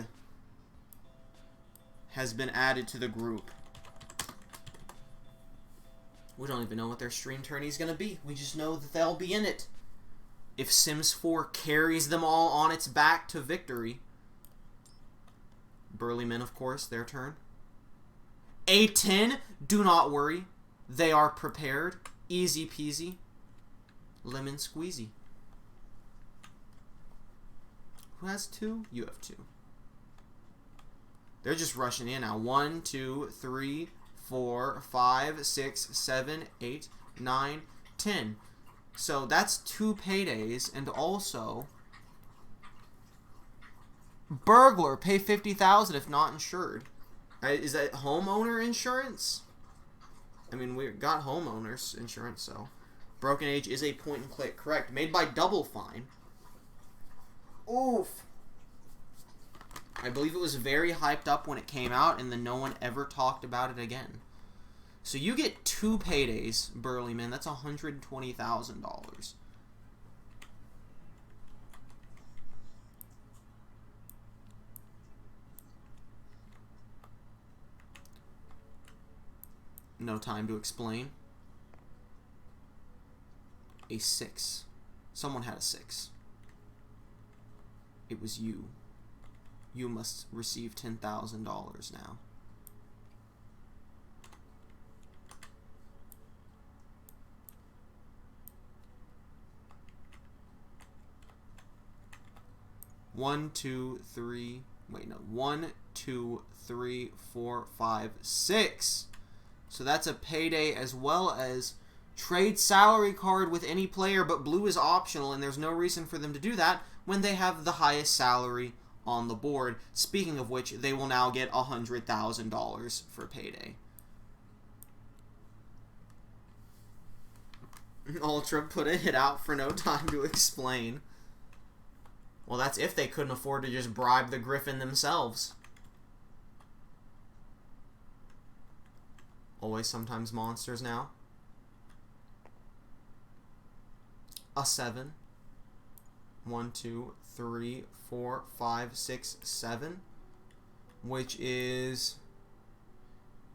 has been added to the group. We don't even know what their stream tourney is going to be. We just know that they'll be in it. If Sims 4 carries them all on its back to victory. Burly Men, of course, their turn. A10, do not worry. They are prepared. Easy peasy. Lemon squeezy. Who has 2? You have 2. They're just rushing in now. 1, 2, 3, 4, 5, 6, 7, 8, 9, 10. So that's 2 paydays, and also burglar, pay $50,000 if not insured. Is that homeowner insurance? I mean, we got homeowners insurance, so Broken Age is a point and click, correct? Made by Double Fine. Oof. I believe it was very hyped up when it came out, and then no one ever talked about it again. So you get 2 paydays, Burly Man. That's $120,000. No time to explain. A 6. Someone had a 6. It was you. You must receive $10,000 now. One, two, three. Wait, no. 1, 2, 3, 4, 5, 6. So that's a payday as well as trade salary card with any player, but blue is optional, and there's no reason for them to do that when they have the highest salary on the board. Speaking of which, they will now get $100,000 for payday. Ultra put a hit out for no time to explain. Well, that's if they couldn't afford to just bribe the Griffin themselves. Always, sometimes monsters now. A 7. 1, 2, 3, 4, 5, 6, 7. Which is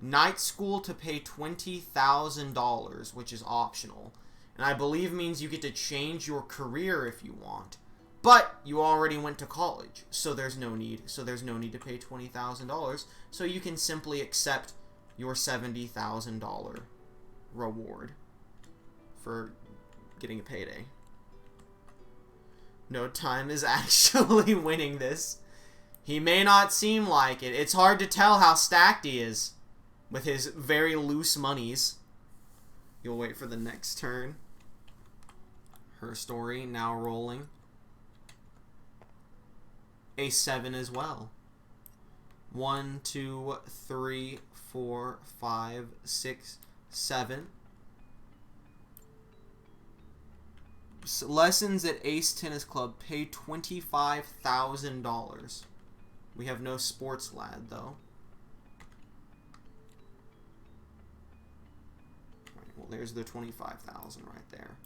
night school to pay $20,000, which is optional. And I believe means you get to change your career if you want. But you already went to college, so there's no need. So there's no need to pay $20,000. So you can simply accept your $70,000 reward for getting a payday. No Time is actually winning this. He may not seem like it. It's hard to tell how stacked he is with his very loose monies. You'll wait for the next turn. Her story now rolling. A 7 as well. 1, 2, 3, 4, 5, 6, 7. Lessons at Ace Tennis Club pay $25,000. We have no sports lad, though. Right, well, there's the $25,000 right there.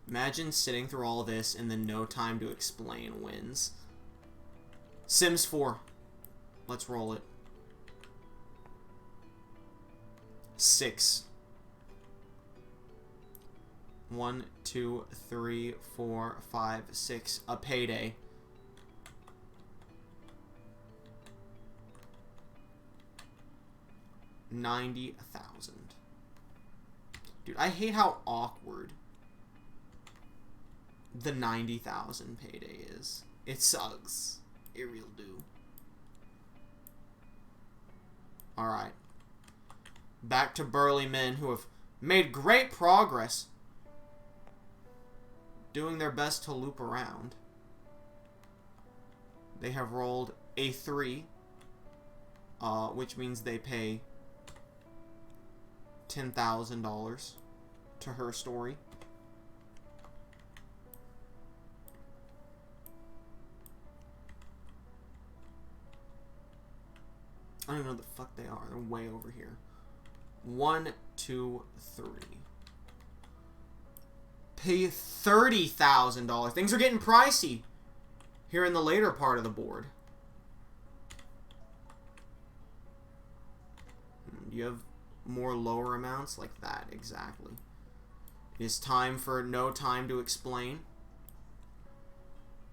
Imagine sitting through all this and then No Time to Explain wins. Sims 4. Let's roll it. 6. 1, 2, 3, 4, 5, 6. A Payday. $90,000. Dude, I hate how awkward the 90,000 Payday is. It sucks. It real do. Alright. Back to burly men who have made great progress, doing their best to loop around. They have rolled a 3, which means they pay $10,000 to her story. I don't even know the fuck they are. They're way over here. 1, 2, 3. Pay $30,000. Things are getting pricey here in the later part of the board. Do you have more lower amounts? Like that, exactly. It is time for No Time to Explain.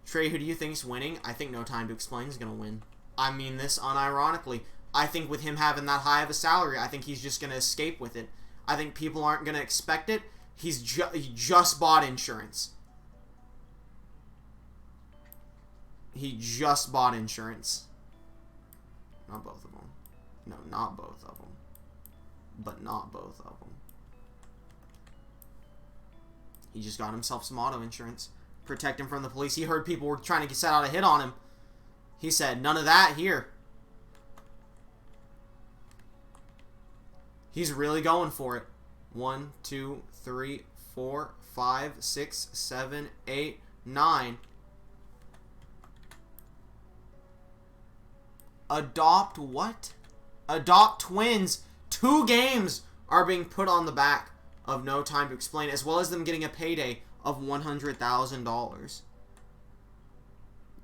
Trey, who do you think's winning? I think No Time to Explain is going to win. I mean this unironically. I think with him having that high of a salary, I think he's just going to escape with it. I think people aren't going to expect it. He just bought insurance. He just bought insurance. Not both of them. No, not both of them. But not both of them. He just got himself some auto insurance. Protect him from the police. He heard people were trying to set out a hit on him. He said, none of that here. He's really going for it. 1, 2, 3, 4, 5, 6, 7, 8, 9. Adopt what? Adopt twins. 2 games are being put on the back of No Time to Explain, as well as them getting a payday of $100,000.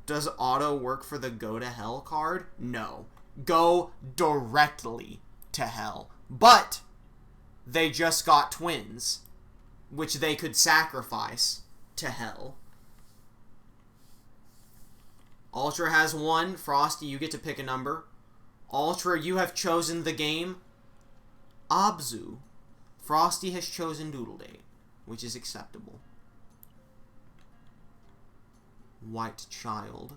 Does auto work for the Go to Hell card? No. Go directly to hell. But they just got twins, which they could sacrifice to hell. Ultra has 1. Frosty, you get to pick a number. Ultra, you have chosen the game Abzu. Frosty has chosen Doodle Date, which is acceptable. White Child.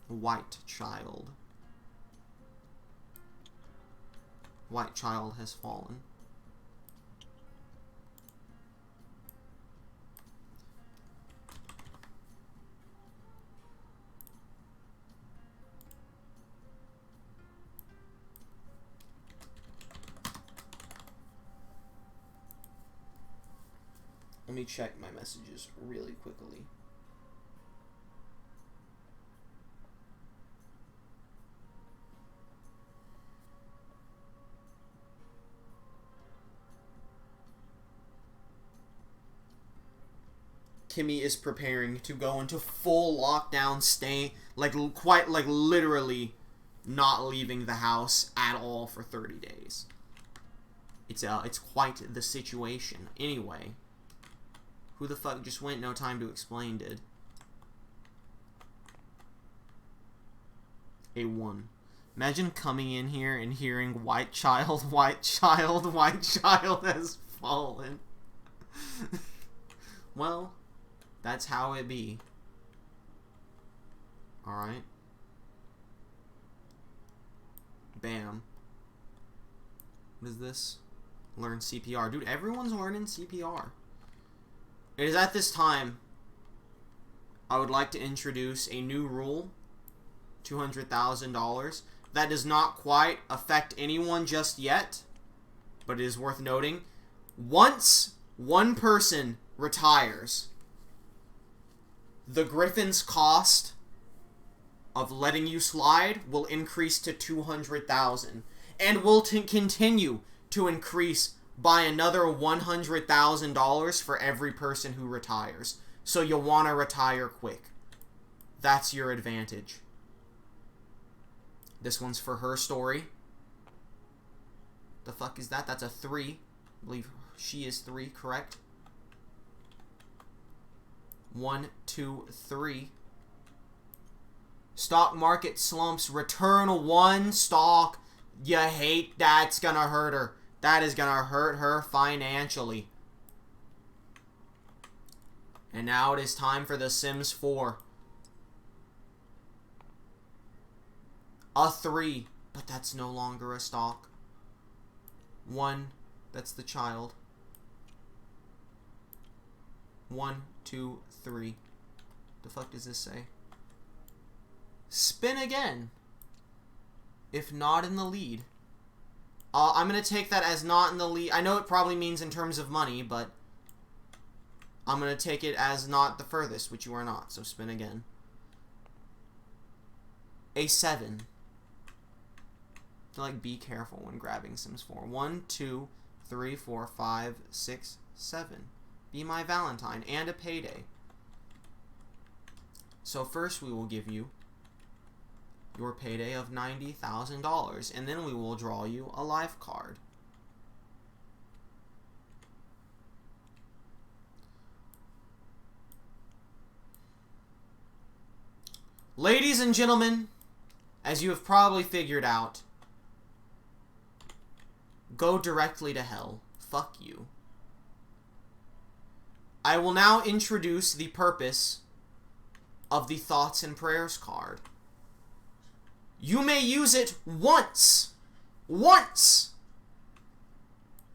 White Child. White Child has fallen. Let me check my messages really quickly. Kimmy is preparing to go into full lockdown, quite literally not leaving the house at all for 30 days. It's quite the situation. Anyway, who the fuck just went? No Time to Explain did. A 1. Imagine coming in here and hearing White Child, White Child, White Child has fallen. Well, that's how it be. Alright. Bam. What is this? Learn CPR. Dude, everyone's learning CPR. It is at this time I would like to introduce a new rule. $200,000. That does not quite affect anyone just yet. but it is worth noting, once one person retires, the Griffin's cost of letting you slide will increase to 200,000 and will continue to increase by another $100,000 for every person who retires. So you'll want to retire quick. That's your advantage. This one's for her story. The fuck is that? That's a 3. I believe she is 3, correct? 1, 2, 3. Stock market slumps. Return 1 stock. You hate that's gonna hurt her. That is gonna hurt her financially. And now it is time for The Sims 4. A 3. But that's no longer a stock. 1. That's the child. 1, 2, 3. The fuck does this say? Spin again. If not in the lead. I'm going to take that as not in the lead. I know it probably means in terms of money, but I'm going to take it as not the furthest, which you are not. So spin again. A 7. So, like, be careful when grabbing Sims 4. 1, 2, 3, 4, 5, 6, 7. Be my Valentine and a payday. So first we will give you your payday of $90,000, and then we will draw you a life card. Ladies and gentlemen, as you have probably figured out, go directly to hell. Fuck you. I will now introduce the purpose of the Thoughts and Prayers card. You may use it once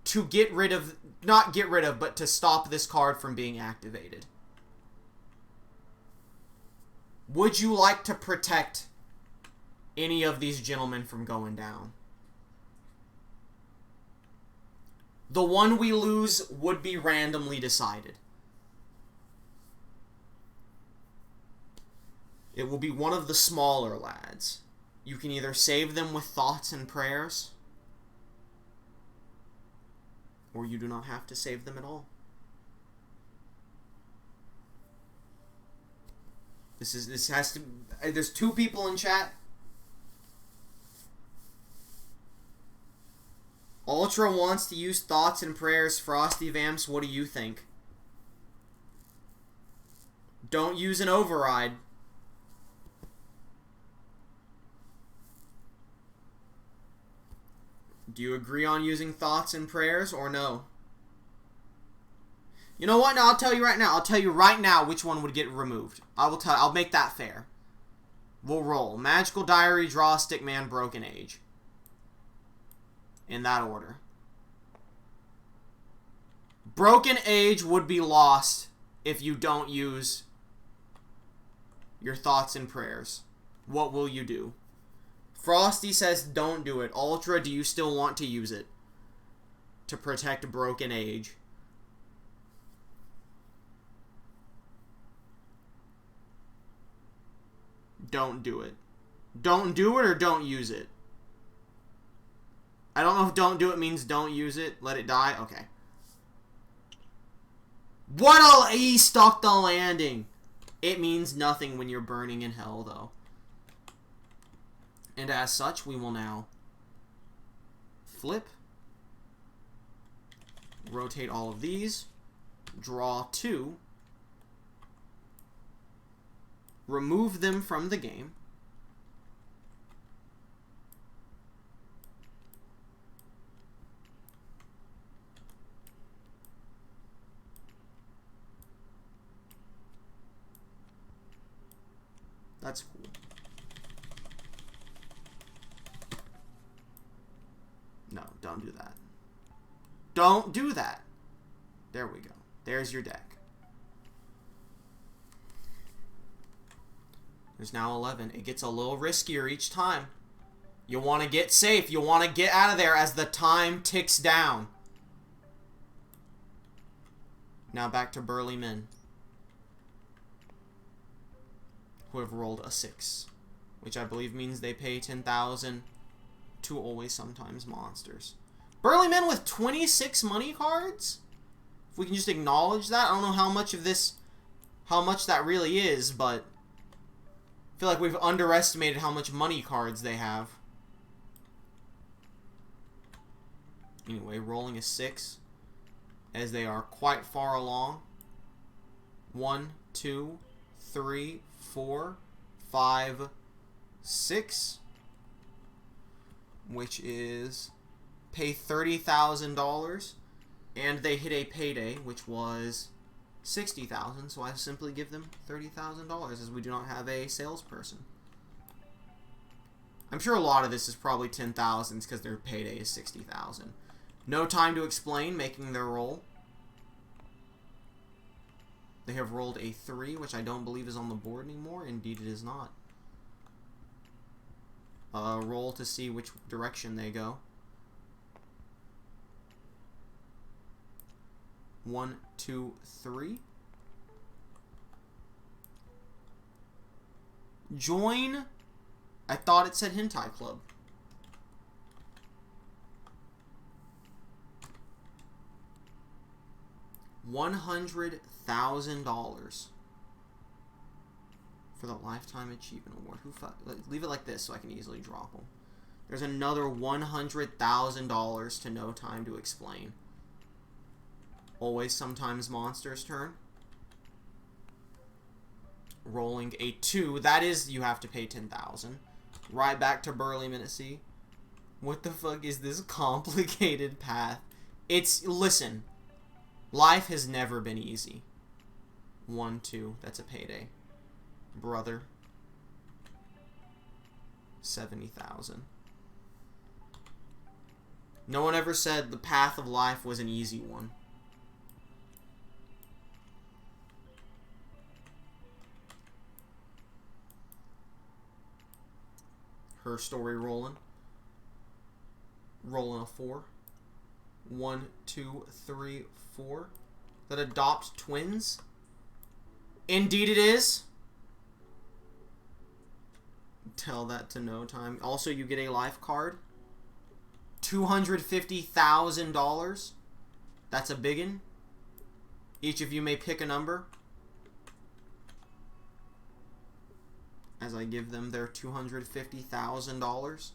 to get rid of, not get rid of, but to stop this card from being activated. Would you like to protect any of these gentlemen from going down? The one we lose would be randomly decided. It will be one of the smaller lads. You can either save them with thoughts and prayers, or you do not have to save them at all. This has to, there's 2 people in chat. Ultra wants to use thoughts and prayers. Frosty Vamps, what do you think? Don't use an override. Do you agree on using thoughts and prayers or no? You know what? No, I'll tell you right now. I'll tell you right now which one would get removed. I'll make that fair. We'll roll. Magical Diary, Draw, Stickman, Broken Age. In that order. Broken Age would be lost if you don't use your thoughts and prayers. What will you do? Frosty says don't do it. Ultra, do you still want to use it to protect Broken Age? Don't do it. Don't do it or don't use it? I don't know if don't do it means don't use it. Let it die? Okay. What a... He stuck the landing. It means nothing when you're burning in hell, though. And as such, we will now flip, rotate all of these, draw 2, remove them from the game, that's cool. No, don't do that. Don't do that. There we go. There's your deck. There's now 11. It gets a little riskier each time. You want to get safe. You want to get out of there as the time ticks down. Now back to burly men who have rolled a 6, which I believe means they pay 10,000 to always sometimes monsters. Burly men with 26 money cards? If we can just acknowledge that. I don't know how much of this, how much that really is, but I feel like we've underestimated how much money cards they have. Anyway, rolling a 6 as they are quite far along. 1, 2, 3, 4, 5, 6, which is pay $30,000, and they hit a payday, which was $60,000. So I simply give them $30,000 as we do not have a salesperson. I'm sure a lot of this is probably 10,000s because their payday is 60,000. No time to explain, making their roll. They have rolled a 3, which I don't believe is on the board anymore. Indeed, it is not. Roll to see which direction they go. 1, 2, 3. Join. I thought it said Hentai Club. $100,000 for the Lifetime Achievement Award. Leave it like this so I can easily drop them. There's another $100,000 to No Time to Explain. Always Sometimes Monsters' turn. Rolling a 2. That is, you have to pay 10,000. Right back to Burly Minacy. What the fuck is this complicated path? Listen. Life has never been easy. 1, 2. That's a payday. Brother. 70,000. No one ever said the path of life was an easy one. Her story rolling. Rolling a 4. 1, 2, 3, 4. That adopt twins? Indeed it is. Tell that to No Time. Also, you get a life card. $250,000. That's a biggin. Each of you may pick a number as I give them their $250,000.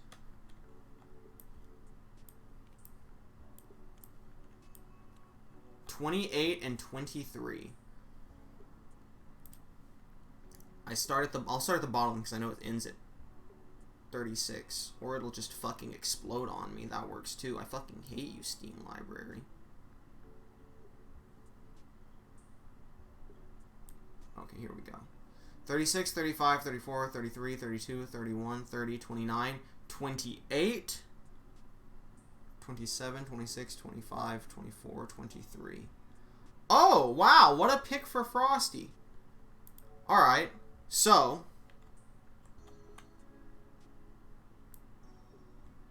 28 and 23. I'll start at the bottom because I know it ends at 36, or it'll just fucking explode on me. That works too. I fucking hate you, Steam library. Okay, here we go. 36, 35, 34, 33, 32, 31, 30, 29, 28, 27, 26, 25, 24, 23. Oh, wow, what a pick for Frosty. Alright, so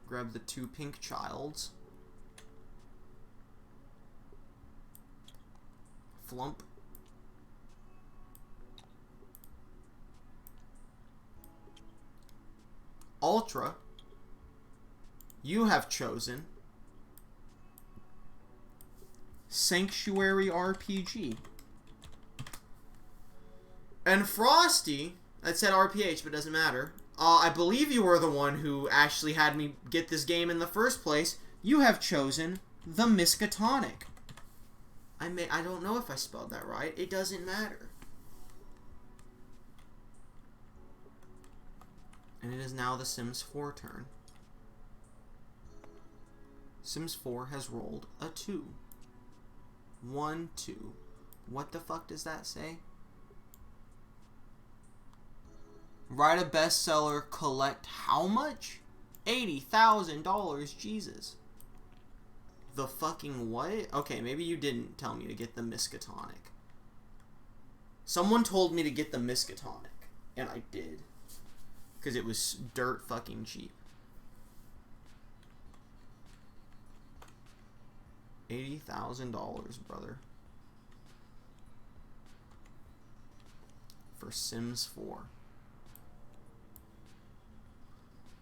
grab the 2 pink childs. Flump. Ultra, you have chosen Sanctuary RPG. And Frosty, that said RPH, but doesn't matter. I believe you were the one who actually had me get this game in the first place. You have chosen the Miskatonic. I don't know if I spelled that right. It doesn't matter. And it is now the Sims 4 turn. Sims 4 has rolled a 2. 1, 2. What the fuck does that say? Write a bestseller, collect how much? $80,000, Jesus. The fucking what? Okay, maybe you didn't tell me to get the Miskatonic. Someone told me to get the Miskatonic, and I did. Because it was dirt fucking cheap. $80,000, brother. For Sims 4.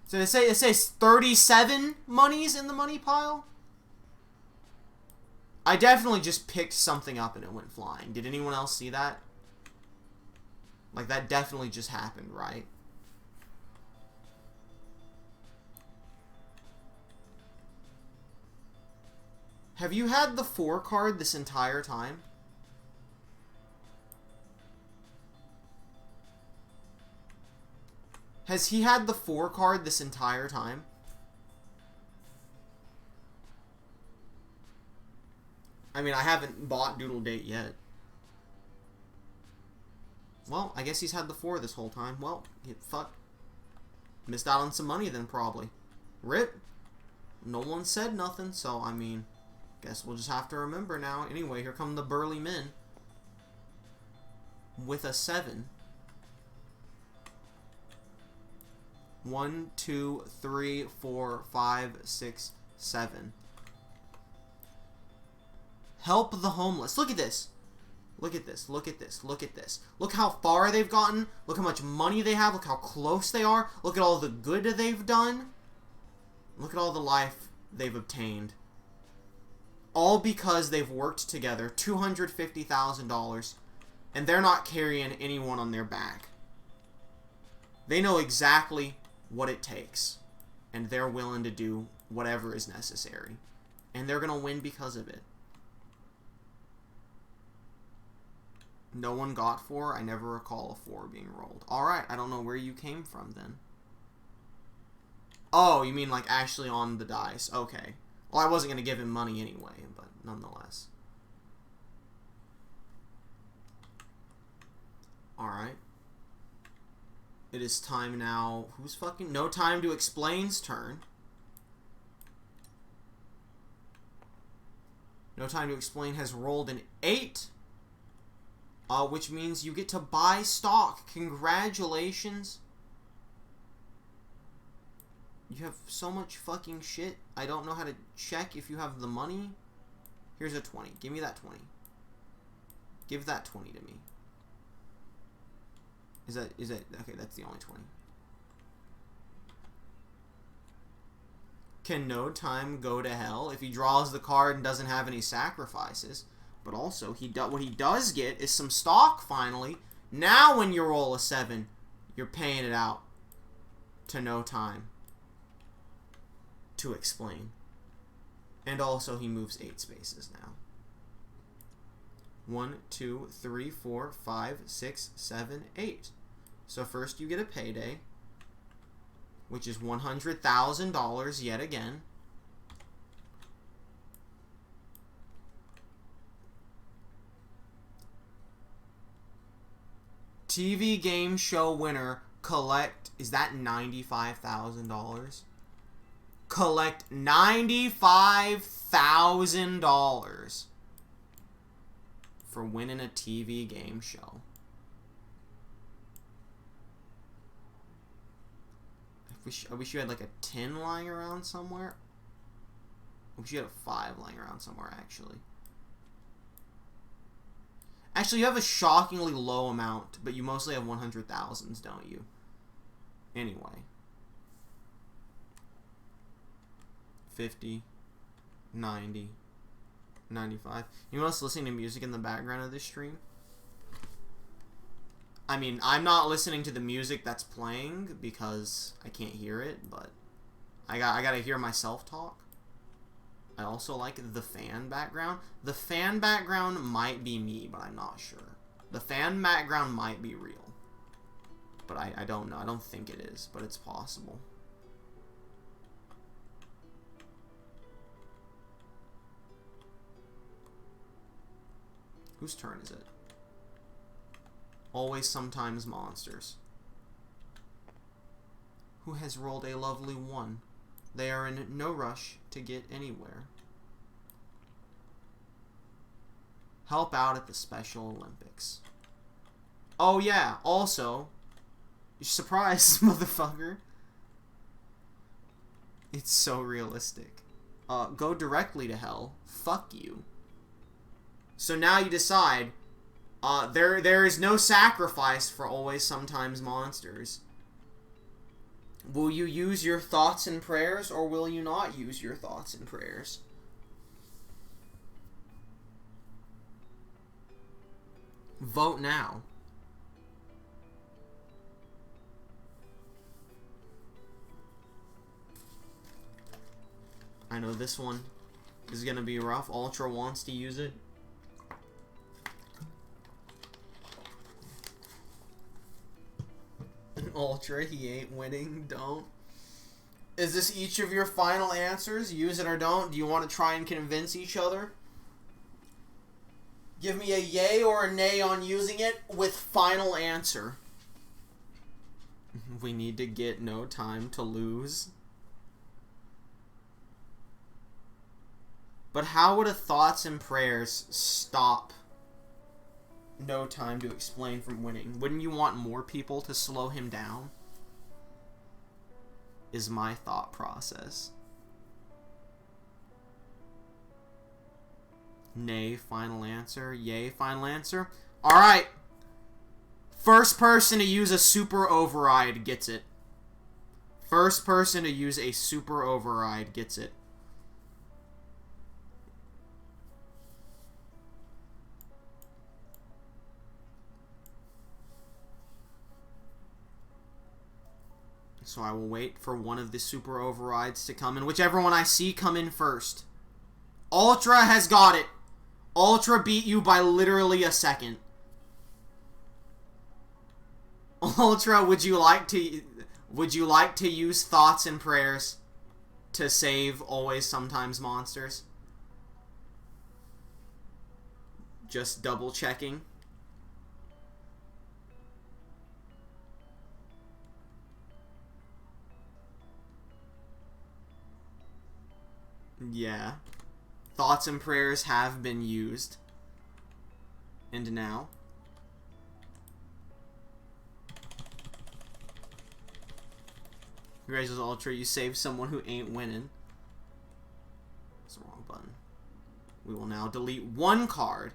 So it says 37 monies in the money pile? I definitely just picked something up and it went flying. Did anyone else see that? Like, that definitely just happened, right? Have you had the 4 card this entire time? Has he had the 4 card this entire time? I mean, I haven't bought Doodle Date yet. Well, I guess he's had the 4 this whole time. Well, fuck. Missed out on some money then, probably. RIP. No one said nothing, so, I mean, guess we'll just have to remember now. Anyway, here come the burly men. With a 7. 1, 2, 3, 4, 5, 6, 7. Help the homeless. Look at this. Look at this. Look at this. Look at this. Look how far they've gotten. Look how much money they have. Look how close they are. Look at all the good they've done. Look at all the life they've obtained. All because they've worked together. $250,000. And they're not carrying anyone on their back. They know exactly what it takes. And they're willing to do whatever is necessary. And they're going to win because of it. No one got 4. I never recall a 4 being rolled. Alright, I don't know where you came from then. Oh, you mean like actually on the dice. Okay. Well, I wasn't going to give him money anyway, but nonetheless. Alright. It is time now. Who's fucking... No Time to Explain's turn. No Time to Explain has rolled an 8. Which means you get to buy stock. Congratulations. You have so much fucking shit. I don't know how to check if you have the money. Here's a 20. Give me that 20. Give that 20 to me. Is that... Okay, that's the only 20. Can No Time go to hell if he draws the card and doesn't have any sacrifices? But also, what he does get is some stock, finally. Now when you roll a 7, you're paying it out to No Time to Explain. And also, he moves 8 spaces now. 1, 2, 3, 4, 5, 6, 7, 8. So first you get a payday, which is $100,000 yet again. TV game show winner, collect, is that $95,000? Collect $95,000 for winning a TV game show. I wish you had like a 10 lying around somewhere. I wish you had a 5 lying around somewhere, actually. Actually, you have a shockingly low amount, but you mostly have 100,000s, don't you? Anyway. 50, 90, 95. You know what's listening to music in the background of this stream? I mean, I'm not listening to the music that's playing because I can't hear it, but I gotta hear myself talk. I also like the fan background. The fan background might be me, but I'm not sure. The fan background might be real. But I don't know. I don't think it is, but it's possible. Whose turn is it? Always Sometimes Monsters. Who has rolled a lovely 1. They are in no rush to get anywhere. Help out at the Special Olympics. Oh yeah, also, surprise, motherfucker. It's so realistic. go directly to hell. Fuck you. So now you decide, there is no sacrifice for always sometimes monsters. Will you use your thoughts and prayers, or will you not use your thoughts and prayers? Vote now. I know this one is gonna be rough. Ultra wants to use it. Ultra, he ain't winning. Don't. Is this each of your final answers? Use it or don't? Do you want to try and convince each other? Give me a yay or a nay on using it with final answer. We need to get no time to lose. But how would a thoughts and prayers stop no time to explain from winning? Wouldn't you want more people to slow him down? Is my thought process. Nay, final answer. Yay, final answer. Alright. First person to use a super override gets it. First person to use a super override gets it. So I will wait for one of the super overrides to come in. Whichever one I see come in first. Ultra has got it. Ultra beat you by literally a second. Ultra, would you like to use thoughts and prayers to save always sometimes monsters? Just double checking. Yeah. Thoughts and prayers have been used. And now. Congratulations, Ultra. You saved someone who ain't winning. That's the wrong button. We will now delete one card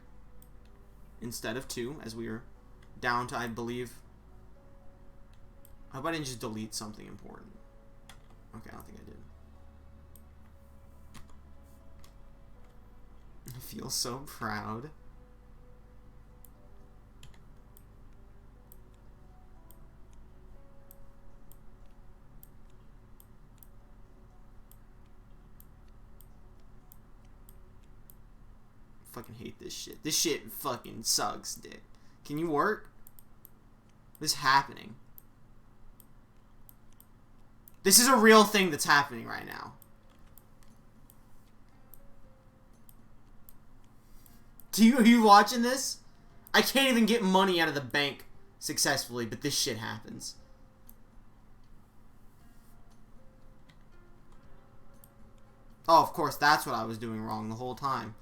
instead of two, as we are down to, I believe. I hope I didn't just delete something important. Okay, I don't think I did. I feel so proud. Fucking hate this shit. This shit fucking sucks, dick. Can you work? What's happening? This is a real thing that's happening right now. Are you watching this? I can't even get money out of the bank successfully, but this shit happens. Oh, of course, that's what I was doing wrong the whole time.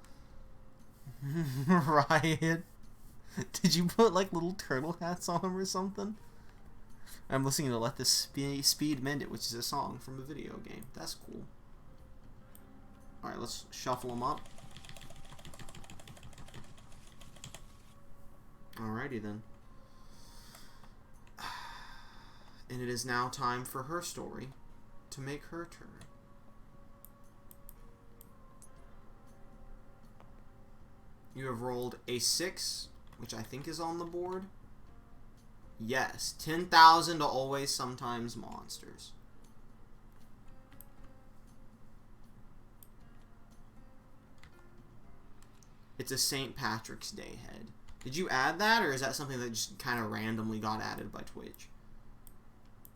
Ryan, did you put like little turtle hats on him or something? I'm listening to Let the Speed Mend It, which is a song from a video game. That's cool. Alright, let's shuffle them up. Alrighty then. And it is now time for her story to make her turn. You have rolled a 6, which I think is on the board. Yes, 10,000 to always sometimes monsters. It's a St. Patrick's Day head. Did you add that, or is that something that just kind of randomly got added by Twitch?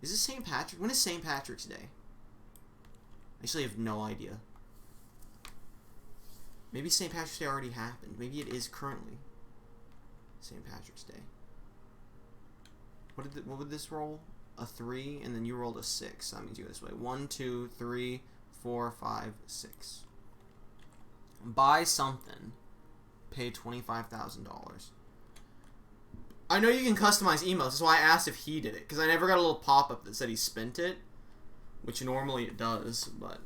Is it St. Patrick? When is St. Patrick's Day? I actually have no idea. Maybe St. Patrick's Day already happened. Maybe it is currently St. Patrick's Day. What would this roll? A 3, and then you rolled a 6. That means you go this way. 1, 2, 3, 4, 5, 6. Buy something. Pay $25,000. I know you can customize emails. That's why I asked if he did it, because I never got a little pop-up that said he spent it, which normally it does, but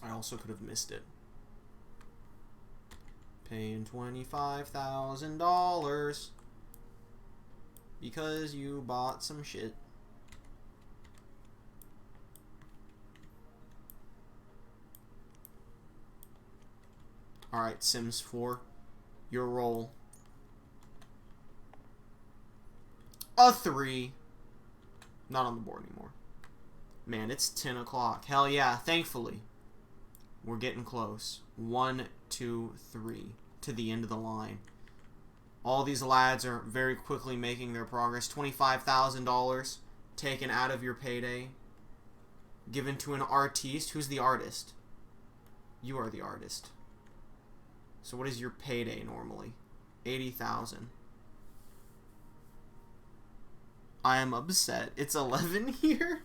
I also could have missed it. Paying $25,000 because you bought some shit. Alright, Sims 4. Your roll. A 3. Not on the board anymore. Man, it's 10 o'clock. Hell yeah, thankfully. We're getting close. 1, 2, 3. To the end of the line. All these lads are very quickly making their progress. $25,000 taken out of your payday. Given to an artiste. Who's the artist? You are the artist. So what is your payday normally? 80,000. I am upset. It's 11 here.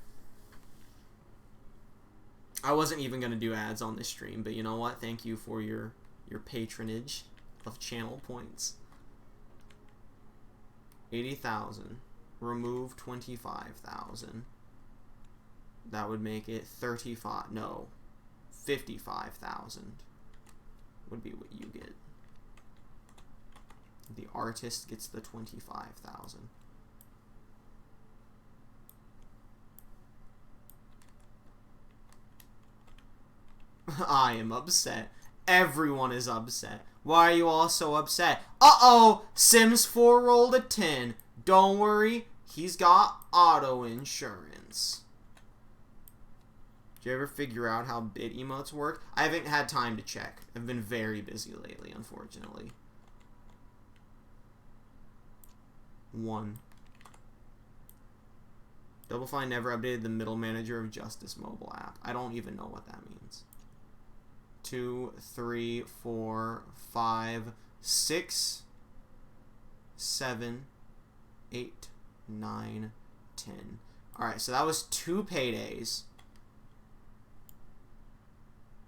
I wasn't even going to do ads on this stream, but you know what? Thank you for your patronage of channel points. 80,000. Remove 25,000. That would make it 35. No. 55,000 would be what you get. The artist gets the 25,000. I am upset. Everyone is upset. Why are you all so upset? Uh-oh! Sims 4 rolled a 10. Don't worry, he's got auto insurance. Did you ever figure out how bit emotes work? I haven't had time to check. I've been very busy lately, unfortunately. 1. Double Fine never updated the middle manager of Justice mobile app. I don't even know what that means. 2, 3, 4, 5, 6, 7, 8, 9, 10. Alright, so that was 2 paydays.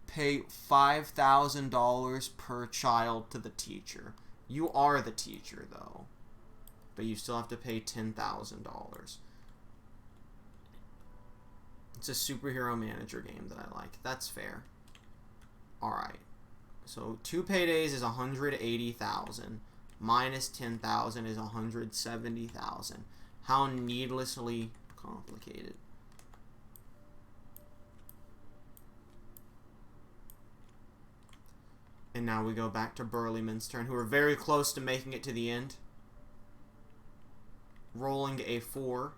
Pay $5,000 per child to the teacher. You are the teacher, though. But you still have to pay $10,000. It's a superhero manager game that I like. That's fair. Alright. So 2 paydays is 180,000. Minus 10,000 is 170,000. How needlessly complicated. And now we go back to Burlyman's turn, who are very close to making it to the end. Rolling a 4.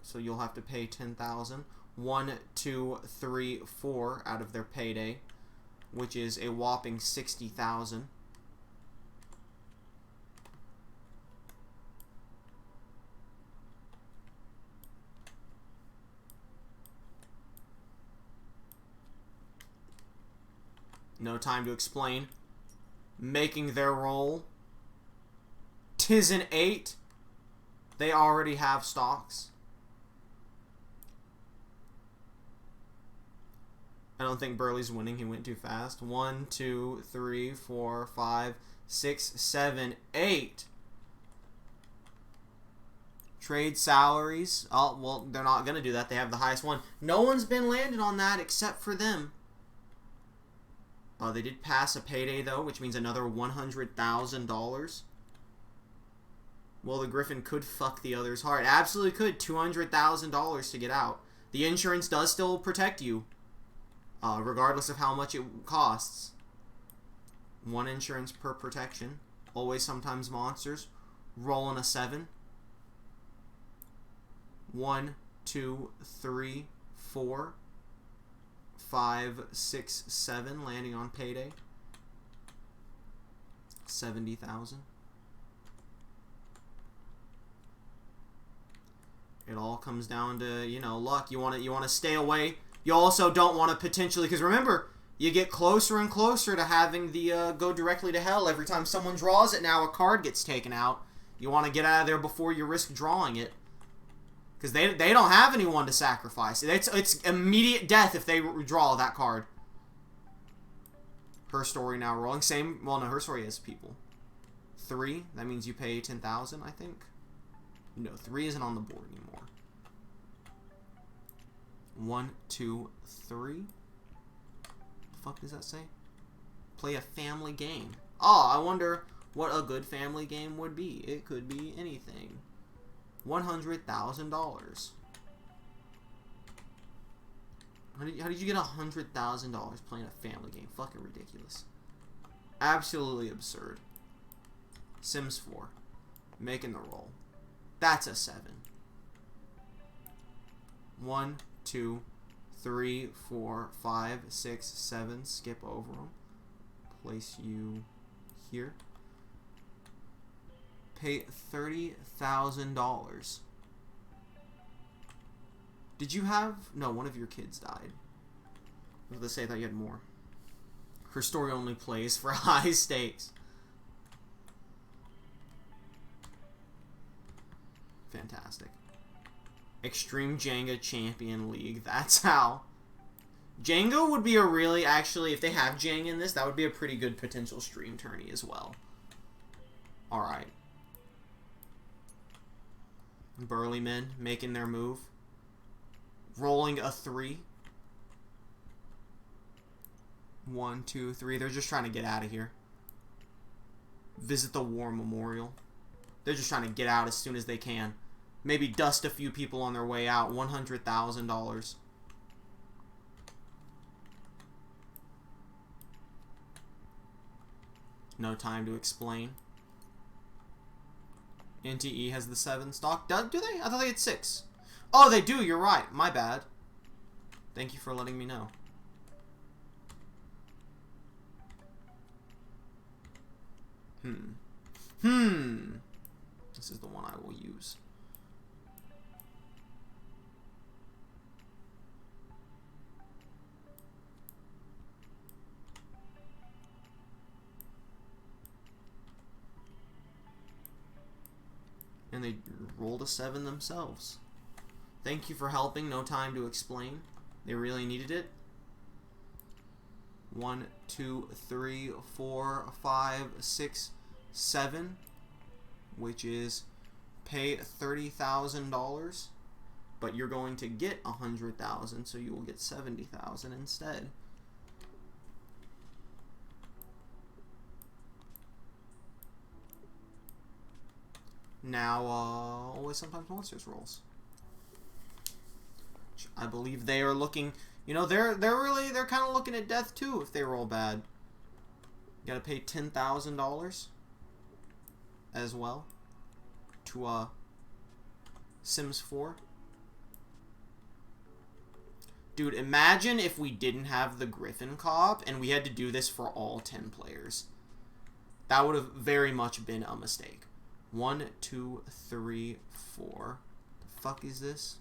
So you'll have to pay 10,000. 1, 2, 3, 4 out of their payday, which is a whopping 60,000. No time to explain. Making their roll. 'Tis an 8. They already have stocks. I don't think Burley's winning. He went too fast. 1, 2, 3, 4, 5, 6, 7, 8. Trade salaries. Oh, well, they're not going to do that. They have the highest one. No one's been landed on that except for them. They did pass a payday, though, which means another $100,000. Well, the Griffin could fuck the others hard. Absolutely could. $200,000 to get out. The insurance does still protect you, regardless of how much it costs. 1 insurance per protection. Always, sometimes monsters. Rolling a 7. 1, 2, 3, 4, 5, 6, 7, landing on payday. 70,000. It all comes down to, you know, luck. You want to stay away. You also don't want to potentially, because remember, you get closer and closer to having the go directly to hell. Every time someone draws it now, a card gets taken out. You want to get out of there before you risk drawing it. Because they don't have anyone to sacrifice. It's immediate death if they draw that card. Her story now rolling. Same, well no, her story has people. 3, that means you pay 10,000, I think. No, 3 isn't on the board anymore. 1, 2, 3. fuck does that say? Play a family game. Oh, I wonder what a good family game would be. It could be anything. $100,000. How did you get $100,000 playing a family game? Fucking ridiculous. Absolutely absurd. Sims 4. Making the roll. That's a 7. 1, 2, 3, 4, 5, 6, 7. Skip over them. Place you here. Pay $30,000. Did you have... No, one of your kids died. I was going to say, I thought you had more. Her story only plays for high stakes. Fantastic. Extreme Jenga Champion League. That's how. Jenga would be a really, actually, if they have Jenga in this, that would be a pretty good potential stream tourney as well. Alright. Burly men making their move. Rolling a 3. 1, 2, 3. They're just trying to get out of here. Visit the War Memorial. They're just trying to get out as soon as they can. Maybe dust a few people on their way out. $100,000. No time to explain. NTE has the 7 stock. Do they? I thought they had 6. Oh, they do. You're right. My bad. Thank you for letting me know. This is the one I will use. And they rolled a 7 themselves. Thank you for helping. No time to explain. They really needed it. 1, 2, 3, 4, 5, 6, 7, which is pay $30,000, but you're going to get $100,000, so you will get $70,000 instead. Now, always sometimes monsters rolls. I believe they are looking. You know, they're kind of looking at death too if they roll bad. You gotta pay $10,000 as well to Sims 4. Dude, imagine if we didn't have the Griffin co-op and we had to do this for all 10 players. That would have very much been a mistake. 1, 2, 3, 4. The fuck is this?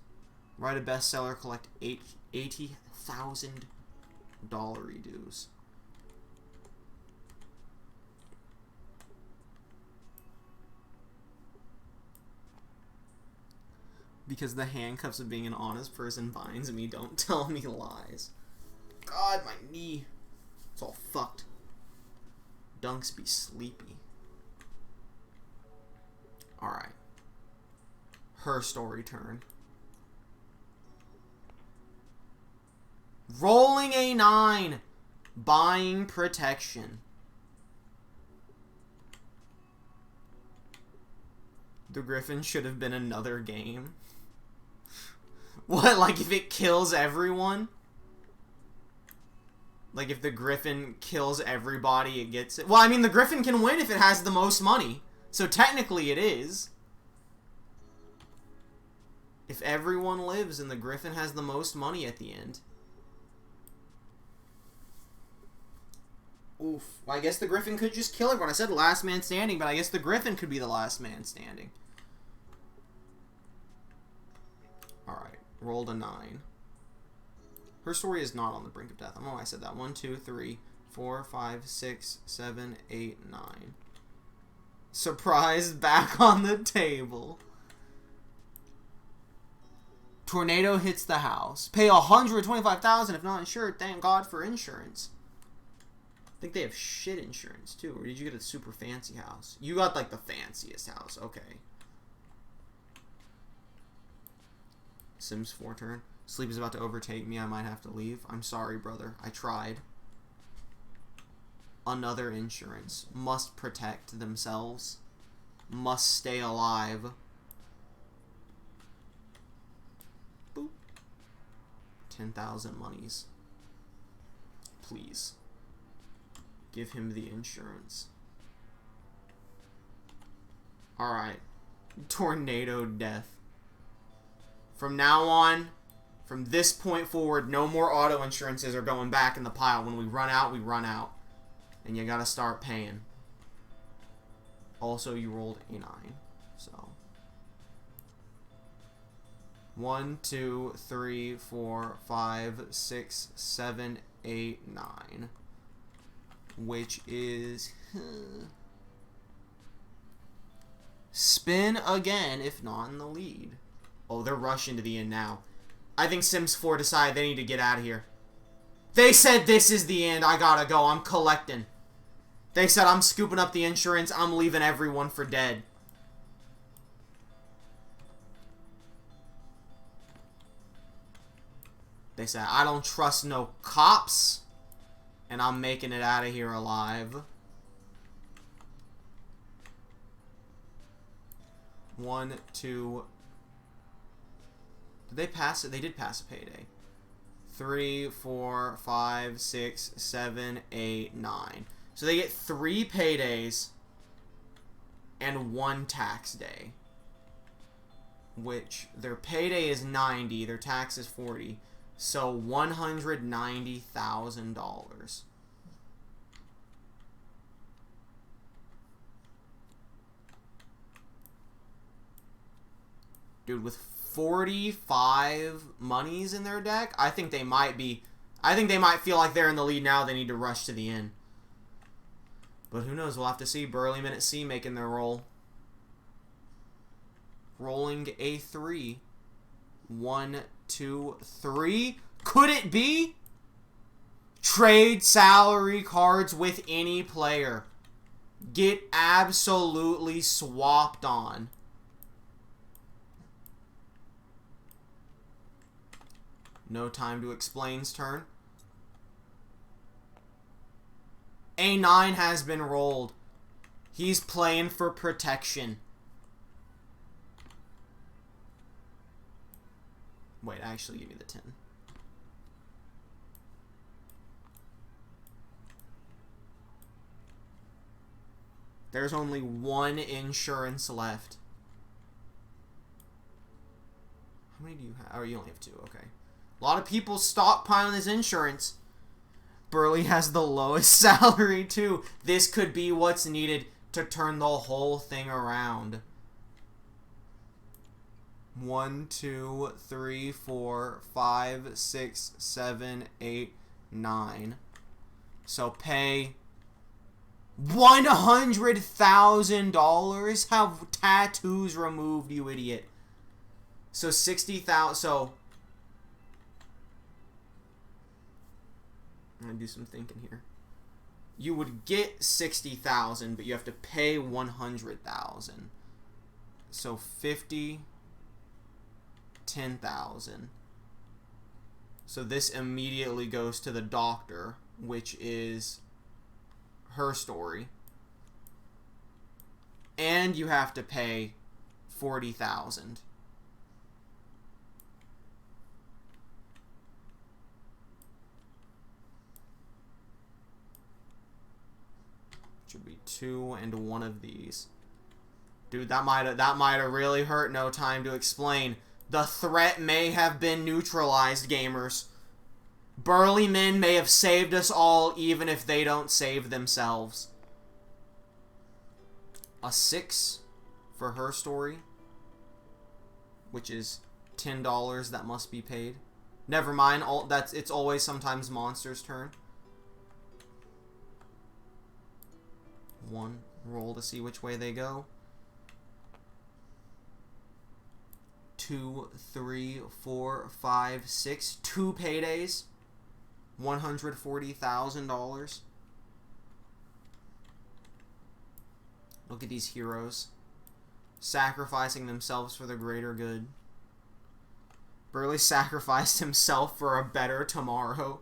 Write a bestseller, collect $80,000 dues. Because the handcuffs of being an honest person binds me. Don't tell me lies. God, my knee. It's all fucked. Dunks be sleepy. Alright. Her story turn. Rolling a 9. Buying protection. The Griffin should have been another game. What, like if it kills everyone? Like if the Griffin kills everybody, it gets it? Well, I mean, the Griffin can win if it has the most money. So technically it is. If everyone lives and the Griffin has the most money at the end. Oof. Well, I guess the Griffin could just kill everyone. I said last man standing, but I guess the Griffin could be the last man standing. Alright. Rolled a 9. Her story is not on the brink of death. I don't know why I said that. 1, 2, 3, 4, 5, 6, 7, 8, 9. Surprise back on the table. Tornado hits the house. Pay $125,000 if not insured. Thank God for insurance. I think they have shit insurance too. Or did you get a super fancy house? You got like the fanciest house. Okay. Sims 4 turn. Sleep is about to overtake me. I might have to leave. I'm sorry, brother. I tried. Another insurance. Must protect themselves. Must stay alive. Boop. 10,000 monies. Please. Give him the insurance. Alright. Tornado death. From now on, from this point forward, no more auto insurances are going back in the pile. When we run out, we run out. And you gotta start paying. Also, you rolled a 9. So. 1, 2, 3, 4, 5, 6, 7, 8, 9. Which is... spin again, if not in the lead. Oh, they're rushing to the end now. I think Sims 4 decided they need to get out of here. They said this is the end. I gotta go. I'm collecting. They said I'm scooping up the insurance. I'm leaving everyone for dead. They said I don't trust no cops. And I'm making it out of here alive. 1, 2. Did they pass it? They did pass a payday. 3, 4, 5, 6, 7, 8, 9. So they get 3 paydays and 1 tax day. Which their payday is 90, their tax is 40. So $190,000. Dude, with 45 monies in their deck, I think they might feel like they're in the lead now. They need to rush to the end. But who knows? We'll have to see. Burly Men at Sea making their roll. Rolling a 3. 1, 2, 3. Could it be? Trade salary cards with any player. Get absolutely swapped on. No Time to Explain's turn. A9 has been rolled. He's playing for protection. Wait, actually give me the 10. There's only 1 insurance left. How many do you have? Oh, you only have 2. Okay. A lot of people stockpiling this insurance. Burley has the lowest salary, too. This could be what's needed to turn the whole thing around. 1, 2, 3, 4, 5, 6, 7, 8, 9. So pay $100,000. Have tattoos removed, you idiot. So 60,000. So I'm gonna do some thinking here. You would get 60,000, but you have to pay 100,000. So 50. 10,000. So this immediately goes to the doctor, which is her story. And you have to pay 40,000. Should be 2 and 1 of these. Dude, that might have really hurt. No Time to Explain. The threat may have been neutralized, gamers. Burly Men may have saved us all, even if they don't save themselves. A 6 for her story, which is $10 that must be paid. Never mind. It's always sometimes Monster's turn. 1 roll to see which way they go. 2, 3, 4, 5, 6. 2 paydays. $140,000. Look at these heroes. Sacrificing themselves for the greater good. Burley sacrificed himself for a better tomorrow.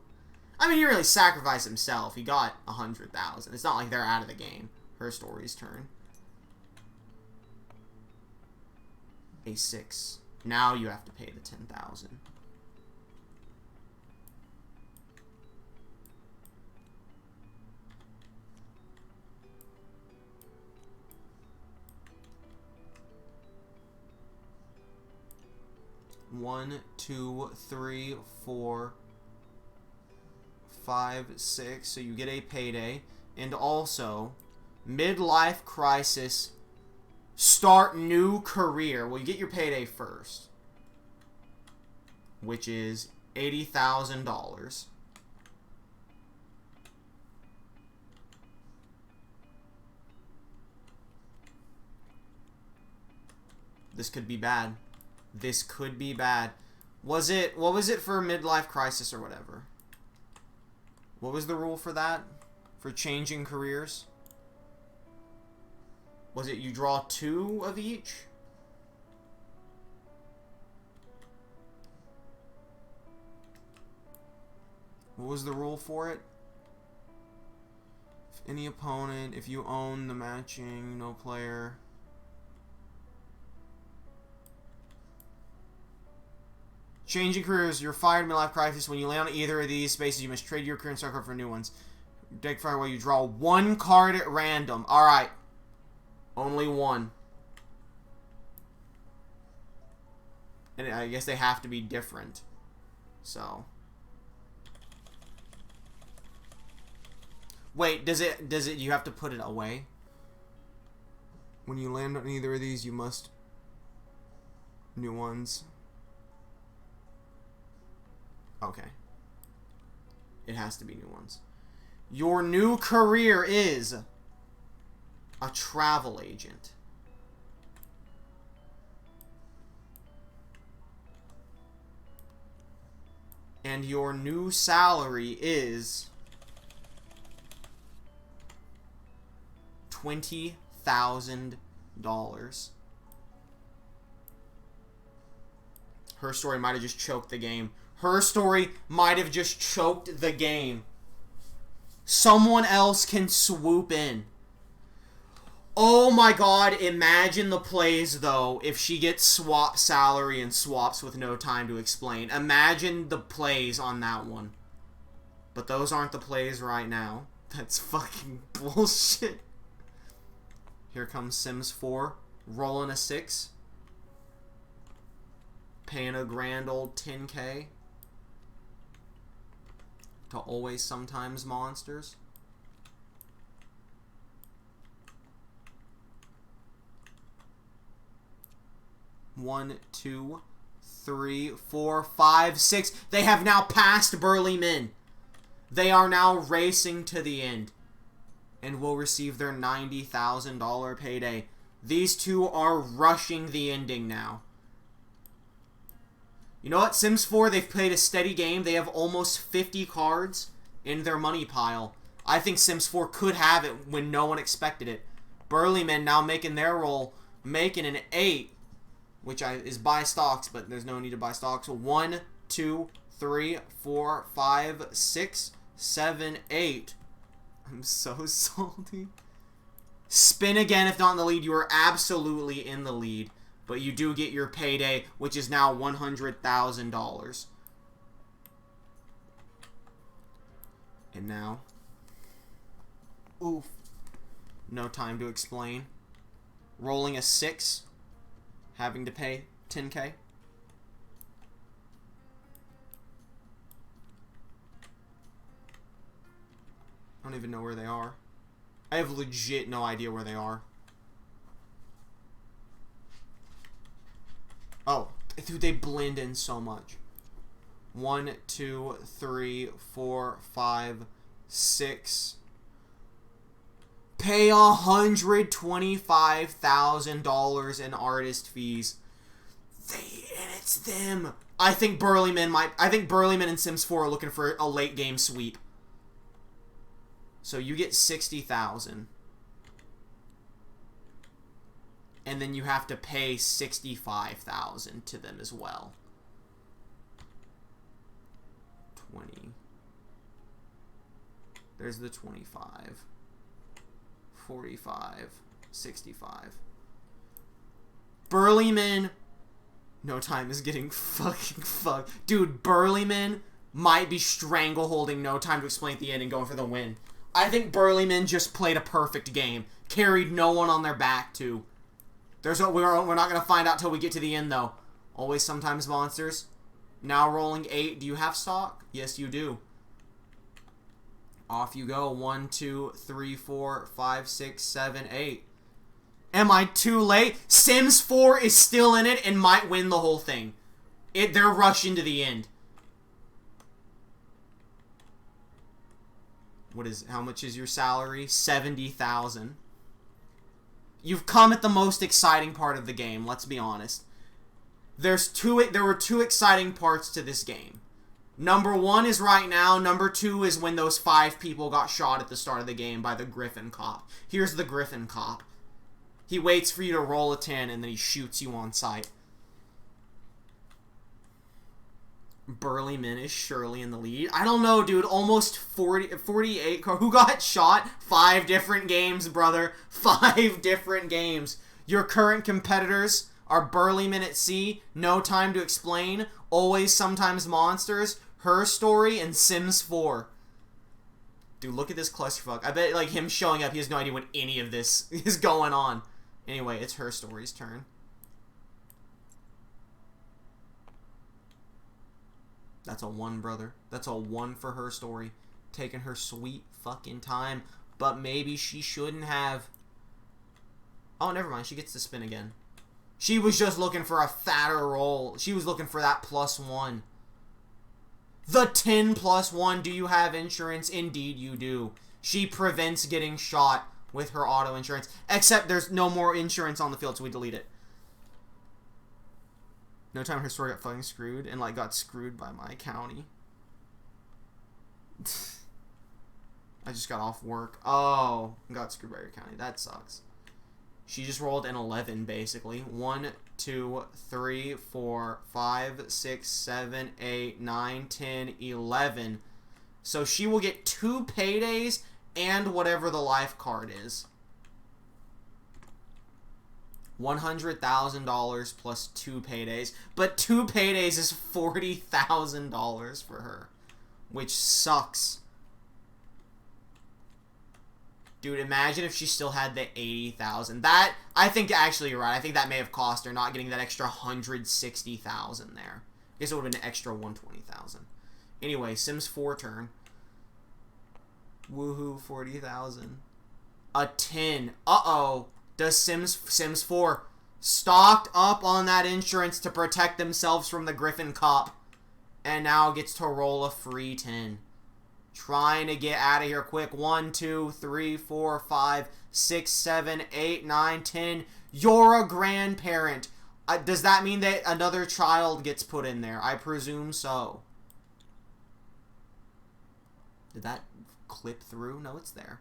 I mean, he really sacrificed himself. He got 100,000. It's not like they're out of the game. Her story's turn. A6. Now you have to pay the 10,000. One, two, three, 4, 5, 6. So you get a payday. And also, midlife crisis, start new career. Well, you get your payday first, which is $80,000. This could be bad. This could be bad. What was it for midlife crisis or whatever? What was the rule for that? For changing careers? Was it you draw 2 of each? What was the rule for it? If any opponent, if you own the matching, no player. Changing careers. You're fired midlife crisis. When you land on either of these spaces, you must trade your career and start card for new ones. Deck fire while you draw 1 card at random. Alright. Only 1. And I guess they have to be different. So. Wait, does it you have to put it away? When you land on either of these, you must new ones. Okay. It has to be new ones. Your new career is a travel agent. And your new salary is $20,000. Her story might have just choked the game. Her story might have just choked the game. Someone else can swoop in. Oh my god, imagine the plays, though, if she gets swap salary and swaps with no time to explain. Imagine the plays on that one. But those aren't the plays right now. That's fucking bullshit. Here comes Sims 4. Rolling a 6. Paying a grand old 10K. To always sometimes monsters. One, 2, 3, 4, 5, 6. They have now passed Burly Men. They are now racing to the end. And will receive their $90,000 payday. These two are rushing the ending now. You know what? Sims 4, they've played a steady game. They have almost 50 cards in their money pile. I think Sims 4 could have it when no one expected it. Burly Men now making their roll, making an 8, which is buy stocks, but there's no need to buy stocks. So 1, 2, 3, 4, 5, 6, 7, 8. I'm so salty. Spin again if not in the lead. You are absolutely in the lead. But you do get your payday, which is now $100,000. And now, oof, no time to explain. Rolling a 6, having to pay 10K. I don't even know where they are. I have legit no idea where they are. Oh, dude, they blend in so much. 1, 2, 3, 4, 5, 6. Pay $125,000 in artist fees. And it's them. I think Burly Men and Sims 4 are looking for a late game sweep. So you get 60,000. And then you have to pay 65,000 to them as well. 20. There's the 25. 45. 65. Burlyman. No Time is getting fucking fucked. Dude, Burlyman might be strangleholding No Time to Explain at the end and going for the win. I think Burlyman just played a perfect game. Carried no one on their back, too. We're not going to find out till we get to the end, though. Always Sometimes Monsters. Now rolling 8. Do you have stock? Yes, you do. Off you go. 1, 2, 3, 4, 5, 6, 7, 8. Am I too late? Sims 4 is still in it and might win the whole thing. They're rushing to the end. How much is your salary? 70,000. You've come at the most exciting part of the game, let's be honest. There were two exciting parts to this game. Number 1 is right now. Number 2 is when those 5 people got shot at the start of the game by the Griffin cop. Here's the Griffin cop. He waits for you to roll a 10 and then he shoots you on sight. Burlyman is surely in the lead. I don't know, dude. Almost 48. Who got shot? 5 different games, brother. 5 different games. Your current competitors are Burlyman at Sea, No Time to Explain, Always Sometimes Monsters, Her Story, and Sims 4. Dude, look at this clusterfuck. I bet, like, him showing up, he has no idea what any of this is going on. Anyway, it's Her Story's turn. That's a 1, brother. That's a 1 for Her Story. Taking her sweet fucking time. But maybe she shouldn't have. Oh, never mind. She gets to spin again. She was just looking for a fatter roll. She was looking for that +1. The 10 +1. Do you have insurance? Indeed you do. She prevents getting shot with her auto insurance. Except there's no more insurance on the field, so we delete it. No Time Her Story got fucking screwed and, like, got screwed by my county. I just got off work. Oh, got screwed by your county. That sucks. She just rolled an 11, basically. 1, 2, 3, 4, 5, 6, 7, 8, 9, 10, 11. So she will get 2 paydays and whatever the life card is. $100,000 plus 2 paydays. But 2 paydays is $40,000 for her. Which sucks. Dude, imagine if she still had the 80,000. That, I think actually you're right. I think that may have cost her not getting that extra 160,000 there. I guess it would have been an extra 120,000. Anyway, Sims 4 turn. Woohoo, 40,000. A 10. Uh-oh. Does Sims 4 stocked up on that insurance to protect themselves from the Griffin cop. And now gets to roll a free 10. Trying to get out of here quick. 1, 2, 3, 4, 5, 6, 7, 8, 9, 10. You're a grandparent. Does that mean that another child gets put in there? I presume so. Did that clip through? No, it's there.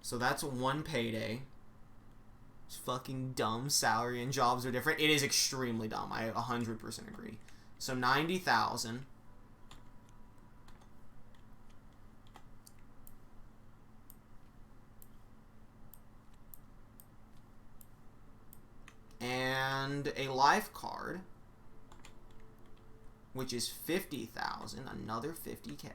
So that's 1 payday. It's fucking dumb. Salary and jobs are different. It is extremely dumb. I 100% agree. So 90,000. And a life card, which is 50,000. Another 50K.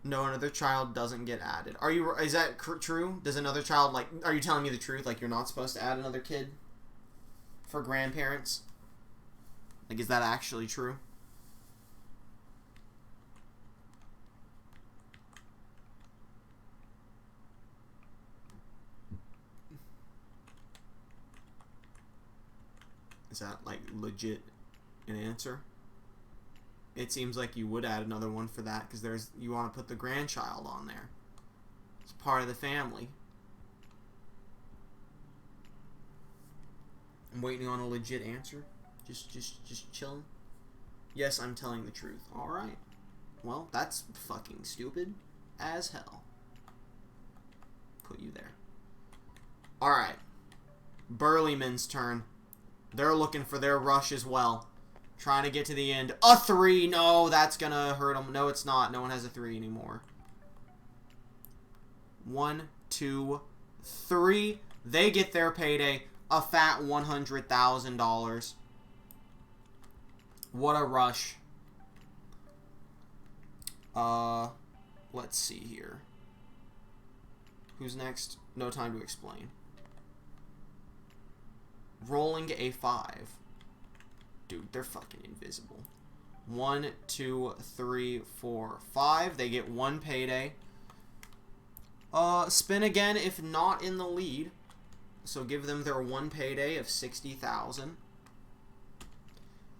No, another child doesn't get added. Is that true? Does another child, like, are you telling me the truth? Like, you're not supposed to add another kid for grandparents? Like, is that actually true? Is that, like, legit an answer? It seems like you would add another one for that, because you want to put the grandchild on there. It's part of the family. I'm waiting on a legit answer. Just chilling. Yes, I'm telling the truth. Alright. Well, that's fucking stupid as hell. Put you there. Alright. Burlyman's turn. They're looking for their rush as well. Trying to get to the end. A 3. No, that's going to hurt them. No, it's not. No one has a 3 anymore. 1, 2, 3. They get their payday. A fat $100,000. What a rush. Let's see here. Who's next? No time to explain. Rolling a 5. Dude, they're fucking invisible. 1, 2, 3, 4, 5. They get 1 payday. Spin again if not in the lead. So give them their 1 payday of 60,000.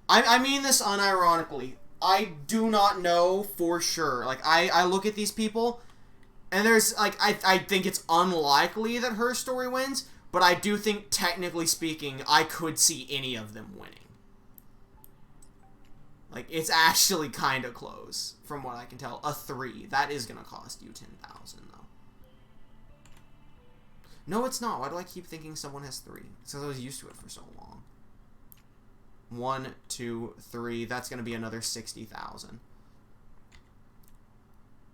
I mean this unironically. I do not know for sure. Like, I look at these people, and there's, like, I think it's unlikely that Her Story wins, but I do think, technically speaking, I could see any of them winning. Like, it's actually kind of close, from what I can tell. A 3. That is going to cost you 10,000, though. No, it's not. Why do I keep thinking someone has 3? It's because I was used to it for so long. 1, 2, 3. That's going to be another 60,000.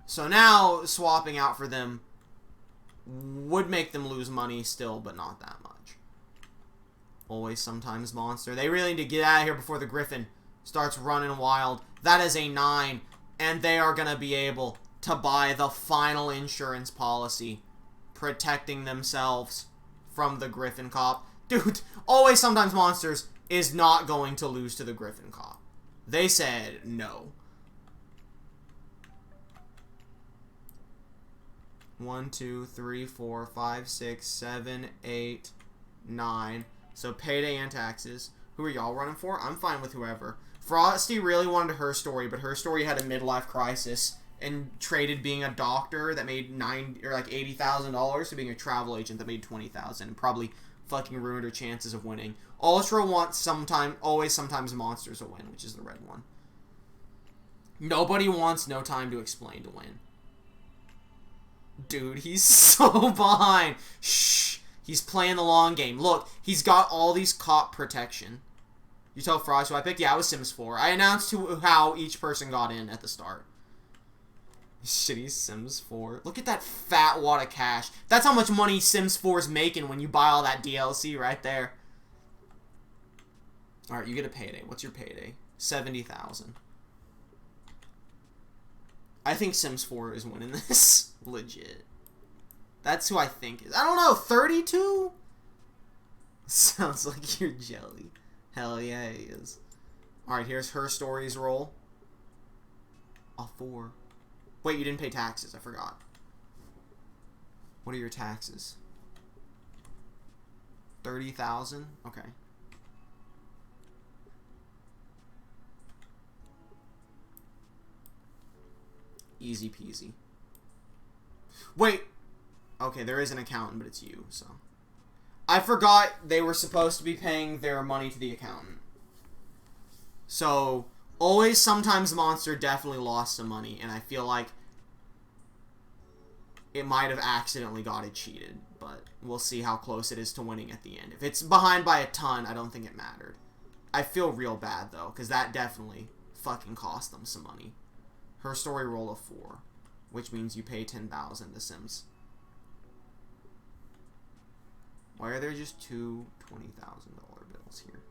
So now, swapping out for them would make them lose money still, but not that much. Always Sometimes Monster. They really need to get out of here before the Griffin starts running wild. That is a 9, and they are going to be able to buy the final insurance policy, protecting themselves from the Griffin cop. Dude, Always Sometimes Monsters is not going to lose to the Griffin cop. They said no. 1, 2, 3, 4, 5, 6, 7, 8, 9. So payday and taxes. Who are y'all running for? I'm fine with whoever. Frosty really wanted Her Story, but Her Story had a midlife crisis and traded being a doctor that made $80,000 to being a travel agent that made $20,000, and probably fucking ruined her chances of winning. Ultra wants Always Sometimes Monsters to win, which is the red one. Nobody wants No Time to Explain to win. Dude, he's so behind. Shh. He's playing the long game. Look, he's got all these cop protection. You tell Frost who I picked? Yeah, it was Sims 4. I announced how each person got in at the start. Shitty Sims 4. Look at that fat wad of cash. That's how much money Sims 4 is making when you buy all that DLC right there. Alright, you get a payday. What's your payday? 70,000. I think Sims 4 is winning this. Legit. That's who I think is. I don't know, 32? Sounds like you're jelly. Hell yeah, he is. Alright, here's Her Story's roll. A 4. Wait, you didn't pay taxes. I forgot. What are your taxes? 30,000? Okay. Easy peasy. Wait. Okay, there is an accountant, but it's you, so. I forgot they were supposed to be paying their money to the accountant. So, Always Sometimes Monster definitely lost some money, and I feel like it might have accidentally got it cheated, but we'll see how close it is to winning at the end. If it's behind by a ton, I don't think it mattered. I feel real bad, though, because that definitely fucking cost them some money. Her Story roll of 4, which means you pay 10,000 to Sims. Why are there just two $20,000 bills here?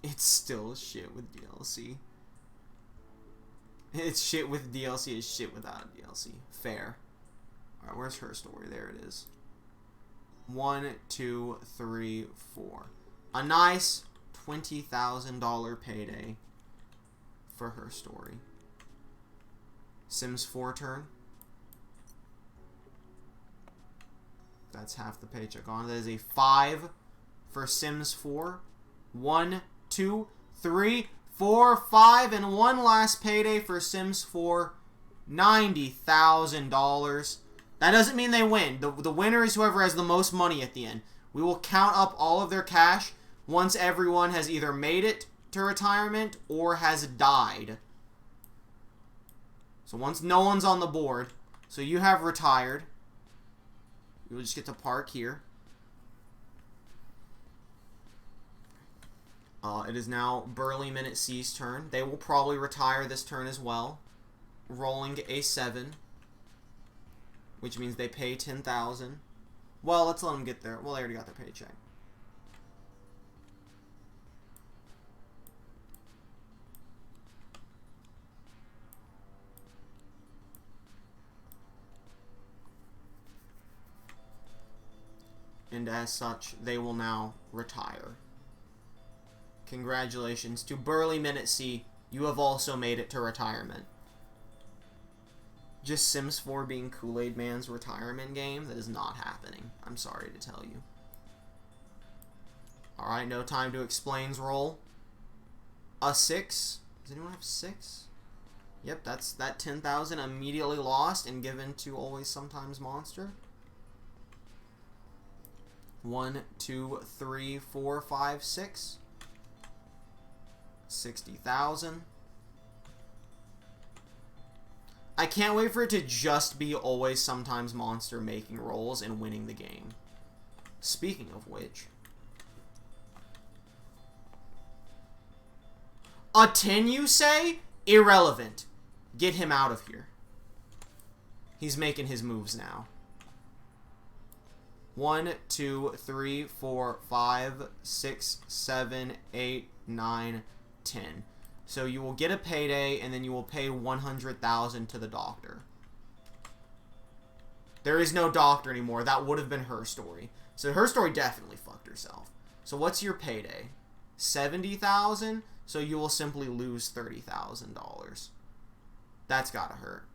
It's still shit with DLC. It's shit with DLC, it's shit without DLC. Fair. Alright, where's Her Story? There it is. 1, 2, 3, 4. A nice $20,000 payday for Her Story. Sims 4 turn. That's half the paycheck on. That is a 5 for Sims 4. 1, 2, 3, 4, 5, and one last payday for Sims 4. $90,000. That doesn't mean they win. The winner is whoever has the most money at the end. We will count up all of their cash once everyone has either made it to retirement or has died. So once no one's on the board, so you have retired. You'll just get to park here. It is now Burly Minute C's turn. They will probably retire this turn as well. Rolling a 7, which means they pay 10,000. Well, let's let them get there. Well, they already got their paycheck. And as such, they will now retire. Congratulations to Burly Minute C. You have also made it to retirement. Just Sims 4 being Kool-Aid Man's retirement game? That is not happening. I'm sorry to tell you. Alright, no time to explains roll. A 6. Does anyone have 6? Yep, that's that 10,000 immediately lost and given to Always Sometimes Monster. 1, 2, 3, 4, 5, 6. 60,000. I can't wait for it to just be Always Sometimes Monster making rolls and winning the game. Speaking of which, a 10, you say? Irrelevant. Get him out of here. He's making his moves now. 1, 2, 3, 4, 5, 6, 7, 8, 9, 10. So you will get a payday, and then you will pay 100,000 to the doctor. There is no doctor anymore. That would have been her story. So her story definitely fucked herself. So what's your payday? 70,000. So you will simply lose $30,000. That's gotta hurt.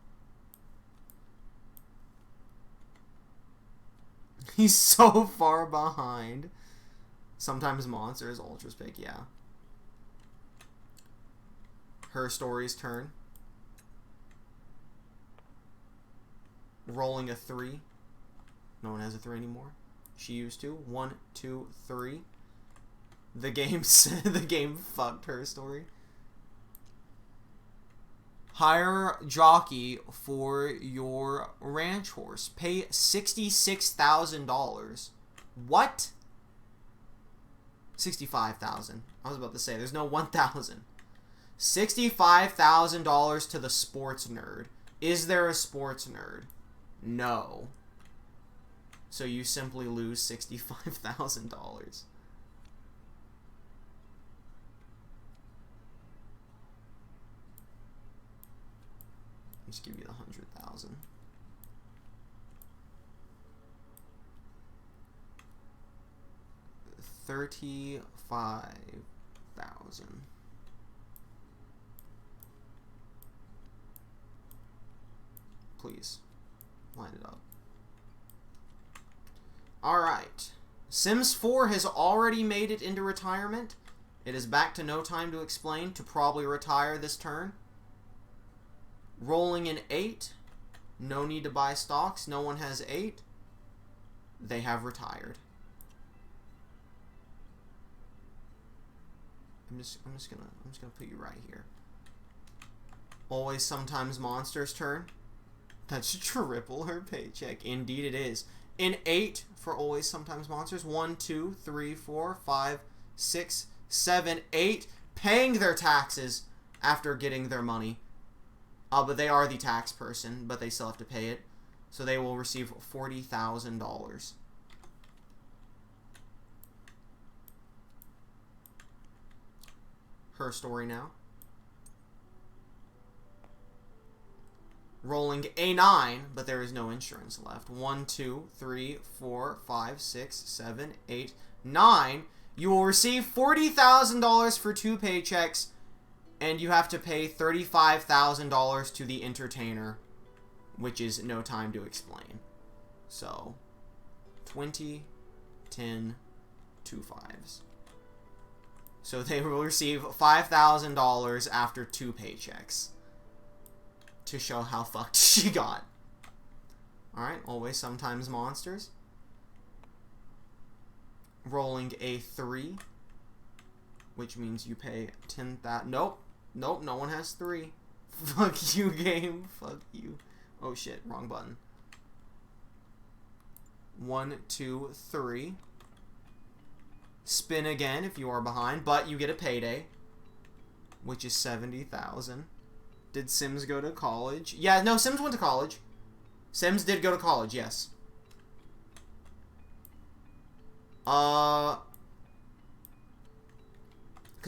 He's so far behind. Sometimes Monsters, Ultra's pick, yeah. Her story's turn. Rolling a 3. No one has a 3 anymore. She used to. 1, 2, 3. The game the game fucked her story. Hire jockey for your ranch horse. Pay $66,000. What? 65,000. I was about to say there's no 1,000. $65,000 to the sports nerd. Is there a sports nerd? No. So you simply lose $65,000. Just give you the 100,000. $35,000. Please, line it up. Alright. Sims 4 has already made it into retirement. It is back to No Time to Explain to probably retire this turn. Rolling an 8. No need to buy stocks. No one has 8. They have retired. I'm just gonna put you right here. Always Sometimes Monsters turn. That's triple her paycheck. Indeed it is. An 8 for Always Sometimes Monsters. 1, 2, 3, 4, 5, 6, 7, 8. Paying their taxes after getting their money. But they are the tax person, but they still have to pay it. So they will receive $40,000. Her story now. Rolling a 9, but there is no insurance left. 1, 2, 3, 4, 5, 6, 7, 8, 9. You will receive $40,000 for 2 paychecks, and you have to pay $35,000 to the entertainer, which is No Time to Explain. So, 20, 10, 2 5s. So they will receive $5,000 after 2 paychecks. To show how fucked she got. Alright, Always Sometimes Monsters. Rolling a 3. Which means you pay 10,000. Nope. Nope, no one has 3. Fuck you, game. Fuck you. Oh shit, wrong button. 1, 2, 3. Spin again if you are behind, but you get a payday, which is 70,000. Did Sims go to college? Yeah, no, Sims went to college. Sims did go to college, yes. Because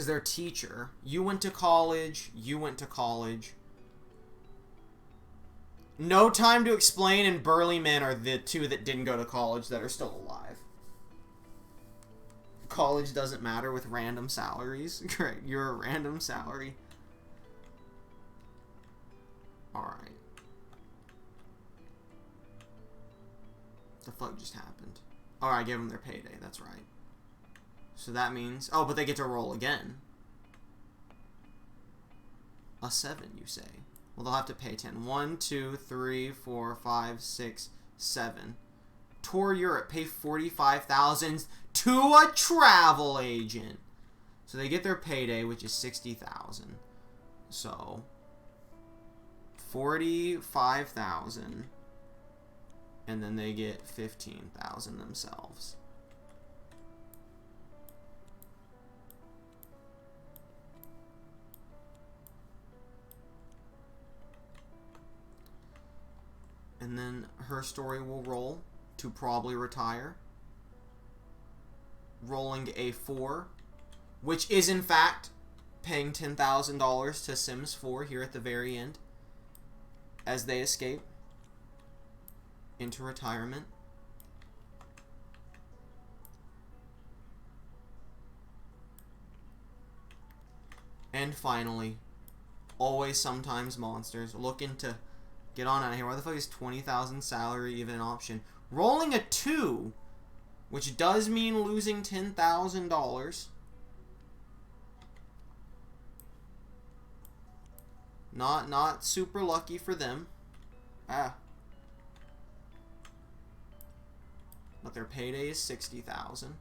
they're a teacher. You went to college. You went to college. No Time to Explain and Burly Men are the two that didn't go to college that are still alive. College doesn't matter with random salaries. Great, you're a random salary. Alright. The fuck just happened? Oh, I gave them their payday, that's right. So that means... Oh, but they get to roll again. A 7, you say. Well, they'll have to pay 10. 1, 2, 3, 4, 5, 6, 7. Tour Europe. Pay 45,000 to a travel agent. So they get their payday, which is 60,000. So... 45,000. And then they get 15,000 themselves. And then her story will roll to probably retire. Rolling a 4, which is in fact paying $10,000 to Sims 4 here at the very end as they escape into retirement. And finally, Always Sometimes Monsters, looking to get on out of here. Why the fuck is 20,000 salary even an option? Rolling a 2, which does mean losing $10,000. Not super lucky for them. Ah. But their payday is 60,000.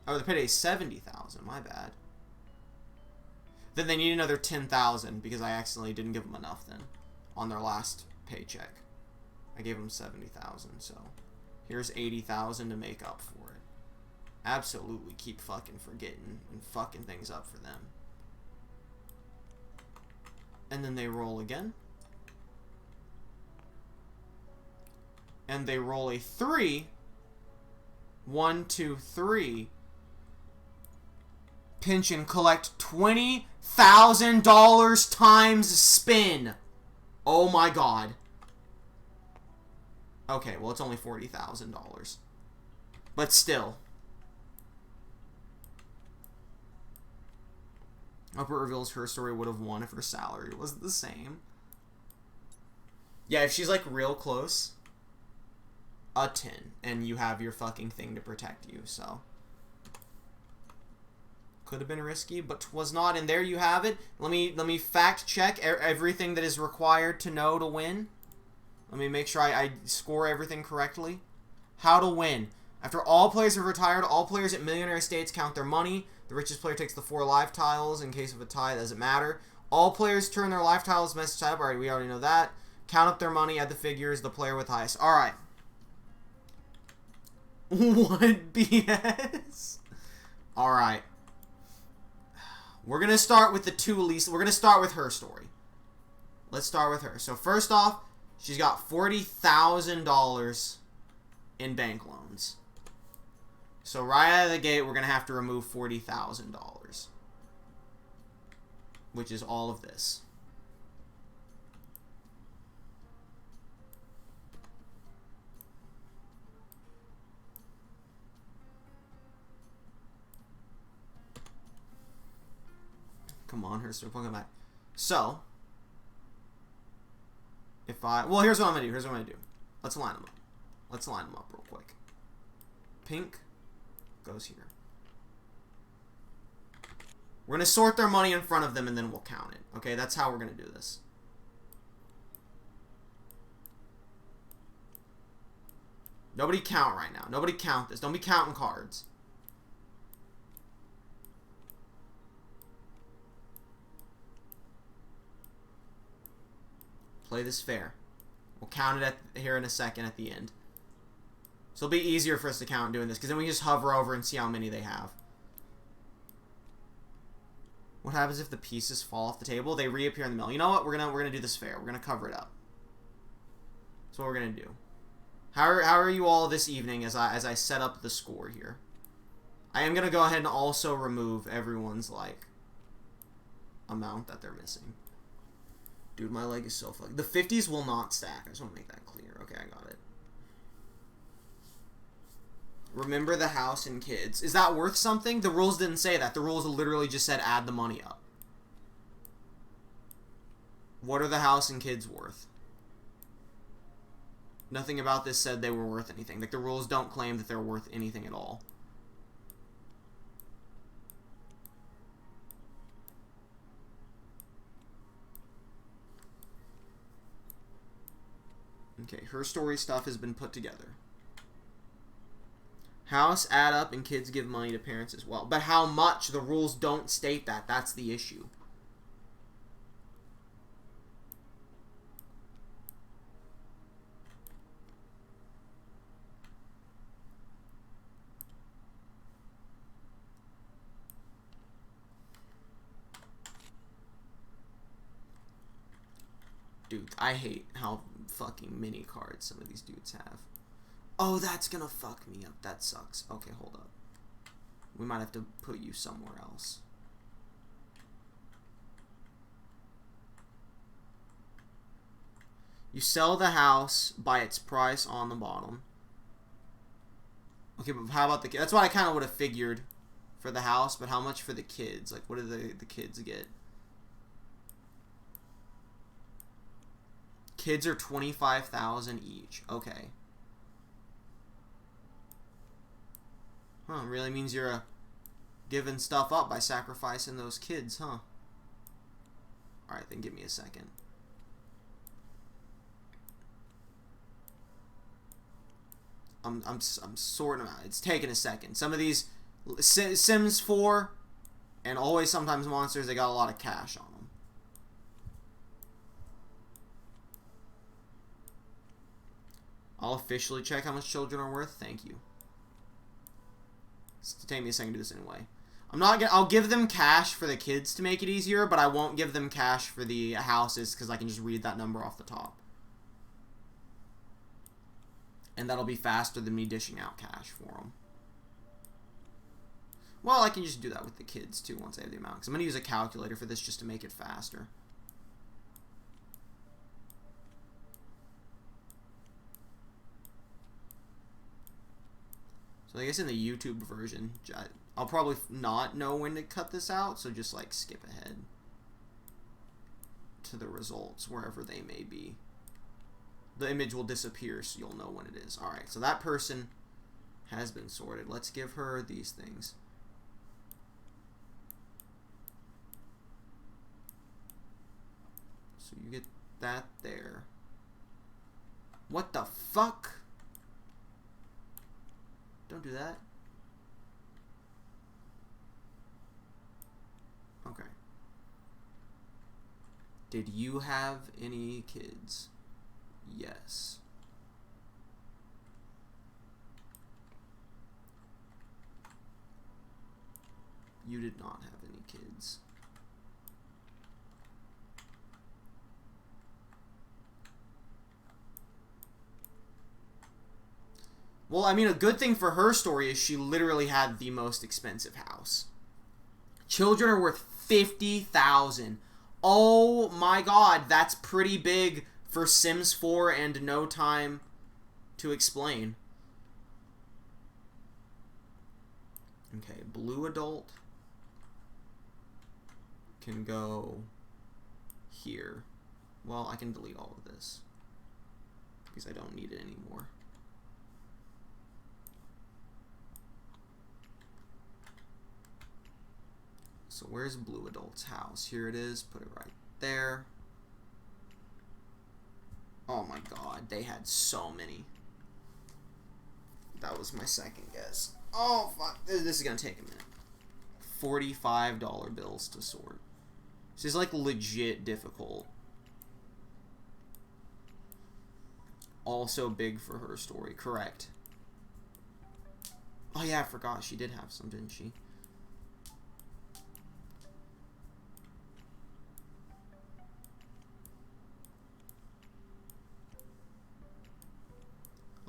Oh, their payday is 70,000. My bad. Then they need another 10,000 because I accidentally didn't give them enough then on their last paycheck. I gave them 70,000, so here's 80,000 to make up for it. Absolutely keep fucking forgetting and fucking things up for them. And then they roll again. And they roll a 3. 1, 2, 3. Pinch and collect $20,000 times spin. Oh my god. Okay, well it's only $40,000. But still. Upper reveals her story would have won if her salary was the same. Yeah, if she's like real close, a 10, and you have your fucking thing to protect you, so. Could have been risky, but was not, and there you have it. Let me fact check everything that is required to know to win. Let me make sure I score everything correctly. How to win. After all players have retired, all players at Millionaire Estates count their money. The richest player takes the 4 life tiles. In case of a tie, it doesn't matter. All players turn their life tiles message type. Alright, we already know that. Count up their money, add the figures, the player with highest. Alright. What BS? Alright. We're going to start with the 2 least. We're going to start with her story. Let's start with her. So first off, she's got $40,000 in bank loans. So right out of the gate, we're going to have to remove $40,000. Which is all of this. Come on, here's the point. So, if I... Well, here's what I'm going to do. Here's what I'm going to do. Let's line them up. Let's line them up real quick. Pink goes here. We're going to sort their money in front of them, and then we'll count it. Okay, that's how we're going to do this. Nobody count right now. Nobody count this. Don't be counting cards. Play this fair. We'll count it here in a second at the end. So it'll be easier for us to count doing this, because then we just hover over and see how many they have. What happens if the pieces fall off the table? They reappear in the middle. You know what? We're gonna do this fair. We're gonna cover it up. That's what we're gonna do. How are you all this evening as I set up the score here? I am gonna go ahead and also remove everyone's like amount that they're missing. Dude, my leg is so fucked. The 50s will not stack. I just want to make that clear. Okay, I got it. Remember the house and kids. Is that worth something? The rules didn't say that. The rules literally just said add the money up. What are the house and kids worth? Nothing about this said they were worth anything. Like, the rules don't claim that they're worth anything at all. Okay, her story stuff has been put together. House add up and kids give money to parents as well. But how much? The rules don't state that. That's the issue. Dude, I hate how fucking many cards some of these dudes have. Oh, that's gonna fuck me up. That sucks. Okay, hold up. We might have to put you somewhere else. You sell the house by its price on the bottom. Okay, but how about the kids? That's what I kind of would have figured for the house, but how much for the kids? Like, what do the kids get? Kids are 25,000 each. Okay. Huh, really means you're giving stuff up by sacrificing those kids, huh? Alright, then give me a second. I'm sorting them out. It's taking a second. Some of these Sims 4 and Always Sometimes Monsters, they got a lot of cash on them. I'll officially check how much children are worth. Thank you. It's take me a second to do this anyway. I'll give them cash for the kids to make it easier, but I won't give them cash for the houses because I can just read that number off the top. And that'll be faster than me dishing out cash for them. Well, I can just do that with the kids too once I have the amount. Because I'm going to use a calculator for this just to make it faster. So I guess in the YouTube version, I'll probably not know when to cut this out, so just like skip ahead to the results wherever they may be. The image will disappear, so you'll know when it is. Alright, so that person has been sorted. Let's give her these things. So you get that there. What the fuck? Don't do that. Okay. Did you have any kids? Yes. You did not have any kids. Well, I mean, a good thing for her story is she literally had the most expensive house. Children are worth $50,000. Oh my god, that's pretty big for Sims 4 and No Time to Explain. Okay, blue adult can go here. Well, I can delete all of this because I don't need it anymore. So where's blue adult's house? Here it is. Put it right there. Oh my god, they had so many. That was my second guess. Oh fuck, this is gonna take a minute. $45 bills to sort. This is like legit difficult. Also big for her story, correct. Oh yeah, I forgot, she did have some, didn't she?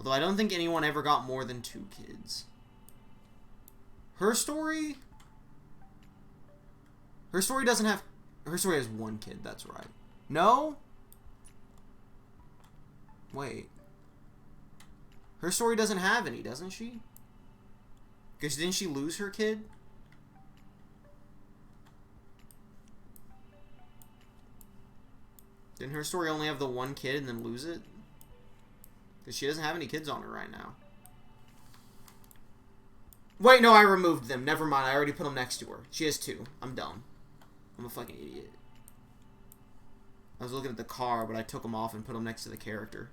Although I don't think anyone ever got more than 2 kids. Her story? Her story doesn't have... Her story has 1 kid, that's right. No? Wait. Her story doesn't have any, doesn't she? Because didn't she lose her kid? Didn't her story only have the 1 kid and then lose it? Because she doesn't have any kids on her right now. Wait, no, I removed them. Never mind, I already put them next to her. She has 2. I'm dumb. I'm a fucking idiot. I was looking at the car, but I took them off and put them next to the character.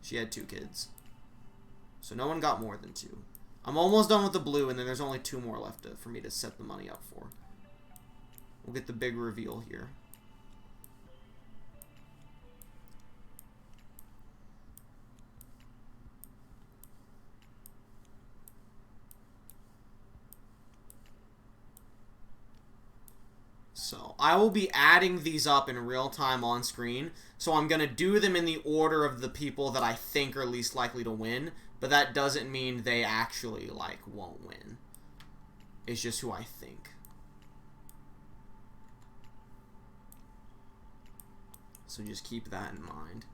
She had 2 kids. So no one got more than 2. I'm almost done with the blue, and then there's only 2 more left for me to set the money up for. We'll get the big reveal here. So, I will be adding these up in real time on screen. So, I'm going to do them in the order of the people that I think are least likely to win. But that doesn't mean they actually, like, won't win. It's just who I think. So, just keep that in mind.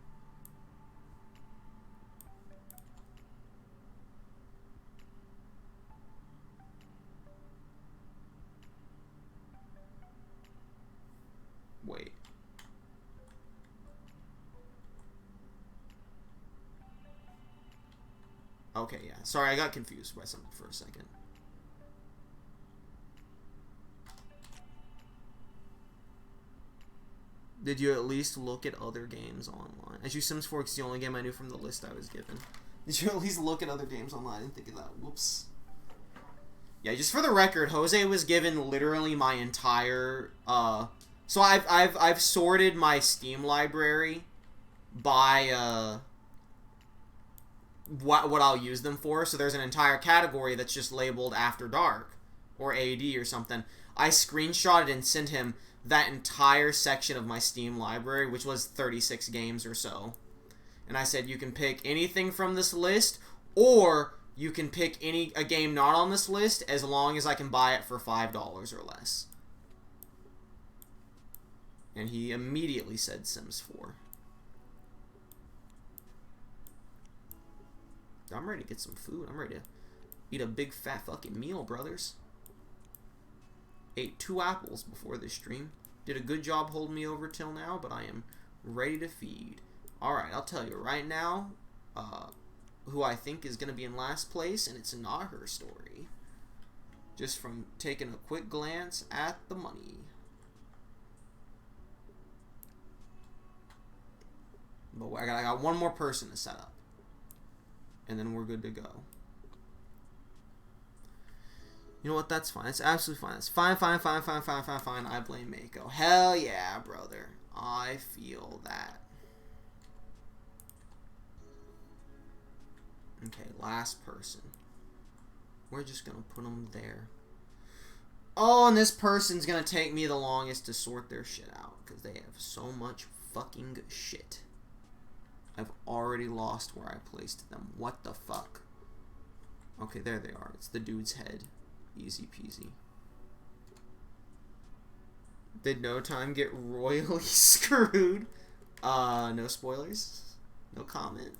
Wait. Okay, yeah. Sorry, I got confused by something for a second. Did you at least look at other games online? As you Sims 4 is the only game I knew from the list I was given. Did you at least look at other games online? I didn't think of that. Whoops. Yeah, just for the record, Jose was given literally my entire, so I've sorted my Steam library by what I'll use them for. So there's an entire category that's just labeled After Dark or AD or something. I screenshotted and sent him that entire section of my Steam library, which was 36 games or so. And I said, you can pick anything from this list, or you can pick a game not on this list as long as I can buy it for $5 or less. And he immediately said Sims 4. I'm ready to get some food. I'm ready to eat a big fat fucking meal, brothers. Ate 2 apples before this stream. Did a good job holding me over till now, but I am ready to feed. Alright, I'll tell you right now who I think is going to be in last place, and it's not her story. Just from taking a quick glance at the money. But I got 1 more person to set up. And then we're good to go. You know what? That's fine. It's absolutely fine. It's fine. I blame Mako. Hell yeah, brother. I feel that. Okay, last person. We're just going to put them there. Oh, and this person's going to take me the longest to sort their shit out. Because they have so much fucking shit. I've already lost where I placed them. What the fuck? Okay, there they are. It's the dude's head. Easy peasy. Did No Time get royally screwed? No spoilers. No comment.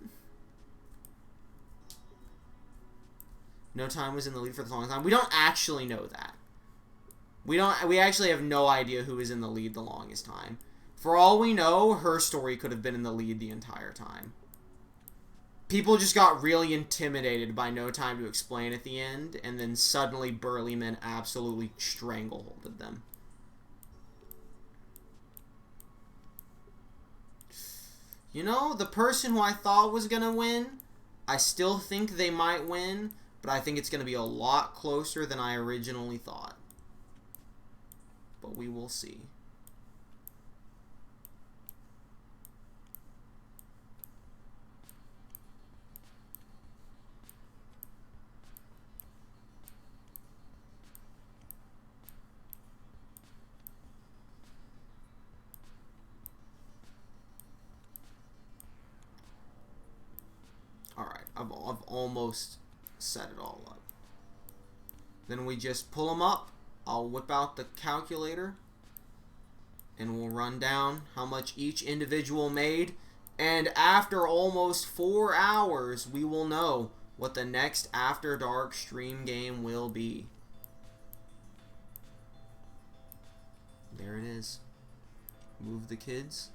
No Time was in the lead for the longest time. We don't actually know that. We actually have no idea who was in the lead the longest time. For all we know, her story could have been in the lead the entire time. People just got really intimidated by No Time to Explain at the end, and then suddenly burly men absolutely strangleholded them. You know, the person who I thought was going to win, I still think they might win, but I think it's going to be a lot closer than I originally thought. But we will see. almost set it all up. Then we just pull them up. I'll whip out the calculator and we'll run down how much each individual made. And after almost 4 hours, we will know what the next After Dark stream game will be. There it is. Move the kids.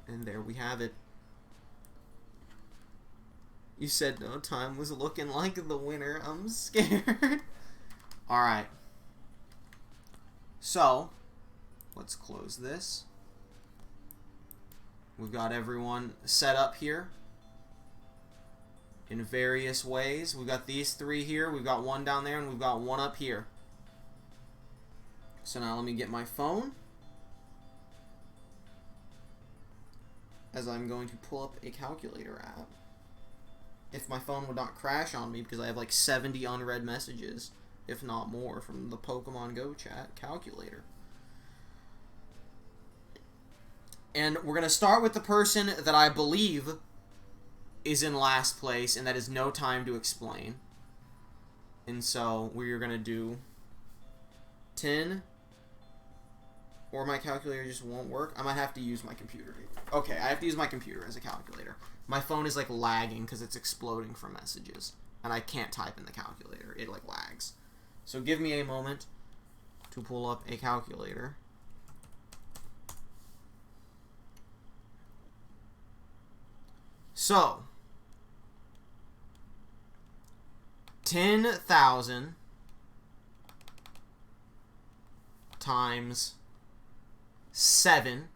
And there we have it. You said No Time was looking like the winner. I'm scared. Alright. So, let's close this. We've got everyone set up here in various ways. We've got these 3 here. We've got one down there, and we've got one up here. So now let me get my phone, as I'm going to pull up a calculator app. If my phone would not crash on me, because I have like 70 unread messages, if not more, from the Pokemon Go chat calculator. And we're going to start with the person that I believe is in last place, and that is No Time to Explain. And so we're going to do 10, or my calculator just won't work. I might have to use my computer. Okay, I have to use my computer as a calculator. My phone is like lagging because it's exploding from messages, and I can't type in the calculator. It like lags. So give me a moment to pull up a calculator. So 10,000 times 7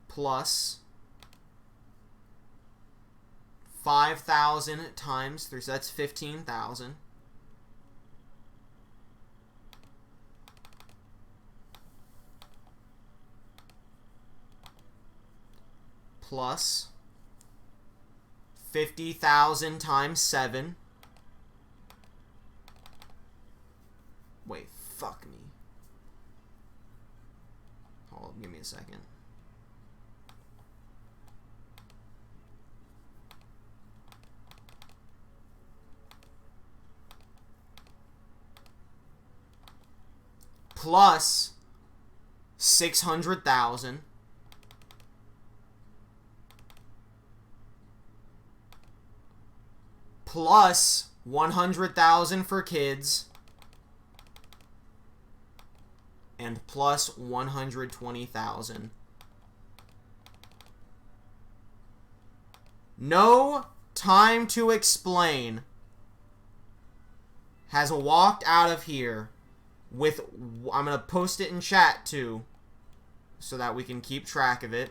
plus 5,000 times 3, so that's 15,000. Plus 50,000 times 7. Wait, fuck me. Hold on, give me a second. Plus 600,000. Plus 100,000 for kids. And plus 120,000. No Time to Explain has walked out of here with, I'm going to post it in chat too, so that we can keep track of it.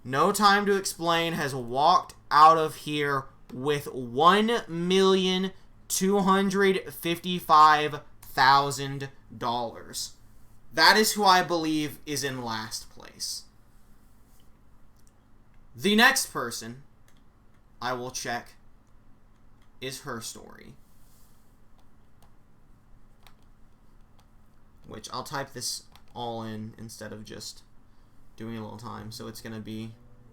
No Time to Explain has walked out of here with $1,255,000. That is who I believe is in last place. The next person I will check is her story, which I'll type this all in instead of just doing a little time. So it's going to be,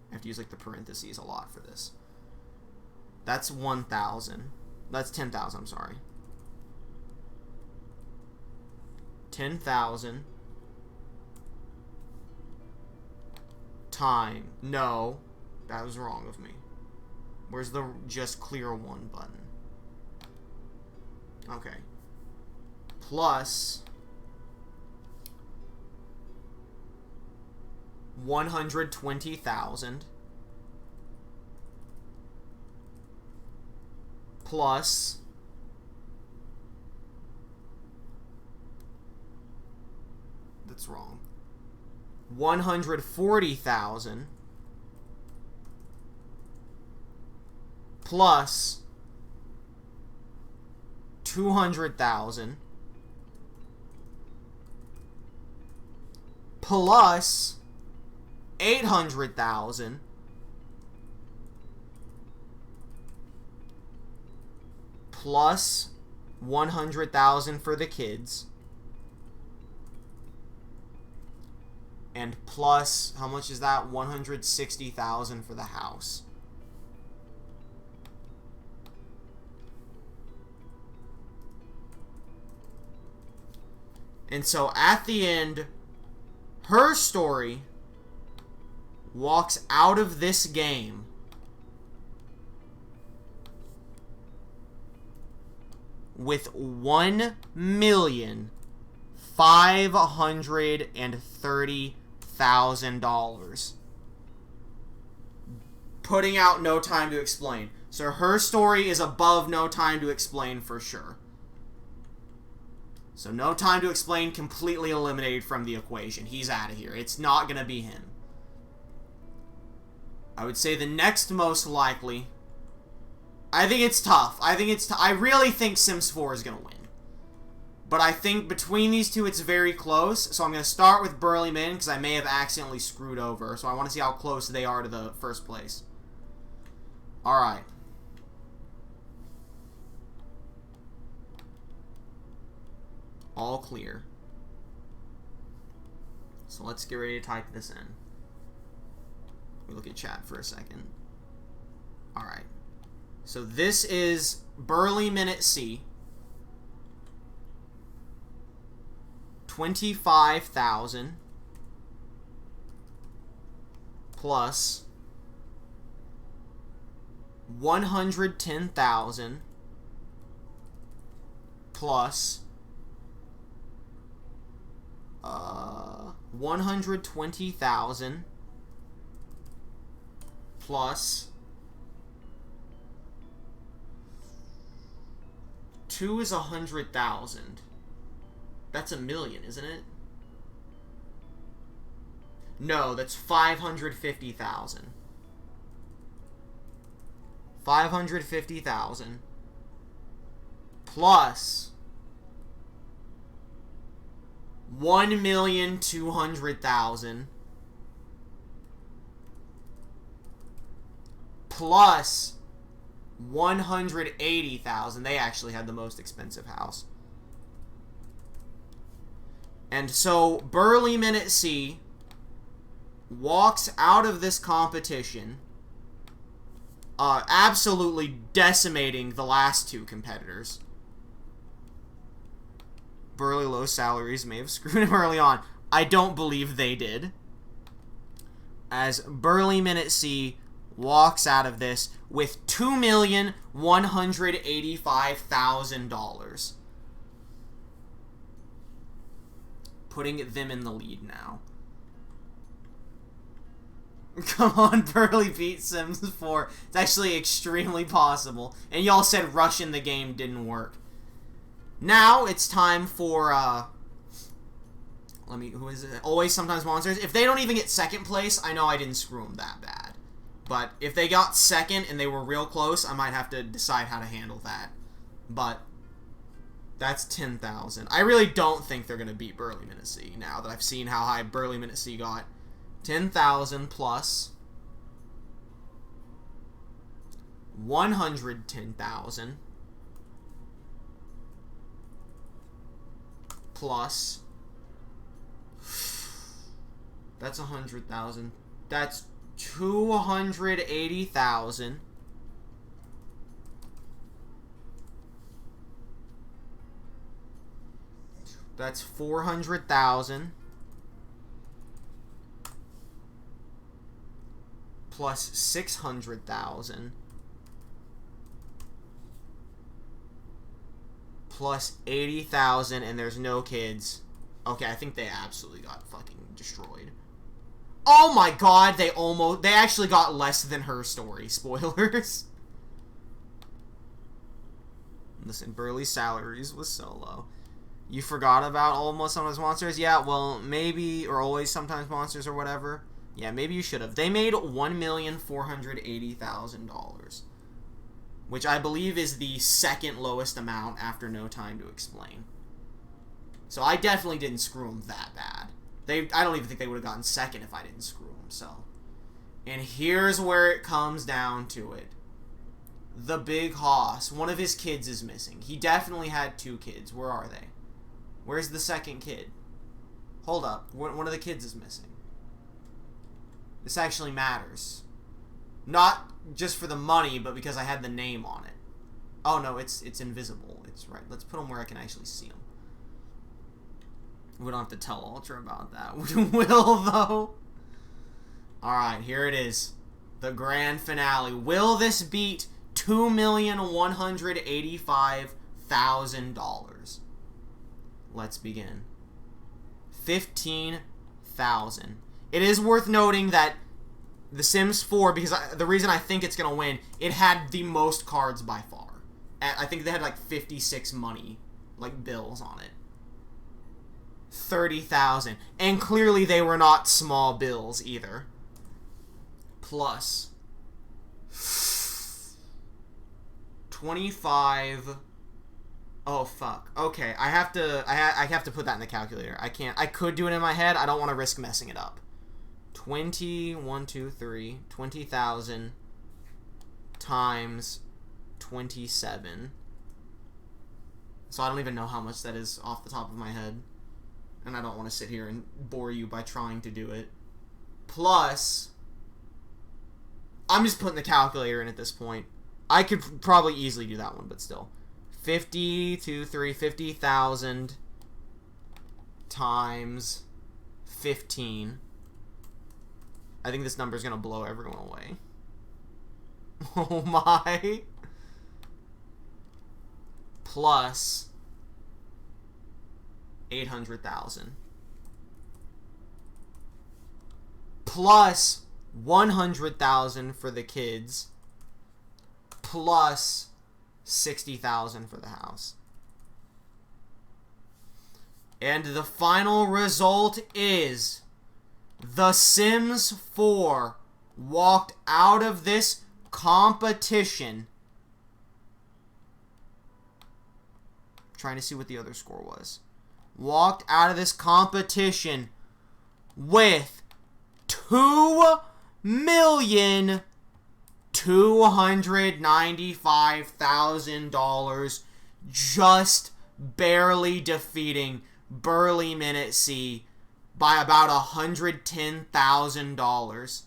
I have to use like the parentheses a lot for this. That's 1,000. That's 10,000, I'm sorry. 10,000 time. No, that was wrong of me. Where's the just clear one button? Okay. Plus 120,000 plus that's wrong. 140,000 plus 200,000 plus 800,000 plus $100,000 for the kids. And plus, how much is that? $160,000 for the house. And so at the end, her story walks out of this game with $1,530,000. Putting out No Time to Explain. So her story is above No Time to Explain for sure. So No Time to Explain completely eliminated from the equation. He's out of here. It's not going to be him. I would say the next most likely... I think it's tough. I really think Sims 4 is going to win. But I think between these two, it's very close. So I'm going to start with Burly Min, because I may have accidentally screwed over. So I want to see how close they are to the first place. Alright. All clear. So let's get ready to type this in. We look at chat for a second. Alright. So this is Burly Minute C. 25,000 plus 110,000 plus 120,000 plus 2 is 100,000. That's $1 million, isn't it? No, that's 550,000. 550,000 plus 1,200,000 plus 180,000. They actually had the most expensive house. And so Burly Minute C walks out of this competition, absolutely decimating the last two competitors. Burly Low Salaries may have screwed him early on. I don't believe they did. As Burly Minute C walks out of this with $2,185,000. Putting them in the lead now. Come on, Burly beat Sims 4. It's actually extremely possible. And y'all said rushing the game didn't work. Now it's time for, who is it? Always Sometimes Monsters. If they don't even get second place, I know I didn't screw them that bad. But if they got second and they were real close, I might have to decide how to handle that. But that's 10,000. I really don't think they're going to beat Burly Minute C now that I've seen how high Burly Minute C got. 10,000 plus 110,000 plus, that's 100,000. That's 280,000 that's 400,000 plus 600,000 plus 80,000, and there's no kids. Okay, I think they absolutely got fucking destroyed. Oh my god, they actually got less than her story. Spoilers. Listen, Burly Salaries was so low. You forgot about Almost Sometimes Monsters? Yeah, well, maybe, or Always Sometimes Monsters or whatever. Yeah, maybe you should have. They made $1,480,000, which I believe is the second lowest amount after No Time to Explain. So I definitely didn't screw them that bad. I don't even think they would have gotten second if I didn't screw them, so. And here's where it comes down to it. The big hoss. One of his kids is missing. He definitely had 2 kids. Where are they? Where's the second kid? Hold up. One of the kids is missing. This actually matters. Not just for the money, but because I had the name on it. Oh, no, it's invisible. It's right. Let's put them where I can actually see them. We don't have to tell Ultra about that. We will, though. Alright, here it is. The grand finale. Will this beat $2,185,000? Let's begin. 15,000. It is worth noting that The Sims 4, because the reason I think it's going to win, it had the most cards by far. I think they had like 56 money, like bills on it. 30,000. And clearly they were not small bills either. Plus 25. Oh fuck. Okay, I have to put that in the calculator. I can't. I could do it in my head. I don't want to risk messing it up. 20,000 times 27. So I don't even know how much that is off the top of my head. And I don't want to sit here and bore you by trying to do it. Plus, I'm just putting the calculator in at this point. I could probably easily do that one, but still. 50,000 times 15. I think this number is going to blow everyone away. Oh my. Plus 800,000. Plus 100,000 for the kids. Plus 60,000 for the house. And the final result is The Sims 4 walked out of this competition. Trying to see what the other score was. Walked out of this competition with $2,295,000, just barely defeating Burly Minute C by about $110,000.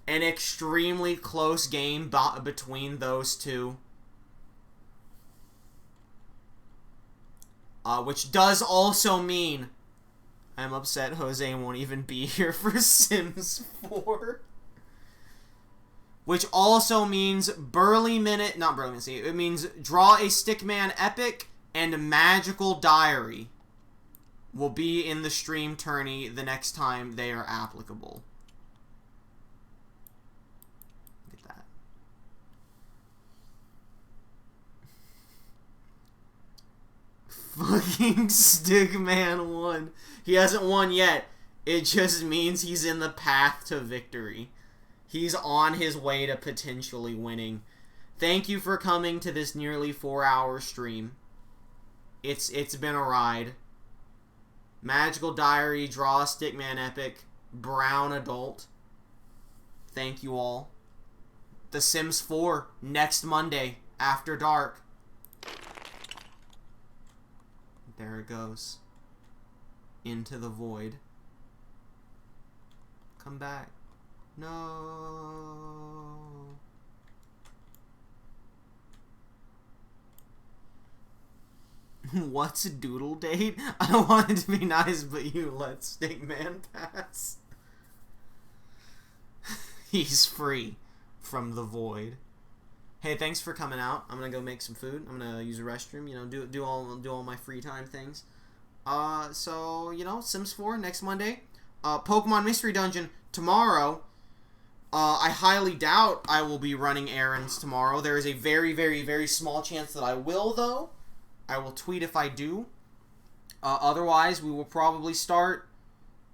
An extremely close game between those two. Which does also mean I'm upset Jose won't even be here for Sims 4. Which also means not Burly Minute, it means Draw a Stickman Epic and Magical Diary will be in the stream tourney the next time they are applicable. Look at that. Fucking Stickman won. He hasn't won yet. It just means he's in the path to victory. He's on his way to potentially winning. Thank you for coming to this nearly 4-hour stream. It's been a ride. Magical Diary, Draw a Stickman Epic, Brown Adult. Thank you all. The Sims 4 next Monday after dark. There it goes. Into the void. Come back. No. What's a doodle date? I wanted to be nice, but you let Stickman pass. He's free from the void. Hey, thanks for coming out. I'm gonna go make some food. I'm gonna use a restroom. You know, do all my free time things. So you know, Sims 4 next Monday. Pokemon Mystery Dungeon tomorrow. I highly doubt I will be running errands tomorrow. There is a very, very, very small chance that I will, though. I will tweet if I do. Otherwise, we will probably start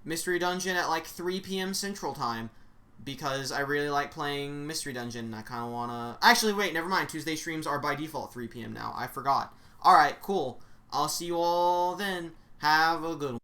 Mystery Dungeon at like 3 p.m. Central Time. Because I really like playing Mystery Dungeon. And I kind of want to... Actually, wait, never mind. Tuesday streams are by default 3 p.m. now. I forgot. Alright, cool. I'll see you all then. Have a good one.